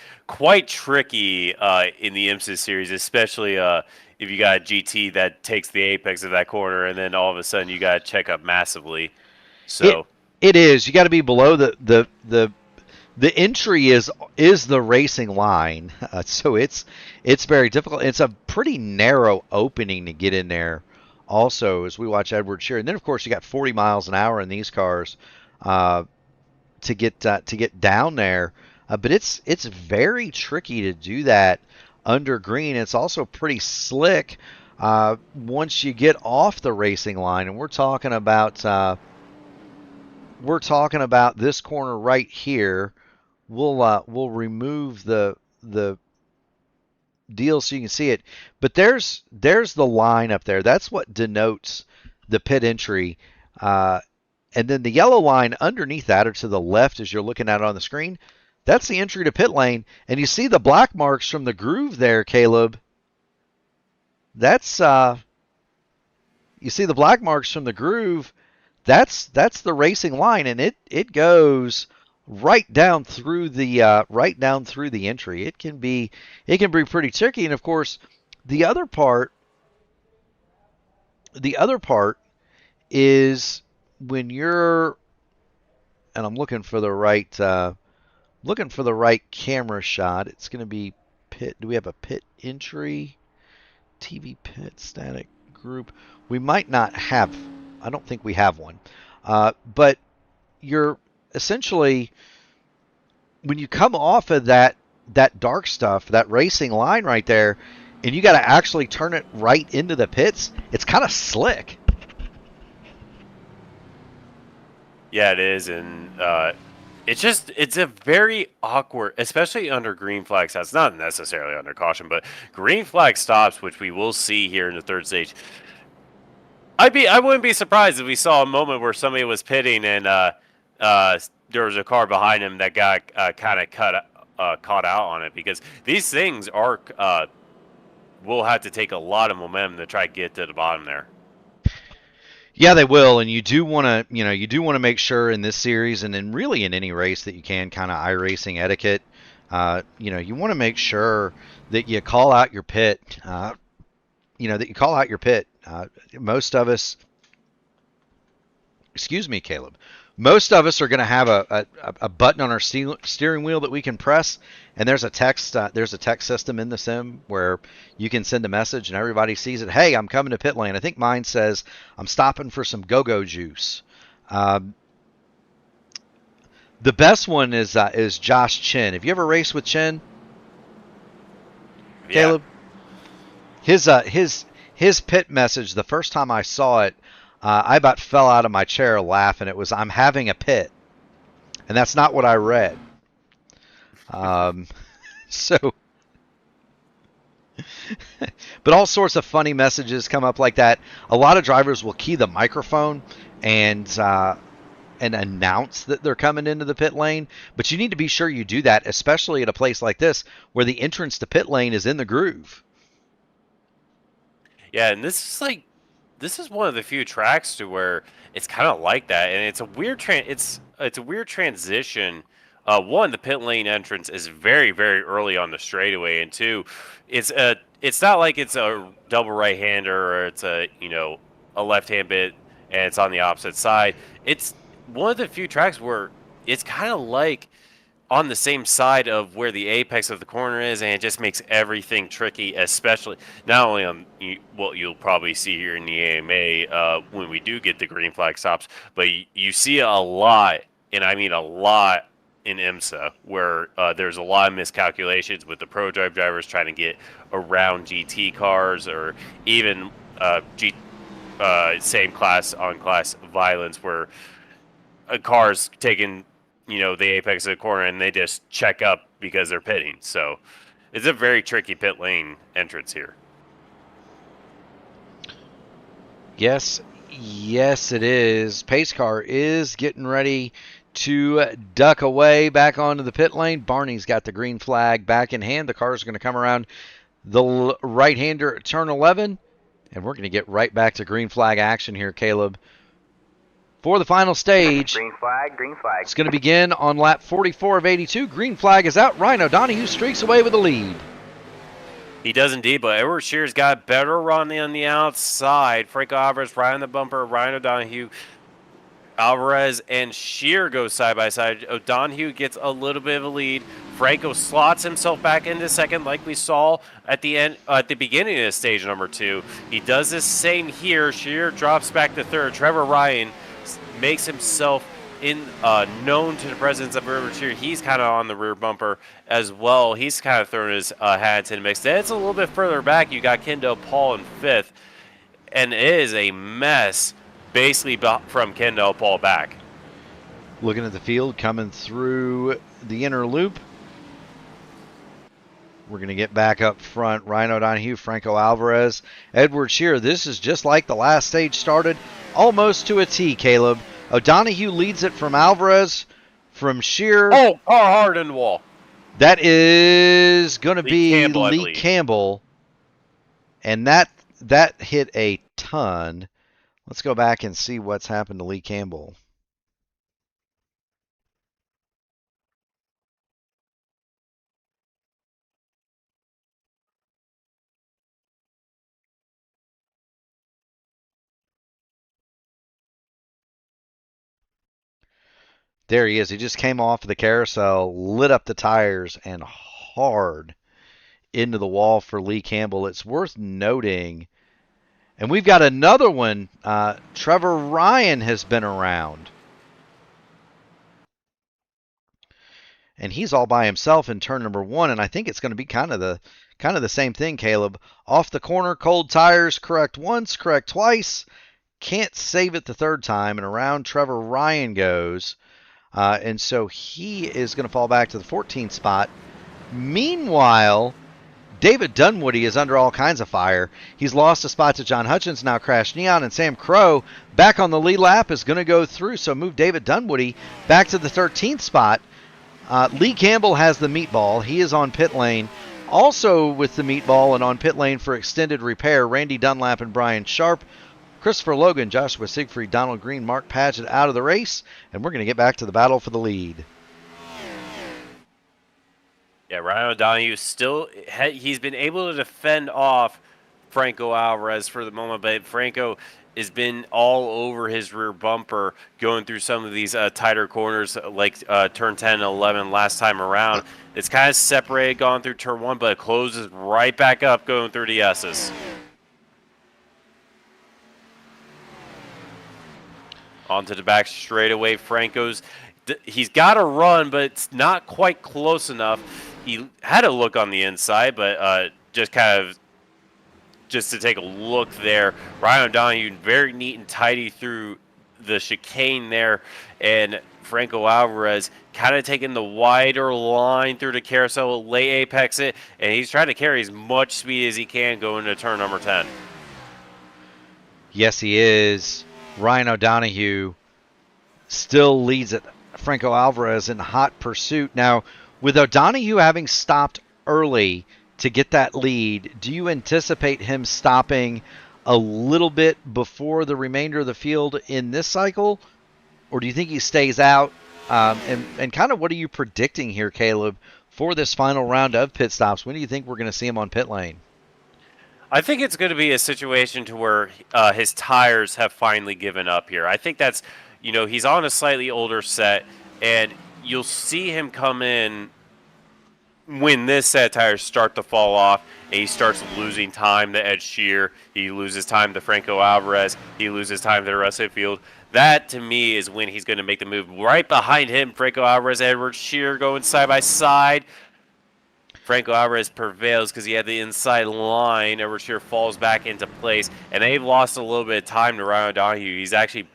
tricky in the IMSA series, especially if you got a GT that takes the apex of that corner, and then all of a sudden you got to check up massively. So it is. You got to be below the entry is the racing line, so it's very difficult. It's a pretty narrow opening to get in there. Also, as we watch Edward Shearer, and then of course you got 40 miles an hour in these cars to get down there, but it's very tricky to do that under green. It's also pretty slick once you get off the racing line, and we're talking about this corner right here. We'll remove the deal so you can see it, but there's the line up there. That's what denotes the pit entry, and then the yellow line underneath that, or to the left as you're looking at it on the screen, that's the entry to pit lane. And you see the black marks from the groove there, Caleb. That's you see the black marks from the groove. That's the racing line, and it goes right down through the entry. It can be pretty tricky. And of course, the other part is when you're, and I'm looking for the right camera shot. It's going to be pit. Do we have a pit entry? TV pit static group. We might not have. I don't think we have one. But you're essentially, when you come off of that dark stuff, that racing line right there, and you got to actually turn it right into the pits, it's kind of slick. Yeah, it is, and it's a very awkward, especially under green flag stops. Not necessarily under caution, but green flag stops, which we will see here in the third stage. I wouldn't be surprised if we saw a moment where somebody was pitting and there was a car behind him that got kind of caught out on it, because these things are will have to take a lot of momentum to try to get to the bottom there. Yeah, they will, and you do want to make sure in this series, and then really in any race that you can, kind of iRacing etiquette. You want to make sure that you call out your pit. Most of us, excuse me, Caleb. Most of us are going to have a button on our steering wheel that we can press, and there's a text system in the sim where you can send a message and everybody sees it. Hey, I'm coming to pit lane. I think mine says I'm stopping for some go-go juice. The best one is Josh Chin. Have you ever raced with Chin, Yeah. Caleb? His pit message, the first time I saw it, I about fell out of my chair laughing. It was, "I'm having a pit," and that's not what I read. So, but all sorts of funny messages come up like that. A lot of drivers will key the microphone, and announce that they're coming into the pit lane, but you need to be sure you do that, especially at a place like this where the entrance to pit lane is in the groove. Yeah, and this is one of the few tracks to where it's kind of like that, and it's a weird it's a weird transition. One, the pit lane entrance is very, very early on the straightaway, and two, it's not like it's a double right hander or it's a left hand bit and it's on the opposite side. It's one of the few tracks where it's kind of like on the same side of where the apex of the corner is, and it just makes everything tricky, especially not only on what you'll probably see here in the AMA when we do get the green flag stops, but you see a lot, and I mean a lot, in IMSA, where there's a lot of miscalculations with the pro drive drivers trying to get around GT cars, or even same class on class violence, where a car's taking the apex of the corner and they just check up because they're pitting. So it's a very tricky pit lane entrance here. Yes, it is. Pace car is getting ready to duck away back onto the pit lane. Barney's got the green flag back in hand. The car is going to come around the right-hander at turn 11, and we're going to get right back to green flag action here, Caleb. For the final stage, Green flag, green flag. it's going to begin on lap 44 of 82. Green flag is out. Ryan O'Donoghue streaks away with the lead. He does indeed, but Edward Shear's got a better run on the outside. Franco Alvarez right on the bumper. Ryan O'Donoghue, Alvarez, and Shear go side by side. O'Donoghue gets a little bit of a lead. Franco slots himself back into second, like we saw at the beginning of stage number 2. He does the same here. Shear drops back to third. Trevor Ryan makes himself known to the presence of Edward Shear. He's kind of on the rear bumper as well. He's kind of throwing his hat into the mix. Then it's a little bit further back. You got Kendall Paul in 5th, and it is a mess basically from Kendall Paul back. Looking at the field coming through the inner loop. We're going to get back up front. Ryan O'Donoghue, Franco Alvarez, Edward Shear. This is just like the last stage started, almost to a T, Caleb. O'Donoghue leads it from Alvarez, from Shear. Oh, hard in the wall. That is going to be Campbell, Lee Campbell. And that hit a ton. Let's go back and see what's happened to Lee Campbell. There he is. He just came off the carousel, lit up the tires, and hard into the wall for Lee Campbell. It's worth noting. And we've got another one. Trevor Ryan has been around. And he's all by himself in turn number 1, and I think it's going to be kind of the same thing, Caleb. Off the corner, cold tires, correct once, correct twice. Can't save it the third time, and around Trevor Ryan goes. And so he is going to fall back to the 14th spot. Meanwhile, David Dunwoody is under all kinds of fire. He's lost a spot to John Hutchins, now Crash Neon, and Sam Crow back on the lead lap is going to go through. So move David Dunwoody back to the 13th spot. Lee Campbell has the meatball. He is on pit lane. Also with the meatball and on pit lane for extended repair, Randy Dunlap and Brian Sharp. Christopher Logan, Joshua Siegfried, Donald Green, Mark Padgett out of the race, and we're going to get back to the battle for the lead. Yeah, Ryan O'Donoghue he's been able to defend off Franco Alvarez for the moment, but Franco has been all over his rear bumper going through some of these tighter corners like turn 10 and 11 last time around. It's kind of separated going through turn 1, but it closes right back up going through the S's. Onto the back straightaway. Franco's, he's got a run, but it's not quite close enough. He had a look on the inside, but just to take a look there. Ryan O'Donoghue very neat and tidy through the chicane there, and Franco Alvarez kind of taking the wider line through the carousel, lay apex it, and he's trying to carry as much speed as he can going into turn number 10. Yes, he is. Ryan O'Donoghue still leads it. Franco Alvarez in hot pursuit. Now, with O'Donoghue having stopped early to get that lead, do you anticipate him stopping a little bit before the remainder of the field in this cycle? Or do you think he stays out? And kind of what are you predicting here, Caleb, for this final round of pit stops? When do you think we're going to see him on pit lane? I think it's going to be a situation to where his tires have finally given up here. I think that's, he's on a slightly older set, and you'll see him come in when this set of tires start to fall off, and he starts losing time to Ed Shear. He loses time to Franco Alvarez. He loses time to the rest of the field. That, to me, is when he's going to make the move. Right behind him, Franco Alvarez, Edward Shear going side by side. Franco Alvarez prevails because he had the inside line. Edward Shear falls back into place, and they've lost a little bit of time to Ryan O'Donoghue. He's actually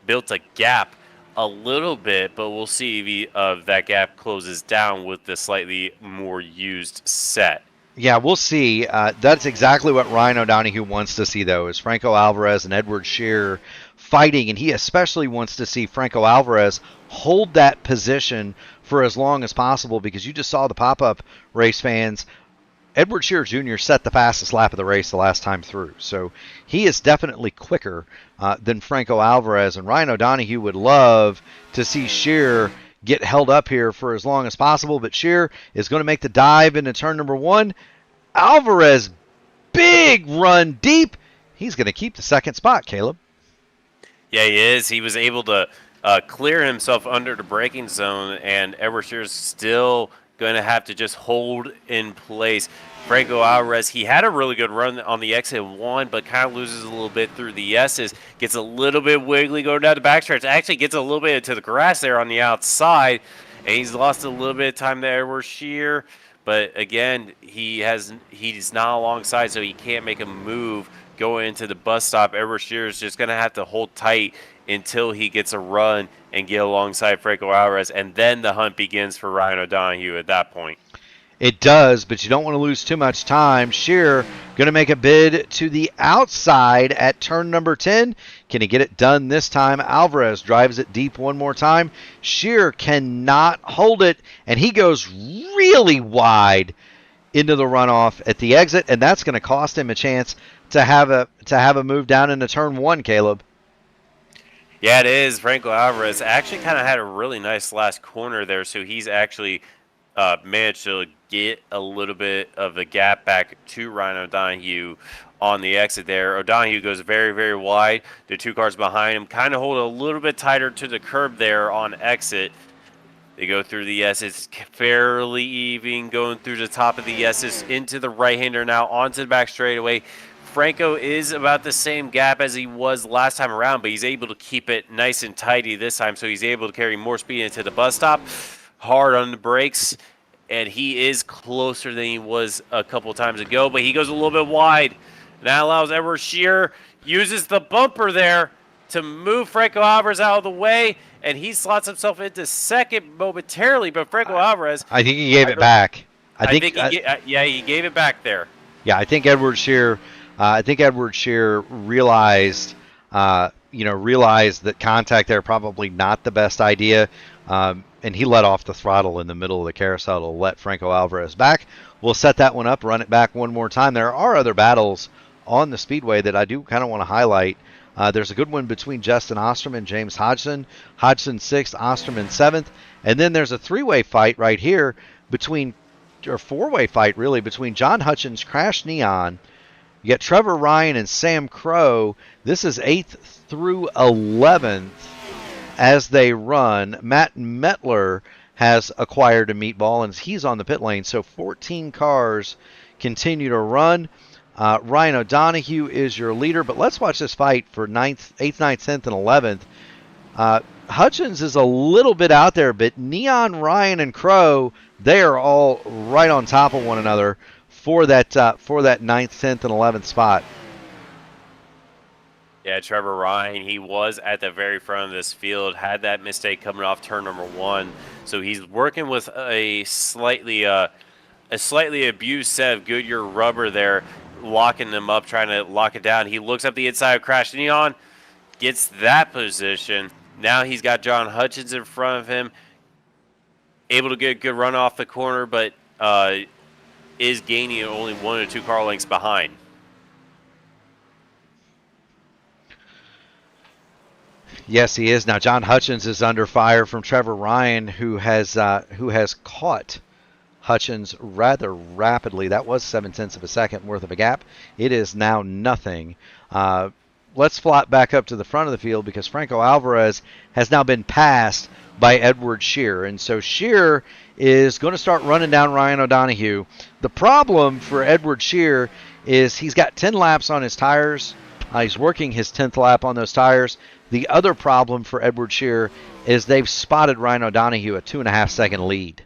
built a gap a little bit, but we'll see if that gap closes down with the slightly more used set. Yeah, we'll see. That's exactly what Ryan O'Donoghue wants to see, though, is Franco Alvarez and Edward Shear fighting, and he especially wants to see Franco Alvarez hold that position for as long as possible, because you just saw the pop-up race fans. Edward Shear Jr. set the fastest lap of the race the last time through, so he is definitely quicker than Franco Alvarez, and Ryan O'Donoghue would love to see Shear get held up here for as long as possible, but Shear is going to make the dive into turn number 1. Alvarez, big run deep. He's going to keep the second spot, Caleb. Yeah, he is. He was able to clear himself under the braking zone, and Edward Shear's still going to have to just hold in place. Franco Alvarez, he had a really good run on the exit 1, but kind of loses a little bit through the S's. Gets a little bit wiggly going down the backstretch. Actually gets a little bit into the grass there on the outside, and he's lost a little bit of time to Edward Shear. But again, he's not alongside, so he can't make a move going into the bus stop. Edward Shear is just going to have to hold tight until he gets a run and get alongside Franco Alvarez, and then the hunt begins for Ryan O'Donoghue at that point. It does, but you don't want to lose too much time. Shear going to make a bid to the outside at turn number 10. Can he get it done this time? Alvarez drives it deep one more time. Shear cannot hold it, and he goes really wide into the runoff at the exit, and that's going to cost him a chance to have a move down into turn 1, Caleb. Yeah, it is. Franco Alvarez actually kind of had a really nice last corner there, so he's actually managed to get a little bit of the gap back to Ryan O'Donoghue on the exit there. O'Donoghue goes very, very wide. The two cars behind him kind of hold a little bit tighter to the curb there on exit. They go through the S's fairly even, going through the top of the S's into the right-hander now onto the back straightaway. Franco is about the same gap as he was last time around, but he's able to keep it nice and tidy this time, so he's able to carry more speed into the bus stop. Hard on the brakes, and he is closer than he was a couple times ago, but he goes a little bit wide. That allows Edward Shear, uses the bumper there to move Franco Alvarez out of the way, and he slots himself into second momentarily, but Franco Alvarez... I think he gave it back. He gave it back there. Yeah, I think Edward Shear realized that contact there probably not the best idea, and he let off the throttle in the middle of the carousel to let Franco Alvarez back. We'll set that one up, run it back one more time. There are other battles on the speedway that I do kind of want to highlight. There's a good one between Justin Osterman and James Hodgson. Hodgson 6th, Osterman 7th. And then there's a three-way fight right here four-way fight really, between John Hutchins, Crash Neon. You got Trevor Ryan and Sam Crow. This is 8th through 11th as they run. Matt Metler has acquired a meatball, and he's on the pit lane. So 14 cars continue to run. Ryan O'Donoghue is your leader, but let's watch this fight for 8th, 9th, 10th, and 11th. Hutchins is a little bit out there, but Neon, Ryan, and Crow, they are all right on top of one another for that 9th, 10th, and 11th spot. Yeah, Trevor Ryan, he was at the very front of this field, had that mistake coming off turn number 1. So he's working with a slightly abused set of Goodyear rubber there, locking them up, trying to lock it down. He looks up the inside of Crash Neon, gets that position. Now he's got John Hutchins in front of him, able to get a good run off the corner, but is gaining only 1 or 2 car lengths behind. Yes, he is. Now John Hutchins is under fire from Trevor Ryan, who has caught Hutchins rather rapidly. That was 0.7 of a second worth of a gap. It is now nothing. Let's flop back up to the front of the field because Franco Alvarez has now been passed by Edward Shear. And so Shear is going to start running down Ryan O'Donoghue. The problem for Edward Shear is he's got 10 laps on his tires. He's working his 10th lap on those tires. The other problem for Edward Shear is they've spotted Ryan O'Donoghue a 2.5 second lead.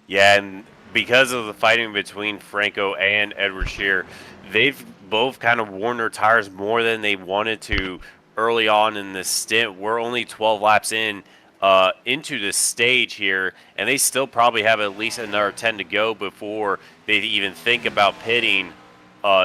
Yeah, and because of the fighting between Franco and Edward Shear, they've both kind of worn their tires more than they wanted to early on in this stint. We're only 12 laps into this stage here, and they still probably have at least another 10 to go before they even think about pitting.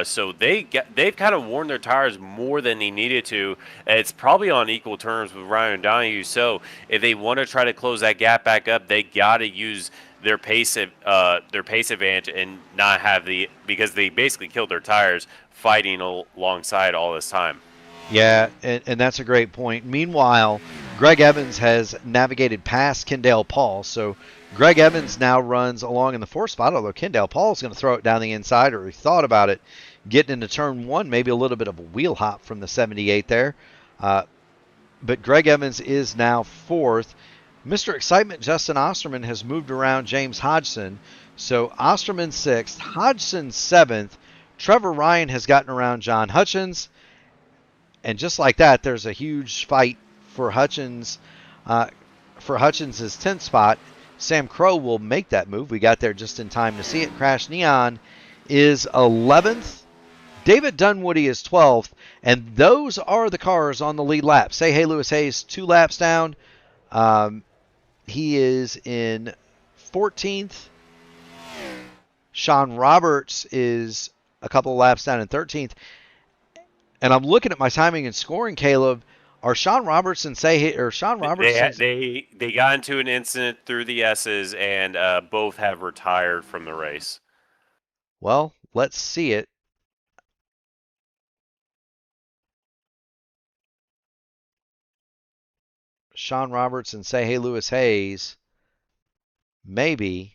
So they've kind of worn their tires more than they needed to. And it's probably on equal terms with Ryan O'Donoghue. So if they want to try to close that gap back up, they got to use their pace advantage and not have because they basically killed their tires fighting alongside all this time. Yeah, and that's a great point. Meanwhile, Greg Evans has navigated past Kendall Paul. So Greg Evans now runs along in the 4th spot, although Kendall Paul is going to throw it down the inside, or he thought about it, getting into turn 1, maybe a little bit of a wheel hop from the 78 there. But Greg Evans is now 4th. Mr. Excitement, Justin Osterman, has moved around James Hodgson. So Osterman 6th, Hodgson 7th. Trevor Ryan has gotten around John Hutchins. And just like that, there's a huge fight for Hutchins, for Hutchins' 10th spot. Sam Crow will make that move. We got there just in time to see it. Crash Neon is 11th. David Dunwoody is 12th. And those are the cars on the lead lap. Say Hey Lewis Hayes, 2 laps down. He is in 14th. Sean Roberts is a couple of laps down in 13th. And I'm looking at my timing and scoring, Caleb. Are Sean Roberts and Sean Roberts? They got into an incident through the S's and both have retired from the race. Well, let's see it. Sean Roberts and Say Hey Lewis Hayes. Maybe.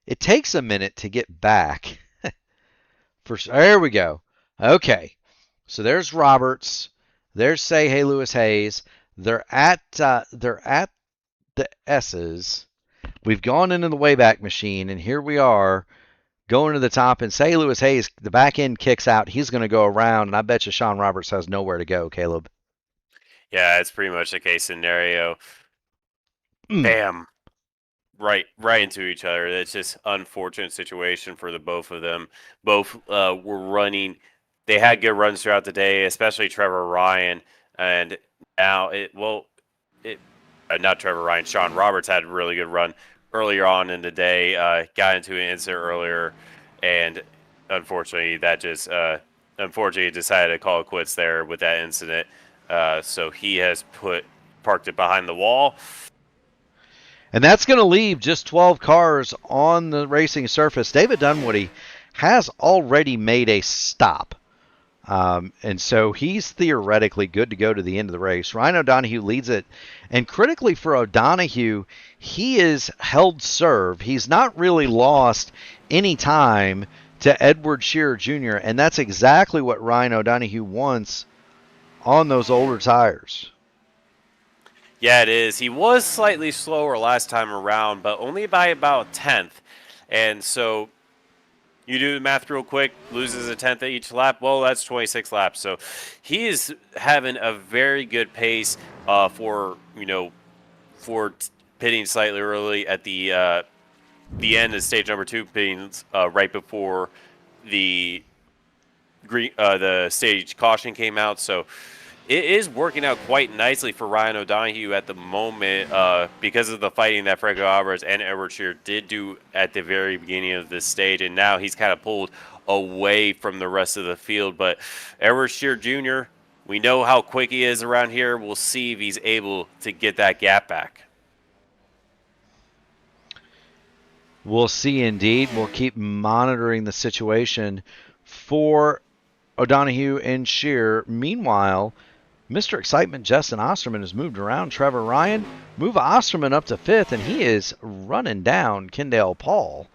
It takes a minute to get back. There we go. Okay. So there's Roberts. There's Say Hey Lewis Hayes. They're at the S's. We've gone into the Wayback Machine, and here we are going to the top. And Say Hey Lewis Hayes, the back end kicks out. He's going to go around, and I bet you Sean Roberts has nowhere to go, Caleb. Yeah, it's pretty much the case scenario. Bam. Right into each other. That's just unfortunate situation for the both of them. Both were running. They had good runs throughout the day, especially Trevor Ryan. And now not Trevor Ryan. Sean Roberts had a really good run earlier on in the day. Got into an incident earlier, and unfortunately, decided to call it quits there with that incident. So he has parked it behind the wall. And that's going to leave just 12 cars on the racing surface. David Dunwoody has already made a stop. And so he's theoretically good to go to the end of the race. Ryan O'Donoghue leads it. And critically for O'Donoghue, he is held serve. He's not really lost any time to Edward Shearer Jr., and that's exactly what Ryan O'Donoghue wants on those older tires. Yeah, it is. He was slightly slower last time around, but only by about a tenth. And so you do the math real quick, loses a tenth at each lap. Well, that's 26 laps. So he is having a very good pace for pitting slightly early at the end of stage number 2, pitting right before the stage caution came out. So it is working out quite nicely for Ryan O'Donoghue at the moment because of the fighting that Franco Alvarez and Edward Shear did do at the very beginning of this stage, and now he's kind of pulled away from the rest of the field. But Edward Shear Jr., we know how quick he is around here. We'll see if he's able to get that gap back. We'll see indeed. We'll keep monitoring the situation for O'Donoghue and Shear. Meanwhile, Mr. Excitement Justin Osterman has moved around Trevor Ryan. Move Osterman up to 5th, and he is running down Kendall Paul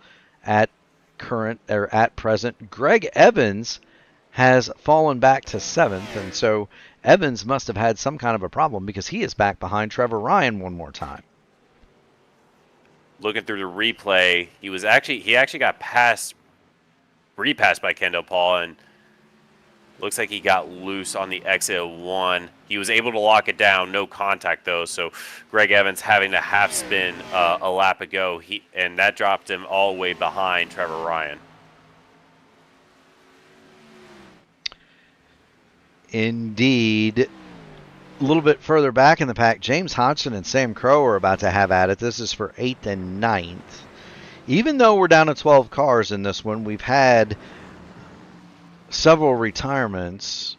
at present. Greg Evans has fallen back to 7th, and so Evans must have had some kind of a problem because he is back behind Trevor Ryan one more time. Looking through the replay, he actually got repassed by Kendall Paul, and looks like he got loose on the exit of 1. He was able to lock it down, no contact though. So Greg Evans having to half spin a lap ago, and that dropped him all the way behind Trevor Ryan. Indeed. A little bit further back in the pack, James Hodgson and Sam Crow are about to have at it. This is for 8th and 9th. Even though we're down to 12 cars in this one, we've had several retirements.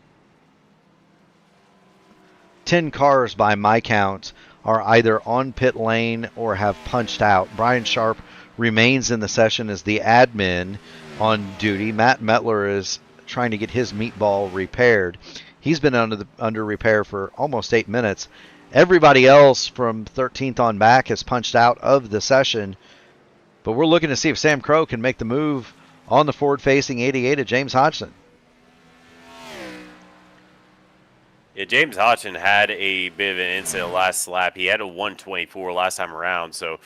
10 cars by my count are either on pit lane or have punched out. Brian Sharp remains in the session as the admin on duty. Matt Metler is trying to get his meatball repaired. He's been under repair for almost 8 minutes. Everybody else from 13th on back has punched out of the session. But we're looking to see if Sam Crow can make the move on the forward-facing 88 of James Hodgson. Yeah, James Hodgson had a bit of an incident last lap. He had a 124 last time around, so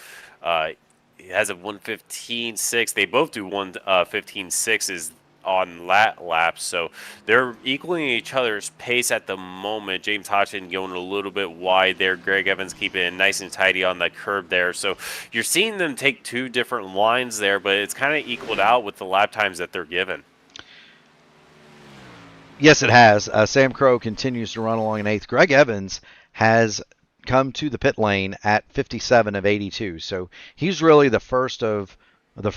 he has a 115.6. They both do 115.6s on laps, so they're equaling each other's pace at the moment. James Hodgson going a little bit wide there. Greg Evans keeping it nice and tidy on the curb there. So you're seeing them take 2 different lines there, but it's kind of equaled out with the lap times that they're given. Yes, it has. Sam Crow continues to run along in 8th. Greg Evans has come to the pit lane at 57 of 82, so he's really the first of the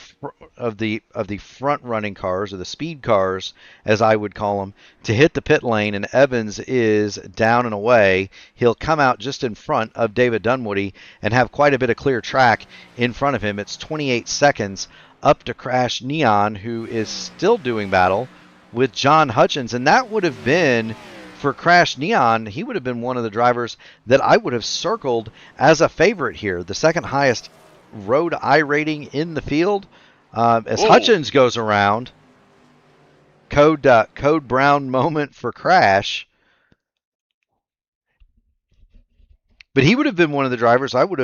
front running cars, or the speed cars as I would call them, to hit the pit lane, and Evans is down and away. He'll come out just in front of David Dunwoody and have quite a bit of clear track in front of him. It's 28 seconds up to Crash Neon, who is still doing battle with John Hutchins, and that would have been, for Crash Neon, he would have been one of the drivers that I would have circled as a favorite here, the second highest road I rating in the field. As Hutchins goes around, code brown moment for Crash, but he would have been one of the drivers I would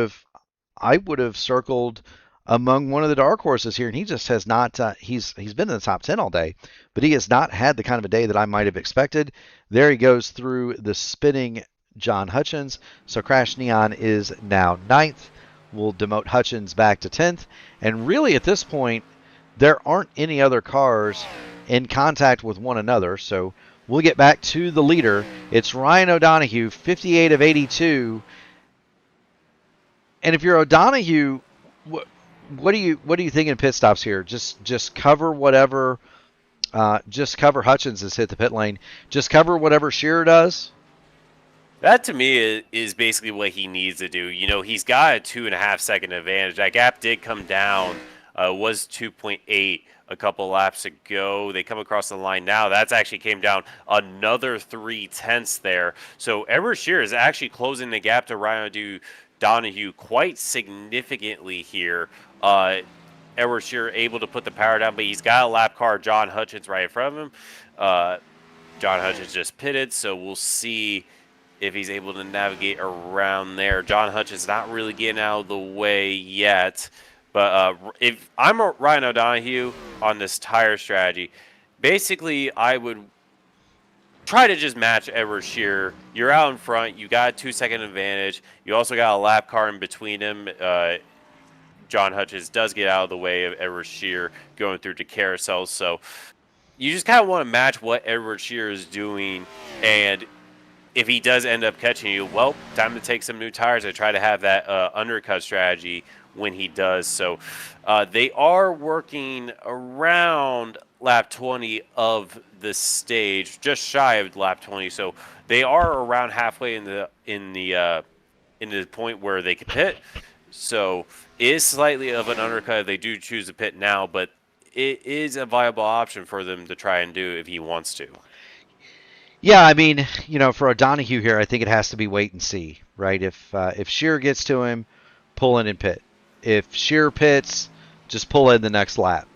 have circled among one of the dark horses here, and he just has not. He's been in the top 10 all day, but he has not had the kind of a day that I might have expected. There he goes through the spinning John Hutchins. So Crash Neon is now 9th. We'll demote Hutchins back to 10th. And really at this point, there aren't any other cars in contact with one another. So we'll get back to the leader. It's Ryan O'Donoghue, 58 of 82. And if you're O'Donoghue, what do you think in pit stops here? Just cover whatever. Just cover Hutchins has hit the pit lane. Just cover whatever Shearer does. That to me is basically what he needs to do. You know, he's got a 2.5 second advantage. That gap did come down. Was 2.8 a couple laps ago. They come across the line now. That's actually came down another 0.3 there. So Edward Shearer is actually closing the gap to Ryan O'Donoghue quite significantly here. Edward Shearer able to put the power down, but he's got a lap car, John Hutchins, right in front of him. John Hutchins just pitted, so we'll see if he's able to navigate around there. John Hutchins not really getting out of the way yet. But if I'm Ryan O'Donoghue on this tire strategy, basically I would try to just match Edward Shearer. You're out in front. You got a 2 second advantage. You also got a lap car in between him. John Hutchins does get out of the way of Edward Shearer going through to carousel. So you just kind of want to match what Edward Shearer is doing and if he does end up catching you, well, time to take some new tires and try to have that undercut strategy when he does. So they are working around lap 20 of the stage, just shy of lap 20. So they are around halfway in the point where they can pit. So it is slightly of an undercut if they do choose to pit now, but it is a viable option for them to try and do if he wants to. Yeah, I mean, for O'Donoghue here, I think it has to be wait and see, right? If Shearer gets to him, pull in and pit. If Shearer pits, just pull in the next lap.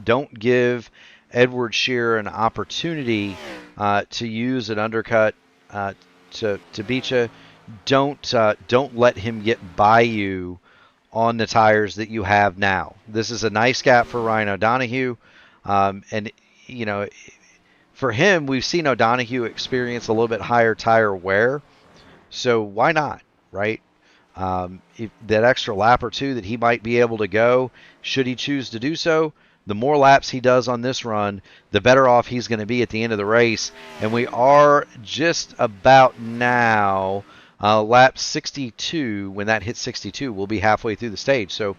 Don't give Edward Shearer an opportunity to use an undercut to beat you. Don't let him get by you on the tires that you have now. This is a nice gap for Ryan O'Donoghue, and for him, we've seen O'Donoghue experience a little bit higher tire wear, so why not, right? If that extra lap or two that he might be able to go, should he choose to do so, the more laps he does on this run, the better off he's going to be at the end of the race. And we are just about now, lap 62. When that hits 62, we'll be halfway through the stage. So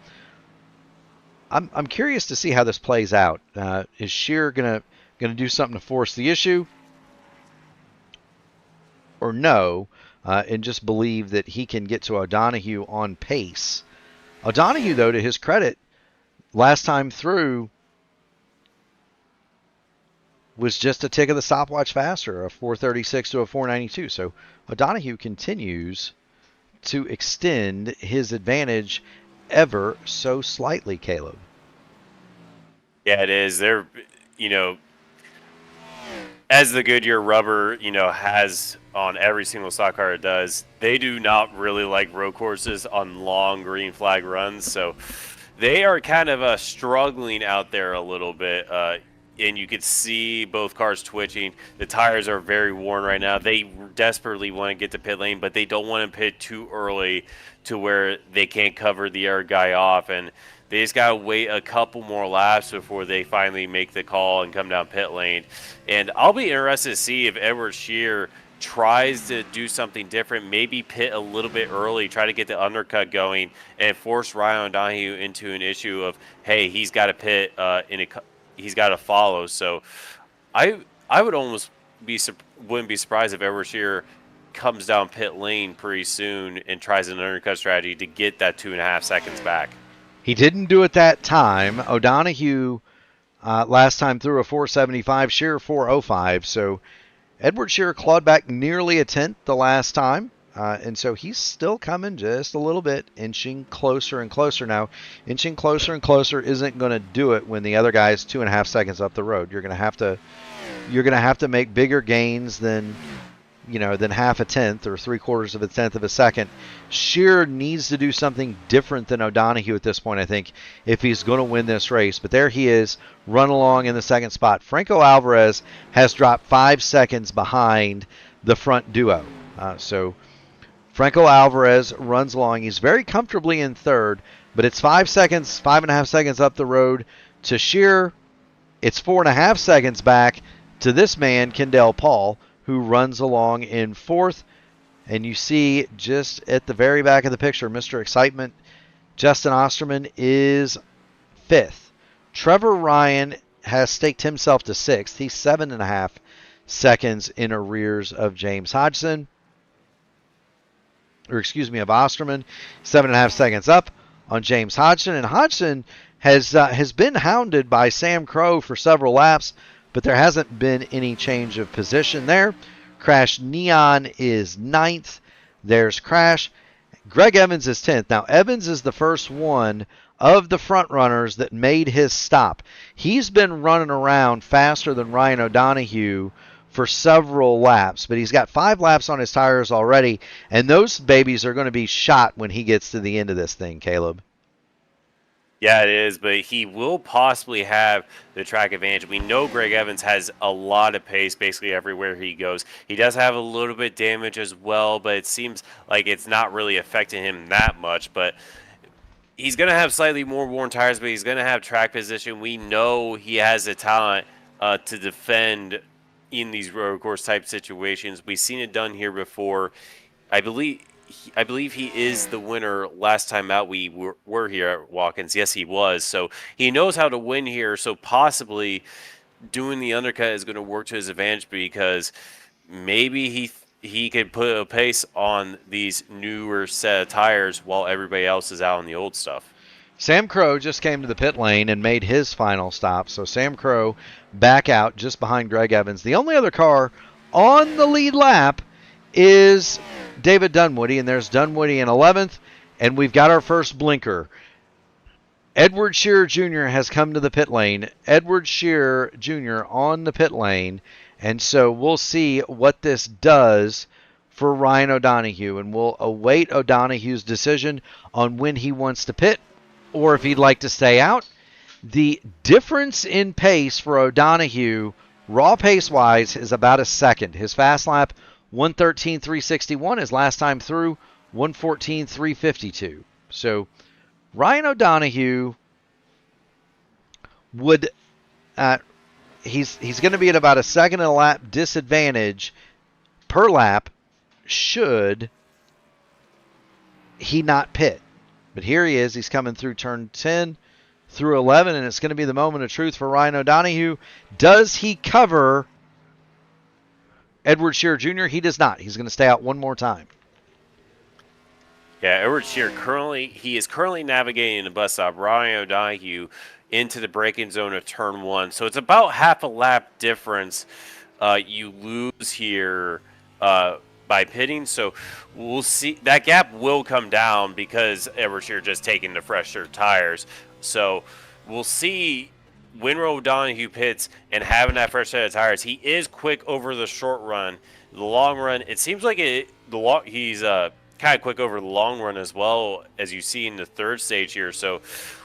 I'm curious to see how this plays out. Is Shearer going to do something to force the issue, or no, and just believe that he can get to O'Donoghue on pace? O'Donoghue, though, to his credit, last time through was just a tick of the stopwatch faster, a 436 to a 492. So O'Donoghue continues to extend his advantage ever so slightly, Caleb. Yeah, it is. They're, as the Goodyear rubber, has on every single stock car it does, they do not really like road courses on long green flag runs. So they are kind of struggling out there a little bit. And you could see both cars twitching. The tires are very worn right now. They desperately want to get to pit lane, but they don't want to pit too early to where they can't cover the air guy off. And they just got to wait a couple more laps before they finally make the call and come down pit lane. And I'll be interested to see if Edward Shearer tries to do something different, maybe pit a little bit early, try to get the undercut going, and force Ryan O'Donoghue into an issue of, hey, he's got to pit he's got to follow. So I would almost wouldn't be surprised if Edward Shearer comes down pit lane pretty soon and tries an undercut strategy to get that 2.5 seconds back. He didn't do it that time. O'Donoghue last time through a 475, Shearer 405. So Edward Shearer clawed back nearly a tenth the last time. And so he's still coming just a little bit, inching closer and closer. Now, inching closer and closer isn't going to do it when the other guy's 2.5 seconds up the road. You're going to have to make bigger gains than half a tenth or 3/4 of a tenth of a second. Shearer needs to do something different than O'Donoghue at this point, I think, if he's going to win this race. But there he is, run along in the second spot. Franco Alvarez has dropped 5 seconds behind the front duo. So Franco Alvarez runs along. He's very comfortably in third, but it's 5.5 seconds up the road to Shearer. It's 4.5 seconds back to this man, Kendall Paul, who runs along in fourth. And you see just at the very back of the picture, Mr. Excitement, Justin Osterman is fifth. Trevor Ryan has staked himself to sixth. He's 7.5 seconds in arrears of James Hodgson. Of Osterman, 7.5 seconds up on James Hodgson. And Hodgson has been hounded by Sam Crow for several laps, but there hasn't been any change of position there. Crash Neon is 9th. There's Crash. Greg Evans is 10th. Now, Evans is the first one of the front runners that made his stop. He's been running around faster than Ryan O'Donoghue for several laps, but he's got 5 laps on his tires already, and those babies are going to be shot when he gets to the end of this thing, Caleb. Yeah, it is, but he will possibly have the track advantage. We know Greg Evans has a lot of pace basically everywhere he goes. He does have a little bit of damage as well, but it seems like it's not really affecting him that much. But he's going to have slightly more worn tires, but he's going to have track position. We know he has the talent to defend in these road course type situations. We've seen it done here before. I believe he is the winner last time out we were here at Watkins. Yes, he was. So he knows how to win here. So possibly doing the undercut is going to work to his advantage because maybe he could put a pace on these newer set of tires while everybody else is out on the old stuff. Sam Crow just came to the pit lane and made his final stop. So Sam Crow back out just behind Greg Evans. The only other car on the lead lap is David Dunwoody, and there's Dunwoody in 11th, and we've got our first blinker. Edward Shearer Jr. has come to the pit lane. Edward Shearer Jr. on the pit lane, and so we'll see what this does for Ryan O'Donoghue, and we'll await O'Donoghue's decision on when he wants to pit or if he'd like to stay out. The difference in pace for O'Donoghue, raw pace-wise, is about a second. His fast lap, 1:13.361. His last time through, 1:14.352. So Ryan O'Donoghue would he's going to be at about a second and a lap disadvantage per lap should he not pit. But here he is. He's coming through turn 10 through 11, and it's going to be the moment of truth for Ryan O'Donoghue. Does he cover Edward Shearer Jr.? He does not. He's going to stay out one more time. Yeah, Edward Shearer is currently navigating the bus stop. Ryan O'Donoghue into the braking zone of turn 1. So it's about half a lap difference you lose here by pitting. So we'll see. That gap will come down because Edward Shearer just taking the fresher tires. So we'll see when O'Donoghue pits and having that fresh set of tires. He is quick over the short run. The long run, it seems like he's kind of quick over the long run as well, as you see in the third stage here. So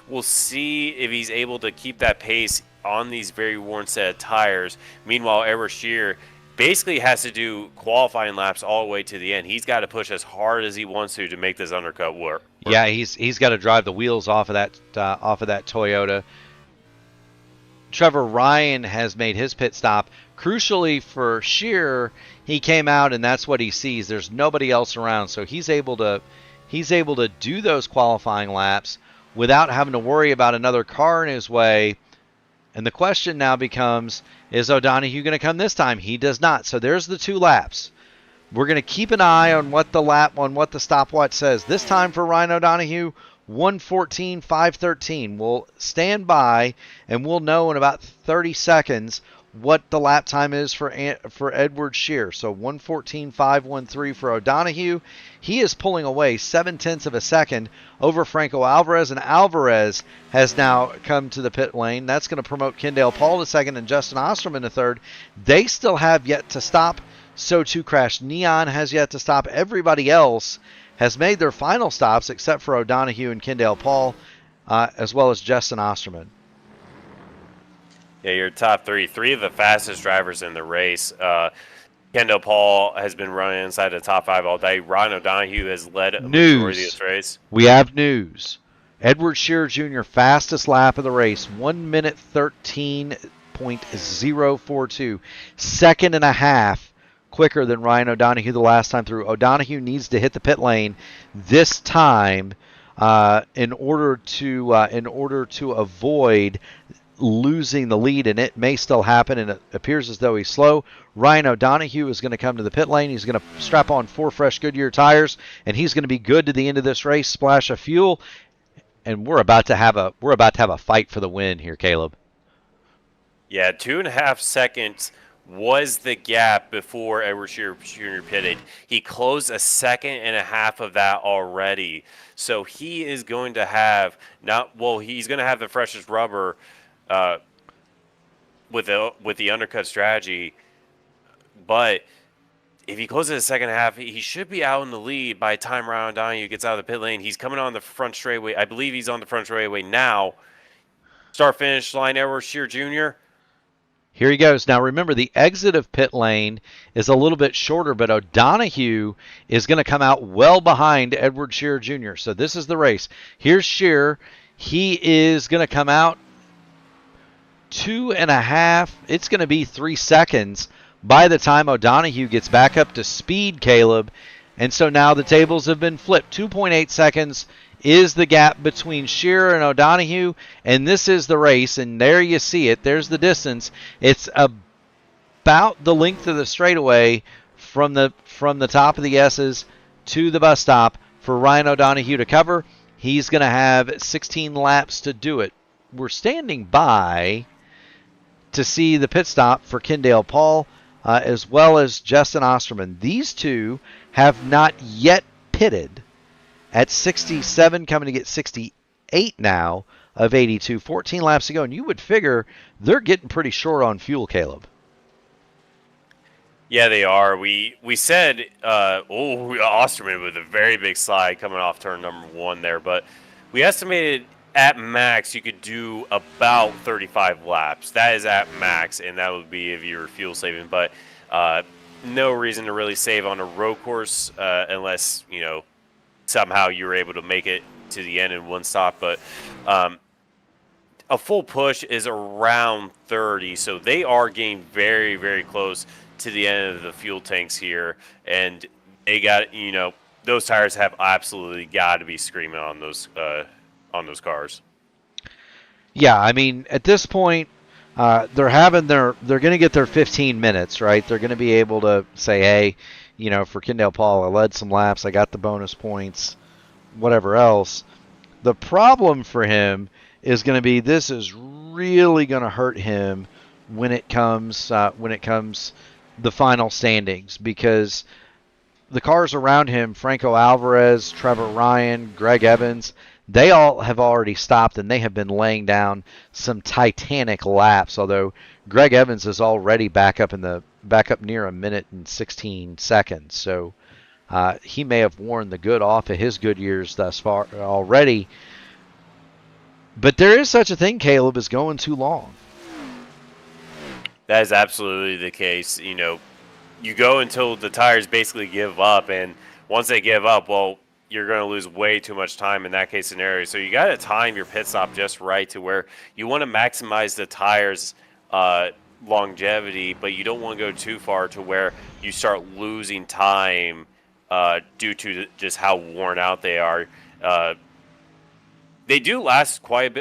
we'll see if he's able to keep that pace on these very worn set of tires. Meanwhile, Edward Shearer basically has to do qualifying laps all the way to the end. He's got to push as hard as he wants to make this undercut work. Yeah, he's got to drive the wheels off of that Toyota. Trevor Ryan has made his pit stop. Crucially for Shearer, he came out and that's what he sees. There's nobody else around, so he's able to do those qualifying laps without having to worry about another car in his way. And the question now becomes, is O'Donoghue going to come this time? He does not. So there's the 2 laps. We're going to keep an eye on what the stopwatch says. This time for Ryan O'Donoghue, 1:14.513. We'll stand by and we'll know in about 30 seconds what the lap time is for Edward Shearer. So 1:14.513 for O'Donoghue. He is pulling away 0.7 of a second over Franco Alvarez, and Alvarez has now come to the pit lane. That's going to promote Kendall Paul to second and Justin Osterman to third. They still have yet to stop. So too Crash Neon has yet to stop. Everybody else has made their final stops except for O'Donoghue and Kendall Paul, as well as Justin Osterman. Yeah, your top three of the fastest drivers in the race. Kendall Paul has been running inside the top 5 all day. Ryan O'Donoghue has led a majority of this race. We have news. Edward Shearer Jr. fastest lap of the race, 1:13.042. Second and a half quicker than Ryan O'Donoghue the last time through. O'Donoghue needs to hit the pit lane this time in order to avoid losing the lead, and it may still happen, and it appears as though he's slow. Ryan O'Donoghue is going to come to the pit lane. He's going to strap on 4 fresh Goodyear tires, and he's going to be good to the end of this race. Splash of fuel, and we're about to have a fight for the win here, Caleb. Yeah, 2.5 seconds was the gap before Edward Shearer Jr. pitted. He closed 1.5 seconds of that already, so he is going to have he's going to have the freshest rubber with the undercut strategy, but if he closes the second half, he should be out in the lead by the time Ryan O'Donoghue gets out of the pit lane. He's coming on the front straightaway. I believe he's on the front straightaway now. Start-finish line, Edward Shearer Jr. Here he goes. Now remember, the exit of pit lane is a little bit shorter, but O'Donoghue is going to come out well behind Edward Shearer Jr. So this is the race. Here's Shearer. He is going to come out 2.5. It's going to be 3 seconds by the time O'Donoghue gets back up to speed, Caleb. And so now the tables have been flipped. 2.8 seconds is the gap between Shearer and O'Donoghue, and this is the race, and there you see it. There's the distance. It's about the length of the straightaway from the top of the S's to the bus stop for Ryan O'Donoghue to cover. He's going to have 16 laps to do it. We're standing by to see the pit stop for Kendall Paul, as well as Justin Osterman. These two have not yet pitted at 67, coming to get 68 now of 82. 14 laps to go, and you would figure they're getting pretty short on fuel, Caleb. Yeah, they are. We said, Osterman with a very big slide coming off turn number 1 there, but we estimated at max you could do about 35 laps. That is at max, and that would be if you were fuel saving, but no reason to really save on a road course unless, somehow you were able to make it to the end in one stop. But a full push is around 30, so they are getting very, very close to the end of the fuel tanks here, and they got, those tires have absolutely got to be screaming on those cars. Yeah, I mean, at this point, they're going to get their 15 minutes, right? They're going to be able to say, hey, for Kendall Paul, I led some laps, I got the bonus points, whatever else. The problem for him is going to be, this is really going to hurt him when it comes the final standings, because the cars around him, Franco Alvarez, Trevor Ryan, Greg Evans, they all have already stopped, and they have been laying down some titanic laps, although Greg Evans is already back up near a minute and 16 seconds. So he may have worn the good off of his good years thus far already. But there is such a thing, Caleb, as going too long. That is absolutely the case. You go until the tires basically give up, and once they give up, well, you're going to lose way too much time in that case scenario. So you got to time your pit stop just right to where you want to maximize the tires' longevity, but you don't want to go too far to where you start losing time due to just how worn out they are. They do last quite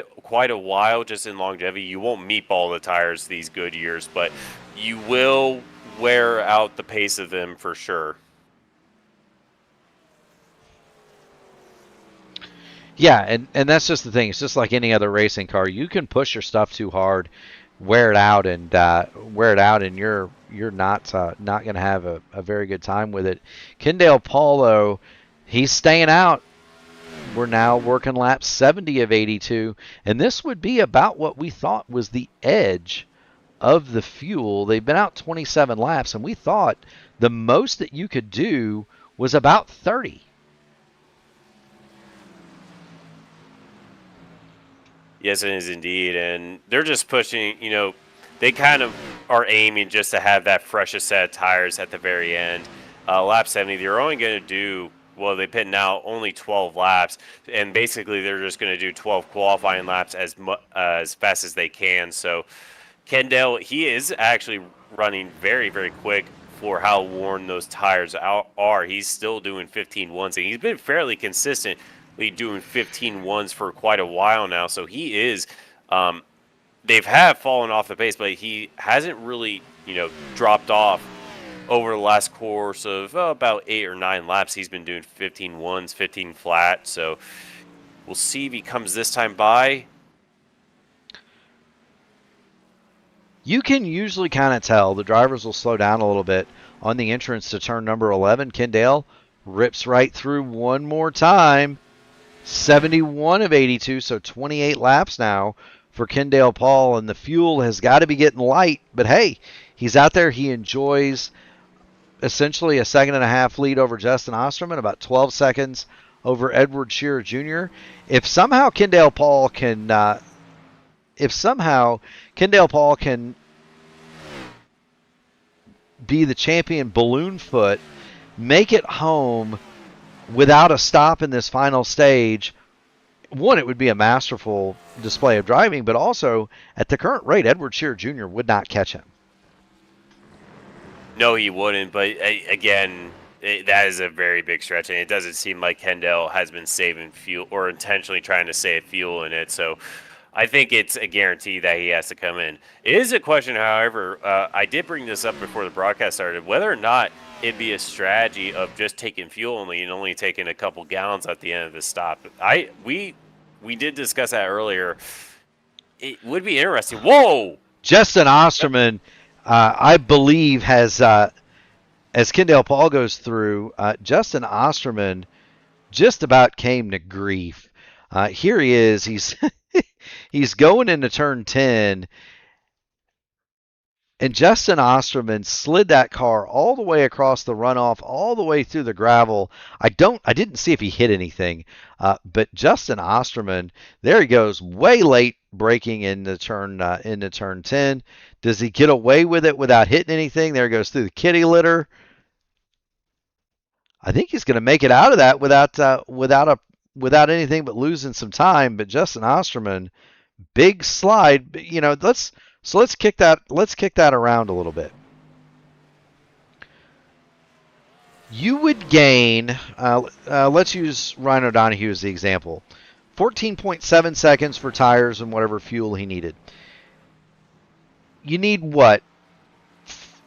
a while just in longevity. You won't meatball the tires these good years, but you will wear out the pace of them for sure. Yeah, and that's just the thing. It's just like any other racing car. You can push your stuff too hard, wear it out, and you're not going to have a very good time with it. Kendall Paul, though, he's staying out. We're now working lap 70 of 82, and this would be about what we thought was the edge of the fuel. They've been out 27 laps, and we thought the most that you could do was about 30. Yes, it is indeed, and they're just pushing, they kind of are aiming just to have that freshest set of tires at the very end. Lap 70, they're only going to do, well, they pit now only 12 laps, and basically they're just going to do 12 qualifying laps as fast as they can. So Kendall, he is actually running very, very quick for how worn those tires are. He's still doing 15.1s, and he's been fairly consistently doing 15.1s for quite a while now. So he is, they've fallen off the pace, but he hasn't really, dropped off over the last course of about 8 or 9 laps. He's been doing 15.1s, 15 flat. So we'll see if he comes this time by. You can usually kind of tell. The drivers will slow down a little bit on the entrance to turn number 11. Kendall rips right through one more time. 71 of 82, so 28 laps now for Kendall Paul, and the fuel has got to be getting light. But hey, he's out there. He enjoys essentially a 1.5-second lead over Justin Osterman, about 12 seconds over Edward Shearer Jr. If somehow Kendall Paul can be the champion balloon foot, make it home without a stop in this final stage, one, it would be a masterful display of driving, but also at the current rate, Edward Shearer Jr. would not catch him. No, he wouldn't. But again, that is a very big stretch, and it doesn't seem like Kendall has been saving fuel or intentionally trying to save fuel in it. So I think it's a guarantee that he has to come in. It is a question, however, I did bring this up before the broadcast started, whether or not it'd be a strategy of just taking fuel only and only taking a couple gallons at the end of the stop. We did discuss that earlier. It would be interesting. Whoa! Justin Osterman, I believe, has, as Kendall Paul goes through, Justin Osterman just about came to grief. Here he is. He's he's going into turn 10, and Justin Osterman slid that car all the way across the runoff, all the way through the gravel. I didn't see if he hit anything, but Justin Osterman, there he goes, way late braking into turn 10. Does he get away with it without hitting anything? There he goes through the kitty litter. I think he's going to make it out of that without anything but losing some time. But Justin Osterman, big slide. But, let's kick that around a little bit. You would gain. Let's use Ryan O'Donohue as the example. 14.7 seconds for tires and whatever fuel he needed. You need what?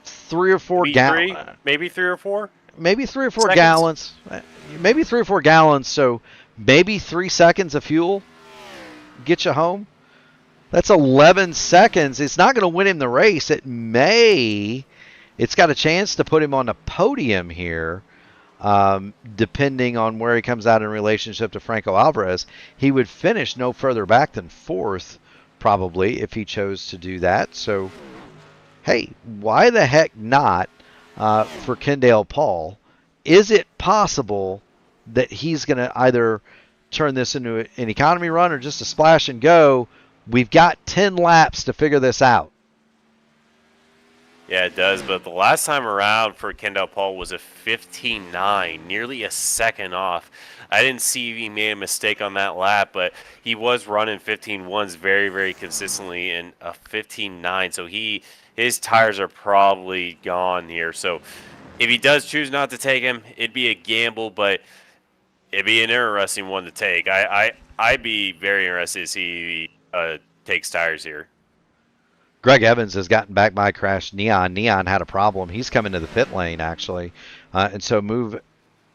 3 or 4 gallons? Maybe 3 or 4? Maybe 3 or 4 seconds. gallons. Maybe 3 or 4 gallons. So maybe 3 seconds of fuel get you home. That's 11 seconds. It's not going to win him the race. It's got a chance to put him on the podium here, depending on where he comes out in relationship to Franco Alvarez. He would finish no further back than 4th, probably, if he chose to do that. So, hey, why the heck not for Kendall Paul? Is it possible that he's going to either turn this into an economy run or just a splash and go? We've got 10 laps to figure this out. Yeah, it does. But the last time around for Kendall Paul was a 15.9, nearly a second off. I didn't see if he made a mistake on that lap, but he was running 15.1s very, very consistently and a 15.9. So his tires are probably gone here. So if he does choose not to take him, it'd be a gamble, but it'd be an interesting one to take. I'd be very interested to see takes tires here. Greg Evans has gotten back by Crash Neon. Neon had a problem. He's coming to the pit lane, actually. And so move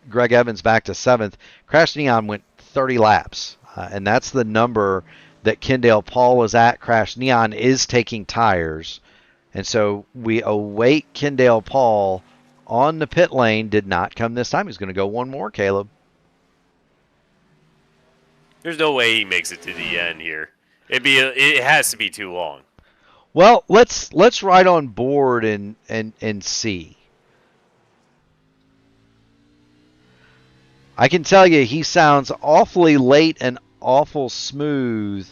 Greg Evans back to 7th. Crash Neon went 30 laps. And that's the number that Kendall Paul is at. Crash Neon is taking tires. And so we await Kendall Paul on the pit lane. Did not come this time. He's going to go one more, Caleb. There's no way he makes it to the end here. It has to be too long. Well, let's ride on board and see. I can tell you he sounds awfully late and awful smooth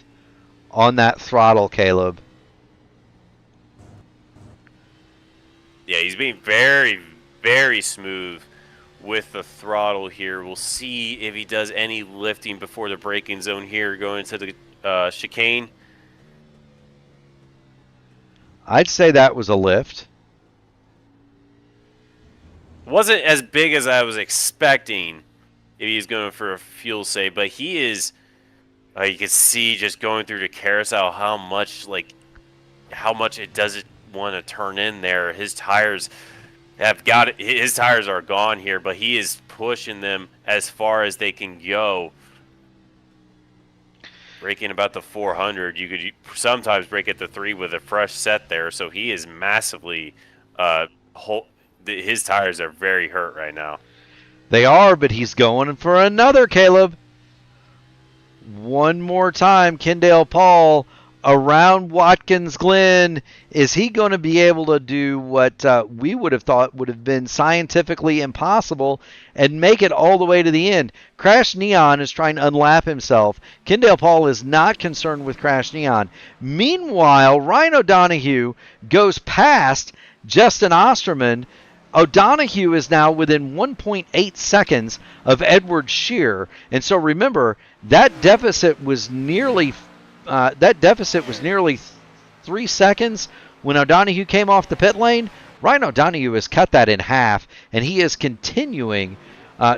on that throttle, Caleb. Yeah, he's being very, very smooth with the throttle here. We'll see if he does any lifting before the braking zone here going into the chicane. I'd say that was a lift. Wasn't as big as I was expecting if he's going for a fuel save, but he is, you can see just going through the carousel how much it doesn't want to turn in there. His tires are gone here, but he is pushing them as far as they can go. Braking about the 400, you could sometimes break at the 3 with a fresh set there. So he is massively, his tires are very hurt right now. They are, but he's going for another, Caleb. One more time, Kendall Paul around Watkins Glen. Is he going to be able to do what we would have thought would have been scientifically impossible and make it all the way to the end? Crash Neon is trying to unlap himself. Kendall Paul is not concerned with Crash Neon. Meanwhile, Ryan O'Donohue goes past Justin Osterman. O'Donohue is now within 1.8 seconds of Edward Shear. And so remember, that deficit was nearly 3 seconds when O'Donohue came off the pit lane. Ryan O'Donoghue has cut that in half, and he is continuing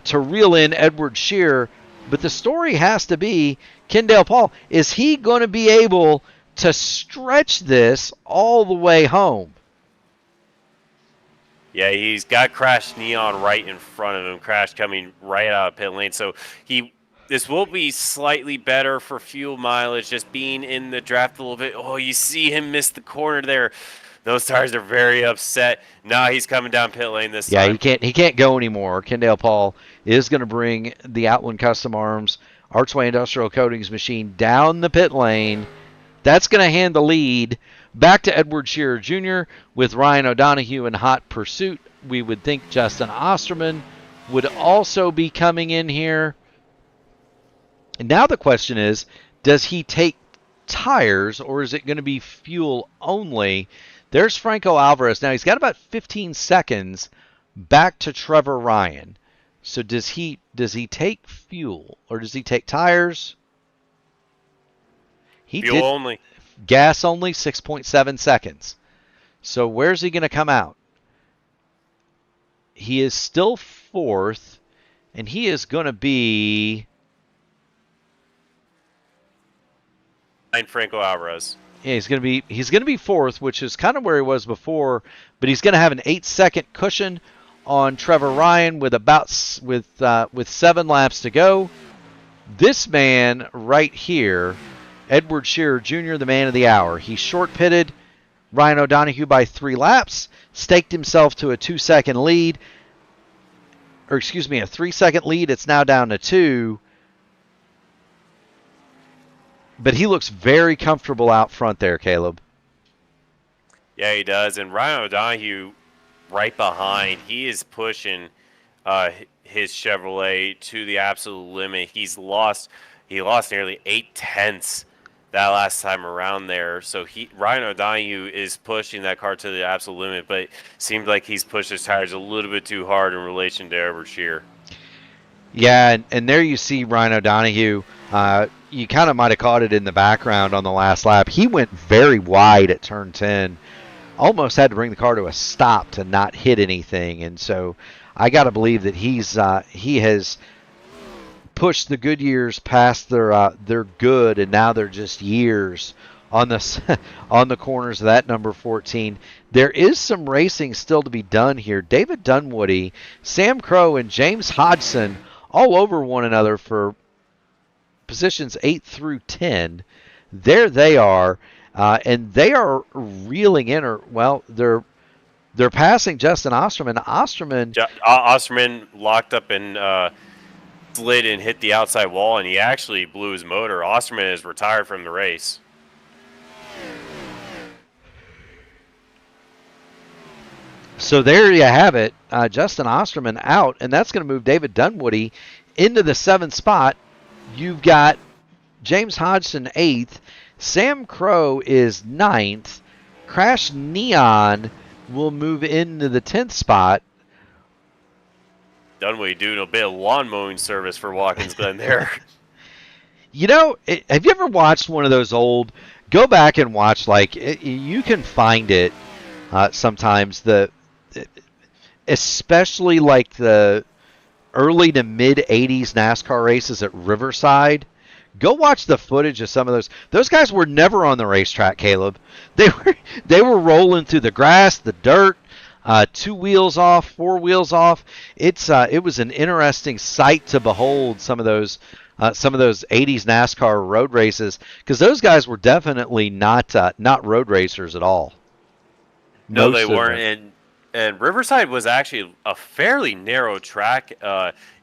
to reel in Edward Shear. But the story has to be, Kendall Paul, is he going to be able to stretch this all the way home? Yeah, he's got Crash Neon right in front of him. Crash coming right out of pit lane. So this will be slightly better for fuel mileage, just being in the draft a little bit. Oh, you see him miss the corner there. Those tires are very upset. Now he's coming down pit lane this time. Yeah, he can't go anymore. Kendall Paul is going to bring the Outland Custom Arms Archway Industrial Coatings machine down the pit lane. That's going to hand the lead back to Edward Shearer Jr. with Ryan O'Donoghue in hot pursuit. We would think Justin Osterman would also be coming in here. And now the question is, does he take tires or is it going to be fuel only? There's Franco Alvarez. Now he's got about 15 seconds back to Trevor Ryan. So does he take fuel or does he take tires? Fuel only. Gas only, 6.7 seconds. So where's he going to come out? He is still fourth, and he is going to be... Franco Alvarez. Yeah, he's going to be fourth, which is kind of where he was before, but he's going to have an 8-second cushion on Trevor Ryan with 7 laps to go. This man right here, Edward Shearer Jr., the man of the hour. He short-pitted Ryan O'Donoghue by 3 laps, staked himself to a 2-second lead, or excuse me, a 3-second lead. It's now down to 2. But he looks very comfortable out front there, Caleb. Yeah, he does. And Ryan O'Donoghue right behind. He is pushing his Chevrolet to the absolute limit. He lost nearly 8/10 that last time around there. So Ryan O'Donoghue is pushing that car to the absolute limit, but it seems like he's pushed his tires a little bit too hard in relation to Edward Shear. Yeah, and there you see Ryan O'Donoghue. You kind of might have caught it in the background on the last lap. He went very wide at turn 10. Almost had to bring the car to a stop to not hit anything. And so I got to believe that he has pushed the good years past their good, and now they're just years on the corners of that number 14. There is some racing still to be done here. David Dunwoody, Sam Crow, and James Hodgson all over one another for positions 8 through 10. There they are, and they are reeling in. They're passing Justin Osterman. Osterman locked up and slid and hit the outside wall, and he actually blew his motor. Osterman is retired from the race. So there you have it. Justin Osterman out, and that's going to move David Dunwoody into the 7th spot. You've got James Hodgson 8th. Sam Crow is 9th. Crash Neon will move into the 10th spot. Dunwoody doing a bit of lawn mowing service for Watkins Glen there. You know, have you ever watched one of those old, go back and watch, you can find it sometimes, especially like the early to mid 80s NASCAR races at Riverside. Go watch the footage of some of those. Those guys were never on the racetrack, Caleb. They were rolling through the grass, the dirt, 2 wheels off, 4 wheels off. It was an interesting sight to behold, some of those 80s NASCAR road races, because those guys were definitely not road racers at all. No, they weren't. And Riverside was actually a fairly narrow track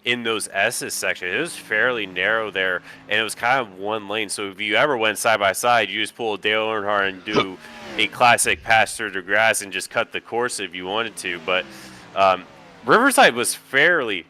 in those S's sections. It was fairly narrow there, and it was kind of one lane. So if you ever went side by side, you just pull a Dale Earnhardt and do a classic pass through the grass and just cut the course if you wanted to. But Riverside was fairly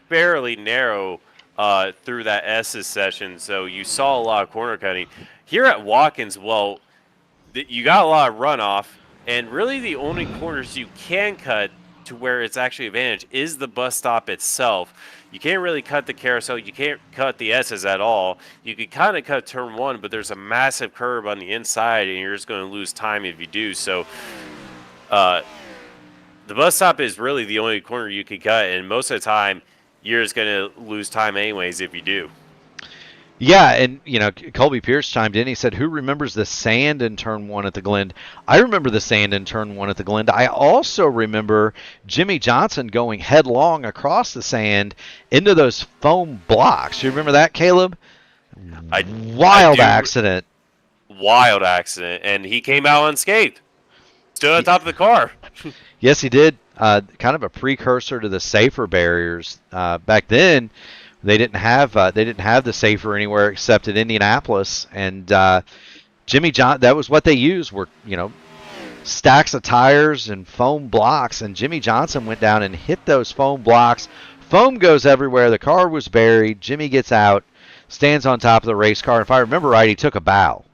narrow through that S's session, so you saw a lot of corner cutting. Here at Watkins, you got a lot of runoff. And really the only corners you can cut to where it's actually advantage is the bus stop itself. You can't really cut the carousel. You can't cut the S's at all. You can kind of cut turn 1, but there's a massive curve on the inside, and you're just going to lose time if you do. So the bus stop is really the only corner you can cut, and most of the time, you're just going to lose time anyways if you do. Yeah, and Colby Pierce chimed in. He said, "Who remembers the sand in turn 1 at the Glen?" I remember the sand in turn 1 at the Glen. I also remember Jimmy Johnson going headlong across the sand into those foam blocks. You remember that, Caleb? Wild accident. Wild accident, and he came out unscathed. Stood on top of the car. Yes, he did. Kind of a precursor to the safer barriers. Back then, they didn't have the safer anywhere except at Indianapolis, and Jimmy John. That was what they used were stacks of tires and foam blocks, and Jimmy Johnson went down and hit those foam blocks. Foam goes everywhere. The car was buried. Jimmy gets out, stands on top of the race car. If I remember right, he took a bow.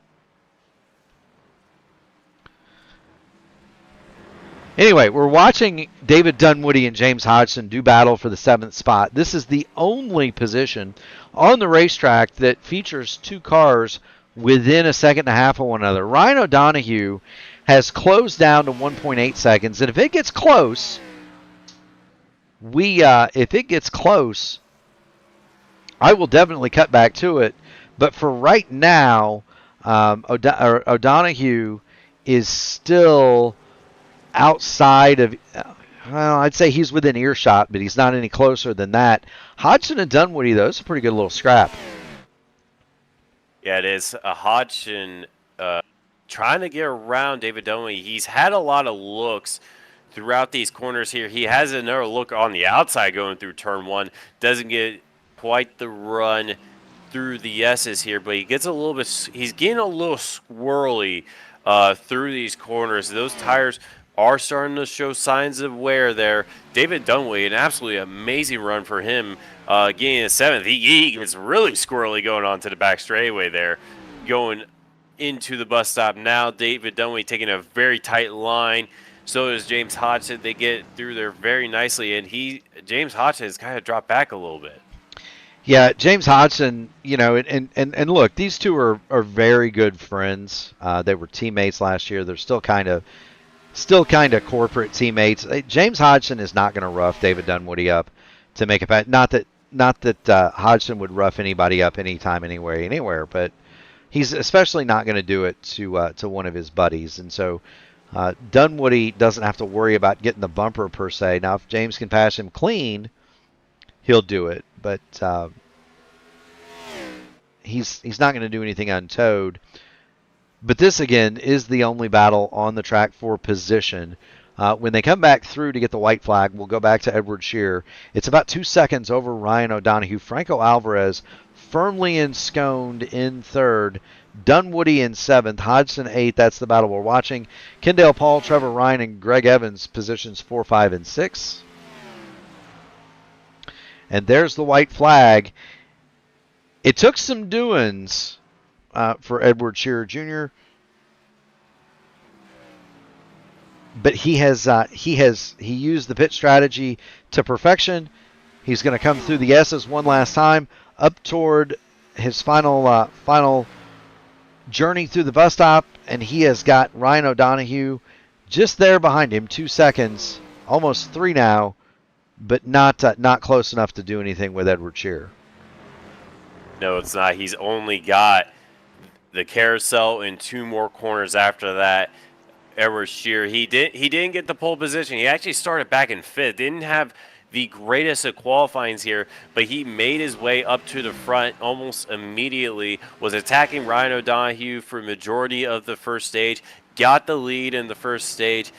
Anyway, we're watching David Dunwoody and James Hodgson do battle for the 7th spot. This is the only position on the racetrack that features two cars within a second and a half of one another. Ryan O'Donoghue has closed down to 1.8 seconds, and if it gets close, I will definitely cut back to it. But for right now, O'Donoghue is still outside of, well, I'd say he's within earshot, but he's not any closer than that. Hodgson and Dunwoody, though, it's a pretty good little scrap. Yeah, it is. Hodgson trying to get around David Dunwoody. He's had a lot of looks throughout these corners here. He has another look on the outside going through turn 1. Doesn't get quite the run through the S's here, but he gets a little bit. He's getting a little squirrely through these corners. Those tires are starting to show signs of wear there. David Dunwoody, an absolutely amazing run for him, getting in 7th. He was really squirrely going on to the back straightaway there, going into the bus stop. Now David Dunwoody taking a very tight line. So does James Hodgson. They get through there very nicely, and James Hodgson has kind of dropped back a little bit. Yeah, James Hodgson, and look, these two are very good friends. They were teammates last year. They're still kind of corporate teammates. James Hodgson is not going to rough David Dunwoody up to make a pass. Not that Hodgson would rough anybody up anytime, anywhere, but he's especially not going to do it to one of his buddies. And so Dunwoody doesn't have to worry about getting the bumper per se. Now, if James can pass him clean, he'll do it, but he's not going to do anything untowed. But this, again, is the only battle on the track for position. When they come back through to get the white flag, we'll go back to Edward Shearer. It's about 2 seconds over Ryan O'Donoghue. Franco Alvarez firmly ensconced in 3rd. Dunwoody in 7th. Hodgson 8th. That's the battle we're watching. Kendall Paul, Trevor Ryan, and Greg Evans positions 4, 5, and 6. And there's the white flag. It took some doings for Edward Shearer Jr., but he used the pit strategy to perfection. He's going to come through the S's one last time up toward his final journey through the bus stop, and he has got Ryan O'Donoghue just there behind him, 2 seconds, almost 3 now, but not close enough to do anything with Edward Shearer. No, it's not. He's only got the carousel and 2 more corners after that. Edward Shearer, he didn't get the pole position. He actually started back in 5th. Didn't have the greatest of qualifyings here, but he made his way up to the front almost immediately, was attacking Ryan O'Donoghue for majority of the first stage, got the lead in the first stage.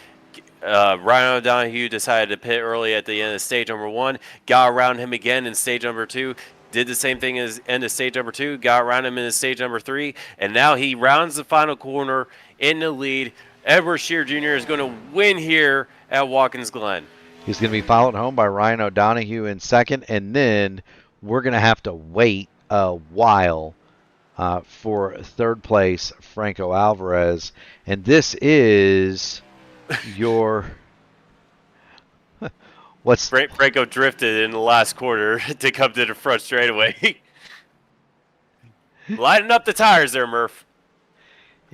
Ryan O'Donoghue decided to pit early at the end of stage number 1, got around him again in stage number 2, did the same thing as end of stage number 2, got around him in stage number 3, and now he rounds the final corner in the lead. Edward Shearer Jr. is going to win here at Watkins Glen. He's going to be followed home by Ryan O'Donoghue in 2nd, and then we're going to have to wait a while for 3rd place Franco Alvarez. And this is your... Franco drifted in the last quarter to come to the front straightaway. Lighting up the tires there, Murph.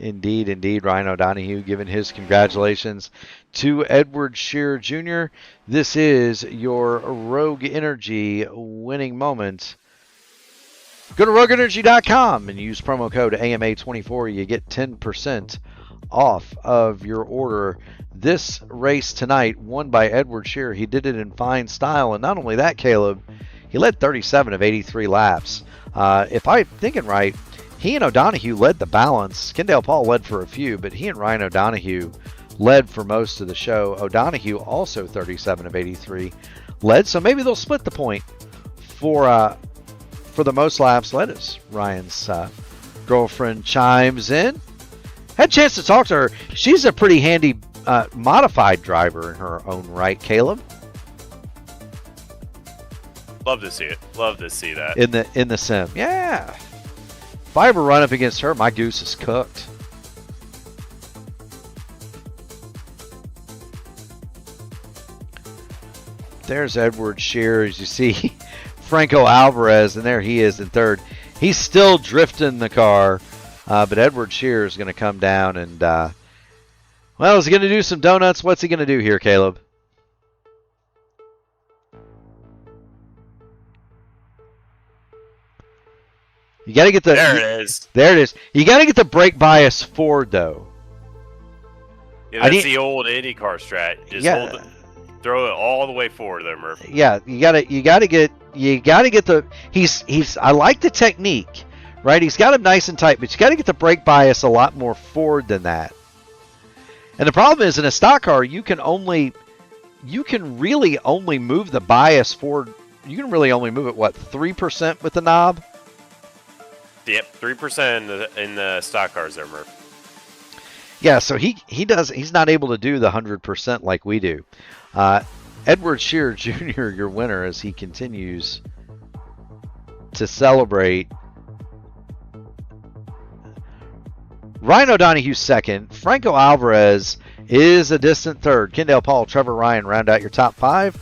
Indeed, indeed. Ryan O'Donohue giving his congratulations to Edward Shearer Jr. This is your Rogue Energy winning moment. Go to rogueenergy.com and use promo code AMA24. You get 10% off of your order. This race tonight won by Edward Shearer. He did it in fine style. And not only that, Caleb, he led 37 of 83 laps. If I'm thinking right, he and O'Donohue led the balance. Kendall Paul led for a few, but he and Ryan O'Donohue led for most of the show. O'Donohue also 37 of 83 led, so maybe they'll split the point for the most laps led as Ryan's girlfriend chimes in. Had a chance to talk to her. She's a pretty handy modified driver in her own right, Caleb. Love to see it. Love to see that. In the sim. Yeah. If I ever run up against her, my goose is cooked. There's Edward Shearer, as you see. Franco Alvarez, and there he is in third. He's still drifting the car, but Edward Shearer is going to come down and, well, is he going to do some donuts? What's he going to do here, Caleb? You got to get the. There it is. There it is. You got to get the brake bias forward, though. Yeah, that's the old IndyCar strat. Just throw it all the way forward there, Murph. Yeah, you gotta get the. He's. I like the technique, right? He's got him nice and tight, but you got to get the brake bias a lot more forward than that. And the problem is, in a stock car, you can really only move the bias forward. You can really only move it 3% with the knob. Yep, 3% in the stock cars there, Murph. Yeah, so he's not able to do the 100% like we do. Edward Shearer Jr., your winner, as he continues to celebrate. Ryan O'Donohue second. Franco Alvarez is a distant third. Kendall Paul, Trevor Ryan round out your top five.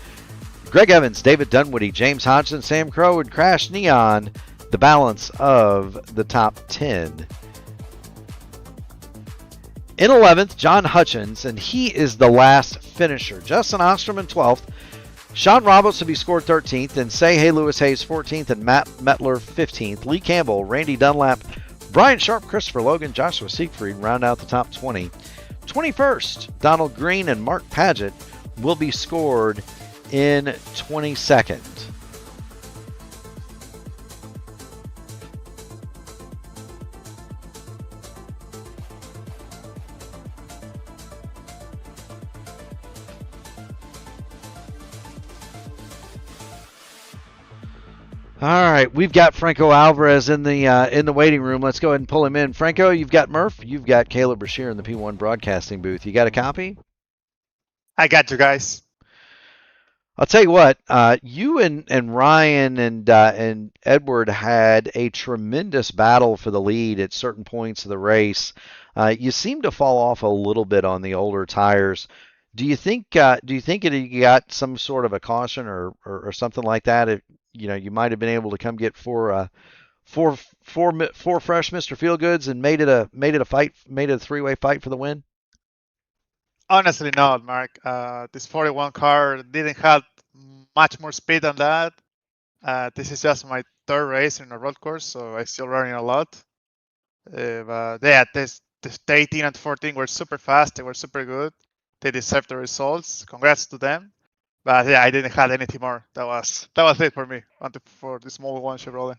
Greg Evans, David Dunwoody, James Hodgson, Sam Crow, and Crash Neon, the balance of the top 10. In 11th, John Hutchins, and he is the last finisher. Justin Osterman, 12th. Sean Roberts will be scored 13th, and Say Hey Lewis Hayes, 14th, and Matt Metler, 15th. Lee Campbell, Randy Dunlap, Brian Sharp, Christopher Logan, Joshua Siegfried round out the top 20. 21st, Donald Green and Mark Paget will be scored in 22nd. All right, we've got Franco Alvarez in the waiting room. Let's go ahead and pull him in. Franco, you've got Murph, you've got Caleb Brashear in the P1 broadcasting booth. You got a copy? I got you guys. I'll tell you what, you and Ryan and Edward had a tremendous battle for the lead at certain points of the race. You seem to fall off a little bit on the older tires. Do you think you got some sort of a caution or something like that? If, you might have been able to come get four fresh Mr. Feelgoods and made it a three-way fight for the win. Honestly, not, Mark. This 41 car didn't have much more speed than that. This is just my third race in a road course, so I'm still learning a lot. But yeah, this 18 and 14 were super fast. They were super good. They deserved the results. Congrats to them. But yeah, I didn't have anything more. That was it for me for the small one Chevrolet.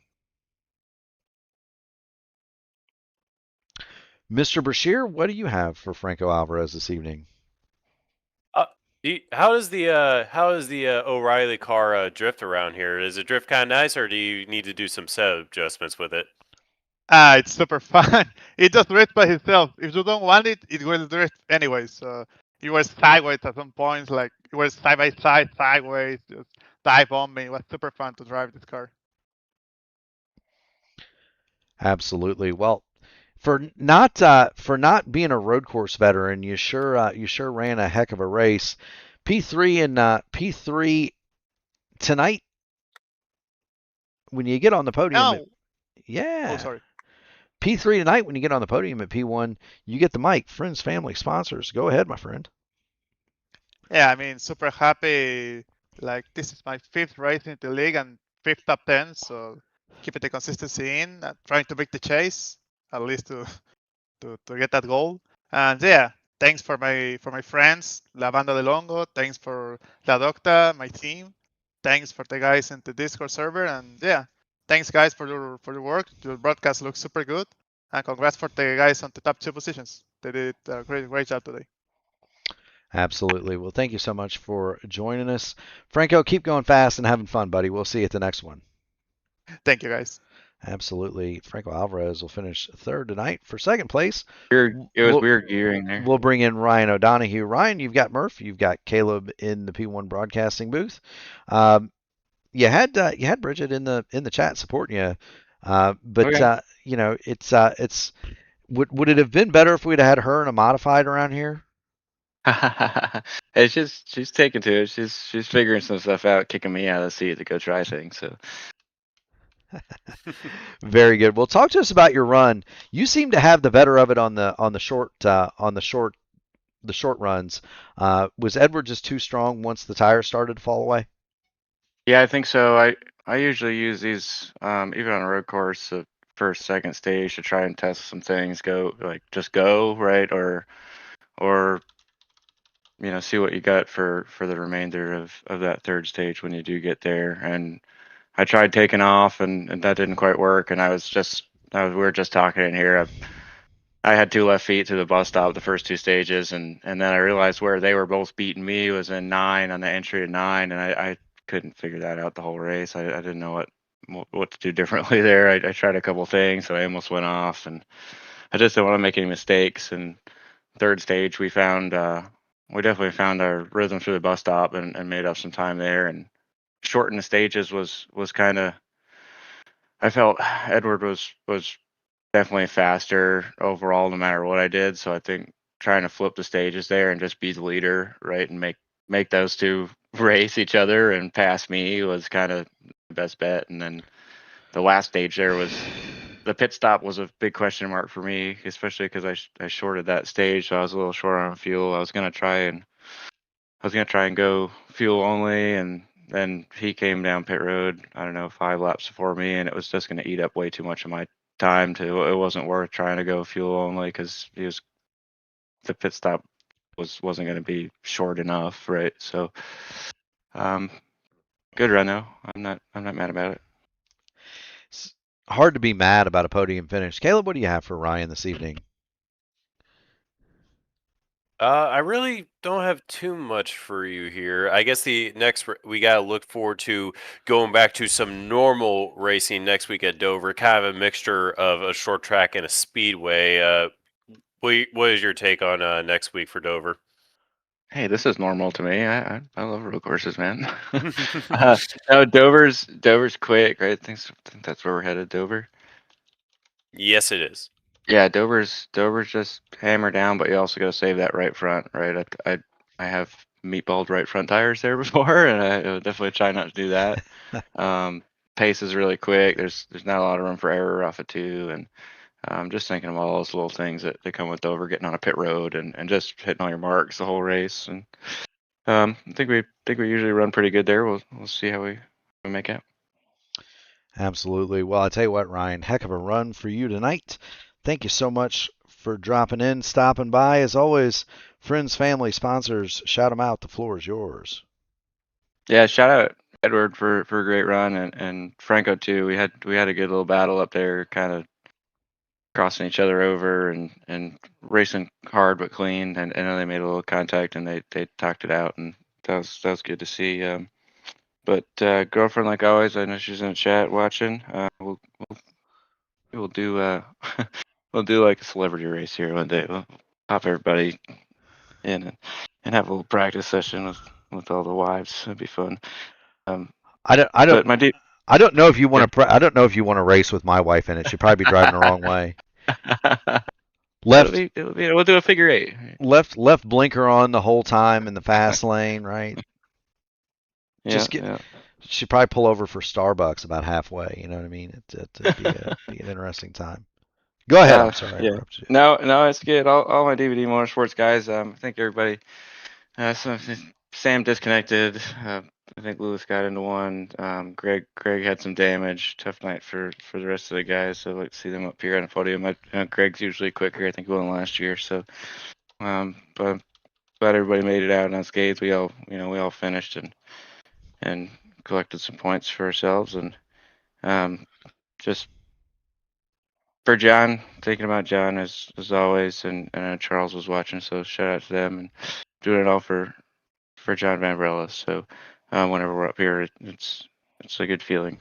Mr. Brashear, what do you have for Franco Alvarez this evening? How is the O'Reilly car drift around here? Is it drift kind of nice, or do you need to do some set adjustments with it? It's super fun. It just drifts by itself. If you don't want it, it will drift anyway. So it was sideways at some points, like it was side by side, sideways, just dive on me. It was super fun to drive this car. Absolutely. Well, for not being a road course veteran, you sure ran a heck of a race. P3 tonight. When you get on the podium, No. yeah. Oh, sorry. P3 tonight, when you get on the podium at P1, you get the mic. Friends, family, sponsors. Go ahead, my friend. Yeah, I mean, super happy. Like, this is my 5th race in the league and 5th top 10, so keeping the consistency in, trying to make the chase, at least to get that goal. And yeah, thanks for my friends, La Banda de Longo. Thanks for La Docta, my team. Thanks for the guys in the Discord server. And yeah, thanks guys for your work. Your broadcast looks super good. And congrats for the guys on the top 2 positions. They did a great job today. Absolutely. Well, thank you so much for joining us. Franco, keep going fast and having fun, buddy. We'll see you at the next one. Thank you guys. Absolutely. Franco Alvarez will finish 3rd tonight. For 2nd place, It was weird gearing there. We'll bring in Ryan O'Donohue. Ryan, you've got Murph, you've got Caleb in the P1 broadcasting booth. You had Bridget in the chat supporting you, but Okay. it's would it have been better if we'd had her in a modified around here? It's just she's taking to it. She's figuring some stuff out, kicking me out of the seat to go try things. So Very good. Well, talk to us about your run. You seem to have the better of it on the short runs. Was Edward just too strong once the tires started to fall away? yeah, I think so. I usually use these even on a road course, the first, second stage to try and test some things. Just go right, or see what you got for the remainder of that 3rd stage when you do get there. And I tried taking off, and that didn't quite work. And we were just talking in here. I had 2 left feet to the bus stop the first 2 stages, and then I realized where they were both beating me was in 9 on the entry of 9, and I couldn't figure that out the whole race. I didn't know what to do differently there. I tried a couple things, so I almost went off, and I just didn't want to make any mistakes. And 3rd stage, we definitely found our rhythm through the bus stop and made up some time there, and shorten the stages was kind of. I felt Edward was definitely faster overall, no matter what I did. So I think trying to flip the stages there and just be the leader, right, and make those 2 race each other and pass me was kind of the best bet. And then the last stage there was the pit stop was a big question mark for me, especially because I shorted that stage, so I was a little short on fuel. I was gonna try and go fuel only, and then he came down pit road, I don't know, 5 laps before me, and it was just going to eat up way too much of my time. It wasn't worth trying to go fuel only because the pit stop wasn't going to be short enough, right? So, good run though. I'm not mad about it. It's hard to be mad about a podium finish. Caleb, what do you have for Ryan this evening? I really don't have too much for you here. I guess the next we got to look forward to going back to some normal racing next week at Dover, kind of a mixture of a short track and a speedway. What is your take on next week for Dover? Hey, this is normal to me. I love road courses, man. No, Dover's quick, right? I think that's where we're headed, Dover. Yes, it is. Yeah, Dover's just hammer down, but you also got to save that right front, right? I have meatballed right front tires there before, and I would definitely try not to do that. Pace is really quick. There's not a lot of room for error off of 2, and just thinking of all those little things that come with Dover, getting on a pit road and just hitting all your marks the whole race. And I think we usually run pretty good there. We'll see how we make out. Absolutely. Well, I tell you what, Ryan, heck of a run for you tonight. Thank you so much for dropping in, stopping by. As always, friends, family, sponsors, shout them out. The floor is yours. Yeah, shout out Edward for a great run, and Franco too. We had a good little battle up there, kind of crossing each other over and racing hard but clean. And then they made a little contact and they talked it out, and that was good to see. But girlfriend, like always, I know she's in the chat watching. We'll do we'll do like a celebrity race here one day. We'll pop everybody in and have a little practice session with all the wives. It'd be fun. I don't know if you want Yeah. to. I don't know if you want to race with my wife in it. She'd probably be driving the wrong way. Left, we'll do a figure 8. left blinker on the whole time in the fast lane, right? Yeah. She'd probably pull over for Starbucks about halfway. You know what I mean? It'd be an interesting time. Go ahead. I'm sorry I Yeah. interrupted you. No, it's good. All my DVD Motorsports guys. I think everybody. Sam disconnected. I think Lewis got into one. Greg had some damage. Tough night for the rest of the guys. So I'd like to see them up here on the podium. Greg's usually quicker. I think he won last year. So, but glad everybody made it out unscathed. We all finished and collected some points for ourselves, and just for John, thinking about John as always, and Charles was watching, so shout out to them and doing it all for John Vanbrella. So whenever we're up here, it's a good feeling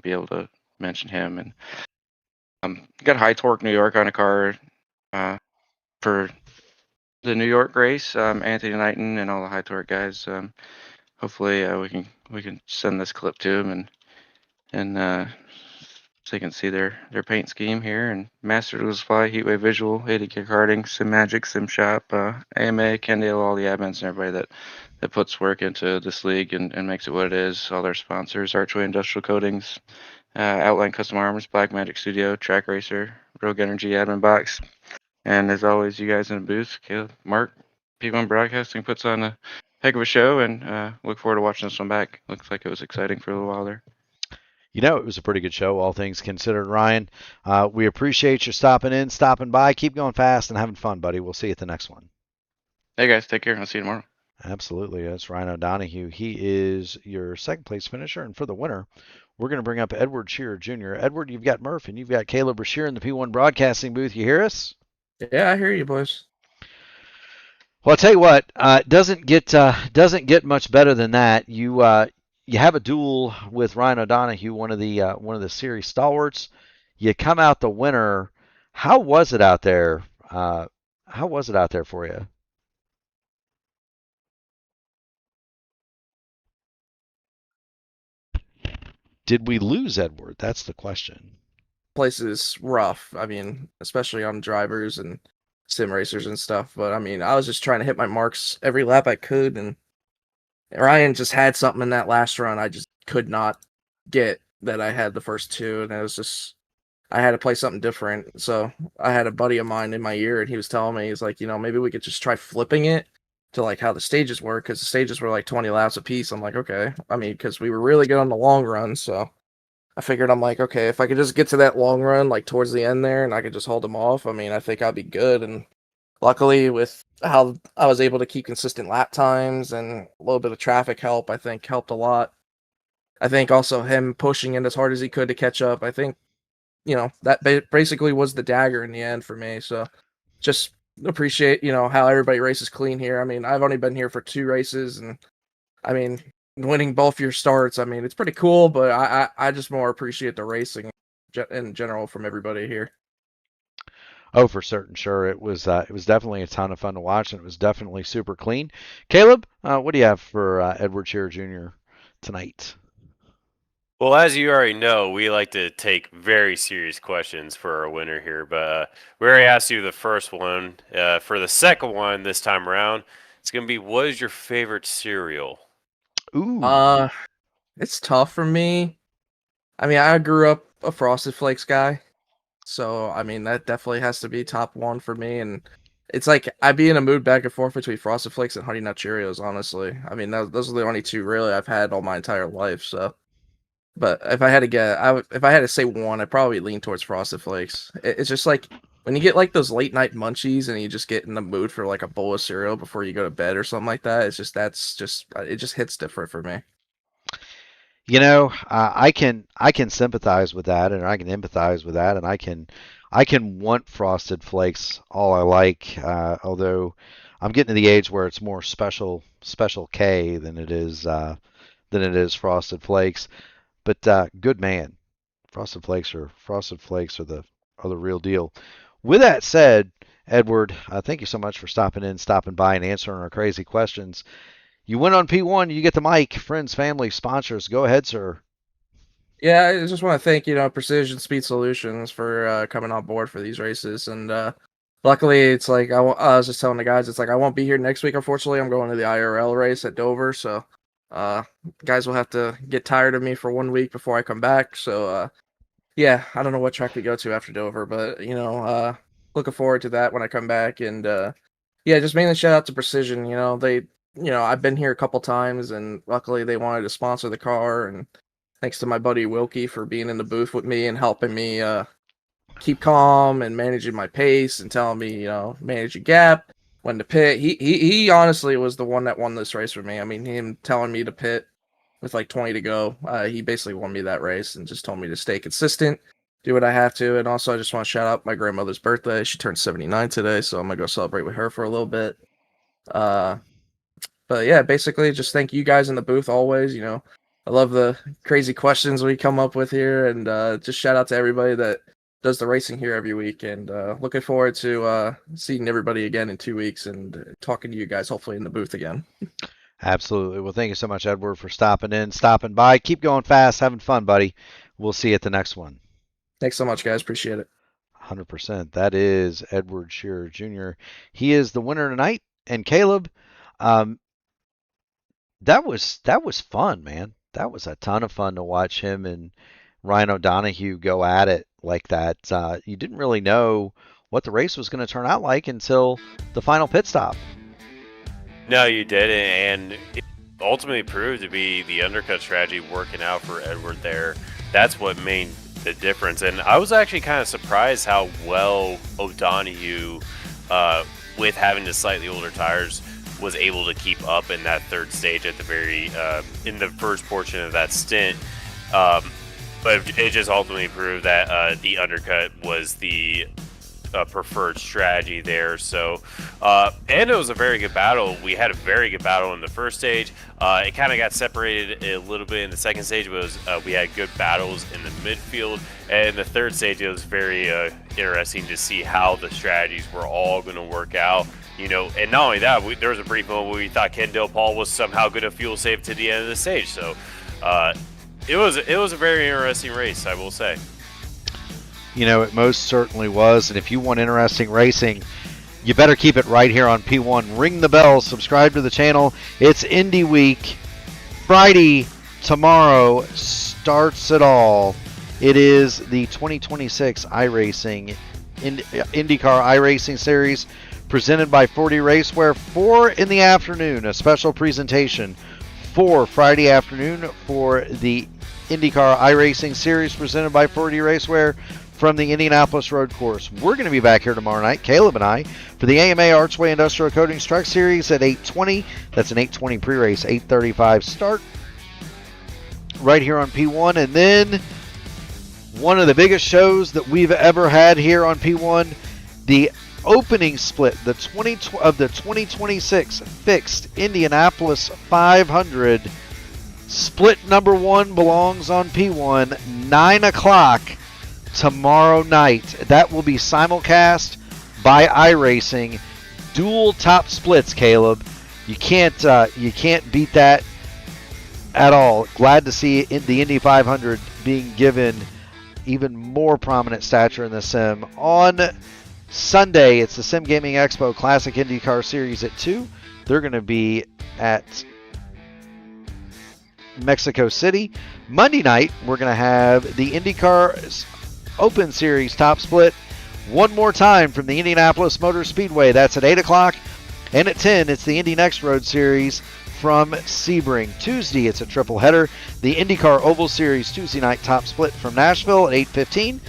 be able to mention him. And got High Torque New York on a car for the New York race. Anthony Knighton and all the High Torque guys. Hopefully we can send this clip to him and so you can see their paint scheme here. And Master Tools Supply, Heatwave Visual, 80 Kick Harding, Sim Magic, Simshop, AMA, Kendale, all the admins and everybody that puts work into this league and makes it what it is. All their sponsors, Archway Industrial Coatings, Outland Custom Armors, Black Magic Studio, Track Racer, Rogue Energy Admin Box. And as always, you guys in the booth, Caleb, Mark, P1 Broadcasting puts on a heck of a show, and look forward to watching this one back. Looks like it was exciting for a little while there. It was a pretty good show, all things considered, Ryan. We appreciate you stopping by. Keep going fast and having fun, buddy. We'll see you at the next one. Hey, guys. Take care. I'll see you tomorrow. Absolutely. That's Ryan O'Donohue. He is your second place finisher. And for the winner, we're going to bring up Edward Shearer Jr. Edward, you've got Murph and you've got Caleb Brashear in the P1 Broadcasting booth. You hear us? Yeah, I hear you, boys. Well, I'll tell you what, doesn't get much better than that. You have a duel with Ryan O'Donohue, one of the series stalwarts. You come out the winner. How was it out there? How was it out there for you? Did we lose Edward? That's the question. Place is rough. I mean, especially on drivers and sim racers and stuff. But I mean, I was just trying to hit my marks every lap I could, and Ryan just had something in that last run I just could not get that I had the first two, and it was just I had to play something different. So I had a buddy of mine in my ear, and he was telling me, he's like, maybe we could just try flipping it to like how the stages work, because the stages were like 20 laps a piece. I'm like, okay. I mean, because we were really good on the long run, so I figured, I'm like, okay, if I could just get to that long run, like towards the end there, and I could just hold them off, I mean, I think I'd be good. And luckily, with how I was able to keep consistent lap times and a little bit of traffic help, I think helped a lot. I think also him pushing it as hard as he could to catch up, I think, that basically was the dagger in the end for me. So just appreciate, how everybody races clean here. I mean, I've only been here for 2 races, and I mean, winning both your starts, I mean, it's pretty cool, but I just more appreciate the racing in general from everybody here. Oh, for certain, sure. It was definitely a ton of fun to watch, and it was definitely super clean. Caleb, what do you have for Edward Shearer Jr. tonight? Well, as you already know, we like to take very serious questions for our winner here, but we already asked you the first one. For the second one this time around, it's going to be, what is your favorite cereal? Ooh. It's tough for me. I mean, I grew up a Frosted Flakes guy, so I mean that definitely has to be top one for me. And it's like I'd be in a mood back and forth between Frosted Flakes and Honey Nut Cheerios. Honestly, I mean those are the only two really I've had all my entire life. So, but if I had to get, if I had to say one, I'd probably lean towards Frosted Flakes. It's just like when you get like those late night munchies and you just get in the mood for like a bowl of cereal before you go to bed or something like that. It's just it just hits different for me. I can sympathize with that, and I can empathize with that, and I can want Frosted Flakes all I like. Although I'm getting to the age where it's more special K than it is Frosted Flakes. But good man, Frosted Flakes are the real deal. With that said, Edward, thank you so much for stopping by, and answering our crazy questions. You went on P1, you get the mic. Friends, family, sponsors, go ahead, sir. Yeah, I just want to thank, Precision Speed Solutions for coming on board for these races. And luckily, it's like, I was just telling the guys, it's like, I won't be here next week, unfortunately. I'm going to the IRL race at Dover. So guys will have to get tired of me for 1 week before I come back. So Yeah, I don't know what track we go to after Dover, but looking forward to that when I come back. And yeah, just mainly shout out to Precision. I've been here a couple times, and luckily they wanted to sponsor the car. And thanks to my buddy Wilkie for being in the booth with me and helping me keep calm and managing my pace and telling me, manage a gap, when to pit. He honestly was the one that won this race for me. I mean, him telling me to pit with like 20 to go, he basically won me that race and just told me to stay consistent, do what I have to. And also, I just want to shout out my grandmother's birthday. She turned 79 today, so I'm gonna go celebrate with her for a little bit. But yeah, basically, just thank you guys in the booth always. I love the crazy questions we come up with here, and just shout out to everybody that does the racing here every week. And looking forward to seeing everybody again in 2 weeks and talking to you guys hopefully in the booth again. Absolutely. Well, thank you so much, Edward, for stopping by. Keep going fast, having fun, buddy. We'll see you at the next one. Thanks so much, guys. Appreciate it. 100%. That is Edward Shearer Jr. He is the winner tonight. And Caleb, that was fun, man. That was a ton of fun to watch him and Ryan O'Donoghue go at it like that. You didn't really know what the race was going to turn out like until the final pit stop. No, you didn't, and it ultimately proved to be the undercut strategy working out for Edward there. That's what made the difference, and I was actually kind of surprised how well O'Donoghue, with having the slightly older tires, was able to keep up in that third stage at the very in the first portion of that stint. But it just ultimately proved that the undercut was the preferred strategy there. So, and it was a very good battle. We had a very good battle in the first stage. It kind of got separated a little bit in the second stage, but we had good battles in the midfield. And in the third stage, it was very interesting to see how the strategies were all going to work out. And not only that, there was a brief moment where we thought Kendall Paul was somehow going to fuel save to the end of the stage. So, it was a very interesting race, I will say. It most certainly was. And if you want interesting racing, you better keep it right here on P1. Ring the bell, subscribe to the channel. It's Indy Week. Friday, tomorrow, starts it all. It is the 2026 iRacing IndyCar iRacing Series presented by 4D Racewear. 4 in the afternoon, a special presentation for Friday afternoon for the IndyCar iRacing Series presented by 4D Racewear from the Indianapolis Road Course. We're going to be back here tomorrow night, Caleb and I, for the AMA Archway Industrial Coatings Truck Series at 8:20. That's an 8:20 pre-race, 8:35 start right here on P1. And then one of the biggest shows that we've ever had here on P1, the opening split of the 2026 fixed Indianapolis 500. Split number 1 belongs on P1, 9 o'clock tomorrow night. That will be simulcast by iRacing. Dual top splits, Caleb. You can't beat that at all. Glad to see the Indy 500 being given even more prominent stature in the sim. On Sunday, it's the Sim Gaming Expo Classic IndyCar Series at 2. They're going to be at Mexico City. Monday night, we're going to have the IndyCar Open Series top split one more time from the Indianapolis Motor Speedway. That's at 8 o'clock. And at 10, it's the Indy Next Road Series from Sebring. Tuesday, it's a triple header. The IndyCar Oval Series Tuesday night top split from Nashville at 8:15.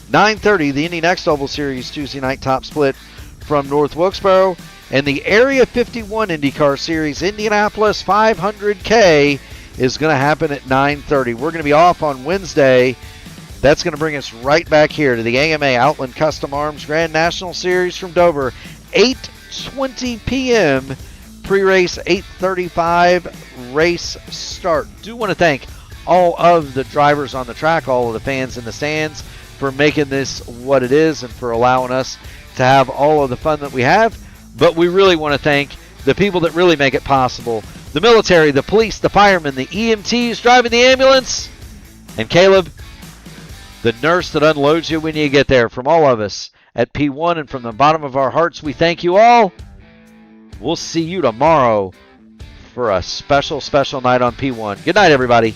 9:30, the Indy Next Oval Series Tuesday night top split from North Wilkesboro. And the Area 51 IndyCar Series Indianapolis 500K is going to happen at 9:30. We're going to be off on Wednesday. That's going to bring us right back here to the AMA Outland Custom Arms Grand National Series from Dover. 8:20 p.m. pre-race, 8:35 race start. Do want to thank all of the drivers on the track, all of the fans in the stands for making this what it is and for allowing us to have all of the fun that we have. But we really want to thank the people that really make it possible. The military, the police, the firemen, the EMTs driving the ambulance, and Caleb, the nurse that unloads you when you get there. From all of us at P1 and from the bottom of our hearts, we thank you all. We'll see you tomorrow for a special, special night on P1. Good night, everybody.